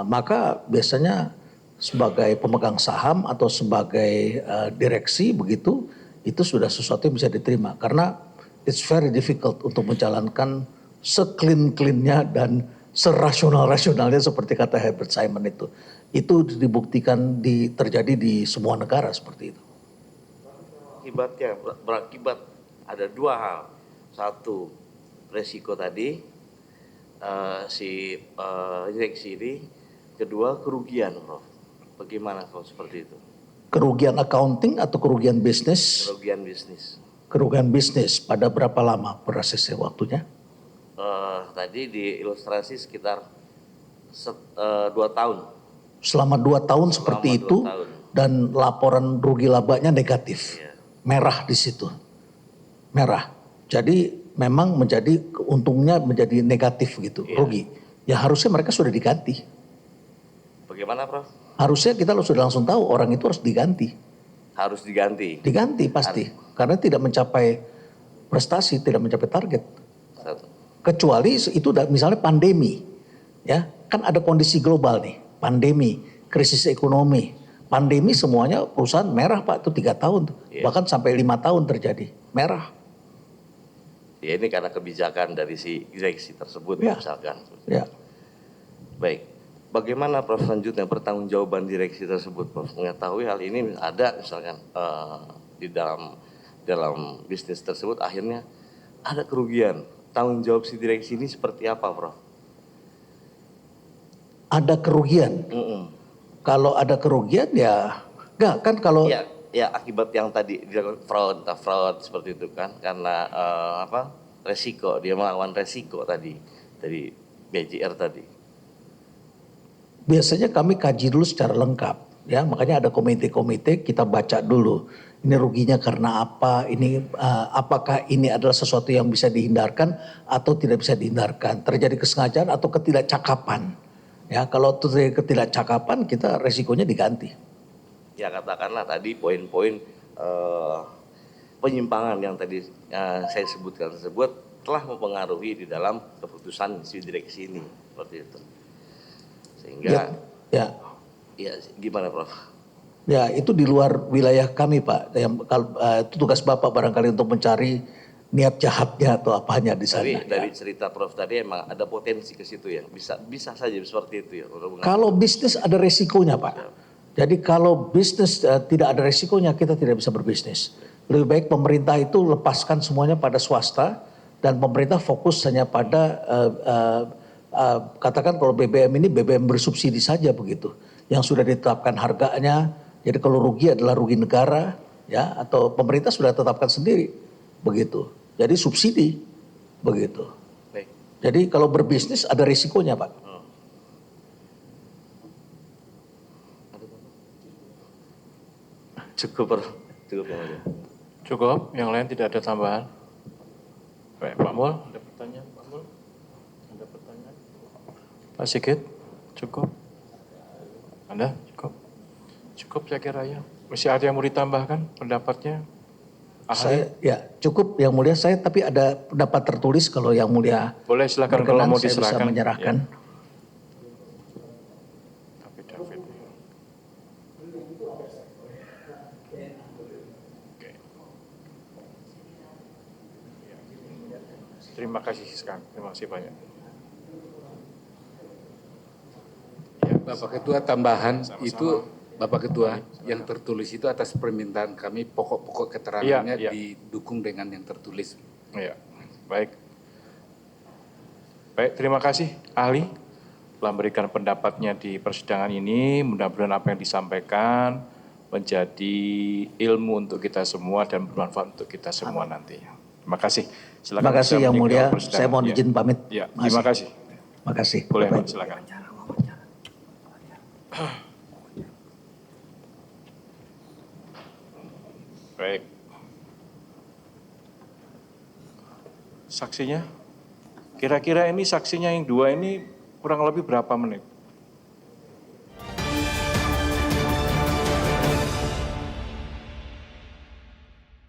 maka biasanya sebagai pemegang saham atau sebagai direksi begitu, itu sudah sesuatu yang bisa diterima. Karena it's very difficult untuk menjalankan se-clean-cleannya dan serasional-rasionalnya seperti kata Herbert Simon itu. Itu dibuktikan terjadi di semua negara seperti itu. Akibatnya berakibat ada dua hal. Satu, resiko tadi direksi ini. Kedua, kerugian, Prof. Bagaimana kalau seperti itu? Kerugian accounting atau kerugian bisnis? Kerugian bisnis. Kerugian bisnis pada berapa lama prosesnya waktunya? Tadi di ilustrasi sekitar 2 tahun. Selama 2 tahun seperti itu dan laporan rugi labanya negatif. Iya. Merah di situ. Merah. Jadi memang menjadi untungnya menjadi negatif gitu, rugi. Ya harusnya mereka sudah diganti. Bagaimana, Prof? Harusnya kita sudah langsung tahu orang itu harus diganti. Harus diganti. Diganti pasti. Karena tidak mencapai prestasi, tidak mencapai target. Satu. Kecuali itu misalnya pandemi. Ya, kan ada kondisi global nih. Pandemi, krisis ekonomi. Pandemi semuanya perusahaan merah Pak, itu 3 tahun. Iya. Bahkan sampai 5 tahun terjadi. Merah. Ya ini karena kebijakan dari si direksi tersebut Ya. misalkan. Ya. Baik. Bagaimana Prof selanjutnya pertanggungjawaban direksi tersebut, Prof? Mengetahui hal ini ada misalkan di dalam bisnis tersebut akhirnya ada kerugian. Tanggung jawab si direksi ini seperti apa, Prof? Ada kerugian. Kalau ada kerugian ya enggak kan kalau Ya akibat yang tadi dilakukan fraud seperti itu kan karena resiko dia melawan resiko tadi dari BJR tadi. biasanya kami kaji dulu secara lengkap ya, makanya ada komite-komite kita baca dulu. Ini ruginya karena apa? Ini apakah ini adalah sesuatu yang bisa dihindarkan atau tidak bisa dihindarkan? Terjadi kesengajaan atau ketidakcakapan? Ya, kalau terjadi ketidakcakapan kita resikonya diganti. Ya katakanlah tadi poin-poin penyimpangan yang tadi saya sebutkan tersebut telah mempengaruhi di dalam keputusan si direksi ini seperti itu. Sehingga ya gimana Prof? Ya itu di luar wilayah kami Pak. Itu tugas Bapak barangkali untuk mencari niat jahatnya atau apanya di sana. Tapi dari cerita Prof tadi emang ada potensi ke situ ya. Bisa saja seperti itu ya. Kalau bisnis ada resikonya Pak. Jadi kalau bisnis tidak ada resikonya kita tidak bisa berbisnis. Lebih baik pemerintah itu lepaskan semuanya pada swasta dan pemerintah fokus hanya pada katakan kalau BBM ini BBM bersubsidi saja begitu. Yang sudah ditetapkan harganya. Jadi kalau rugi adalah rugi negara ya atau pemerintah sudah tetapkan sendiri begitu. Jadi subsidi begitu. Baik. Jadi kalau berbisnis ada risikonya Pak. Cukup Prof. Cukup yang mulia. Cukup, yang lain tidak ada tambahan. Baik, Pak Mul, ada pertanyaan Pak Mul? Ada pertanyaan? Pak Sigit, cukup? Anda cukup? Cukup saya kira ya. Masih ada yang mau ditambahkan pendapatnya? Saya ya cukup Yang Mulia, saya tapi ada pendapat tertulis kalau Yang Mulia Boleh silakan kalau berkenan, mau saya bisa diserahkan. menyerahkan. Ya. David. Oke. Terima kasih sekali. Terima kasih banyak. Bapak Ketua, tambahan Sama-sama. itu Bapak Ketua, yang tertulis itu atas permintaan kami, pokok-pokok keterangannya Iya. didukung dengan yang tertulis. Ya, baik. Baik, terima kasih ahli telah memberikan pendapatnya di persidangan ini. Mudah-mudahan apa yang disampaikan menjadi ilmu untuk kita semua dan bermanfaat untuk kita semua nantinya. Terima kasih. Silakan Terima kasih bisa Yang meninjau Mulia, persidangan. saya mohon Ya. izin pamit. Ya, terima kasih. Terima kasih. Boleh, Bapak. Pak, silakan. Baik. Saksinya? Kira-kira ini saksinya yang dua ini kurang lebih berapa menit?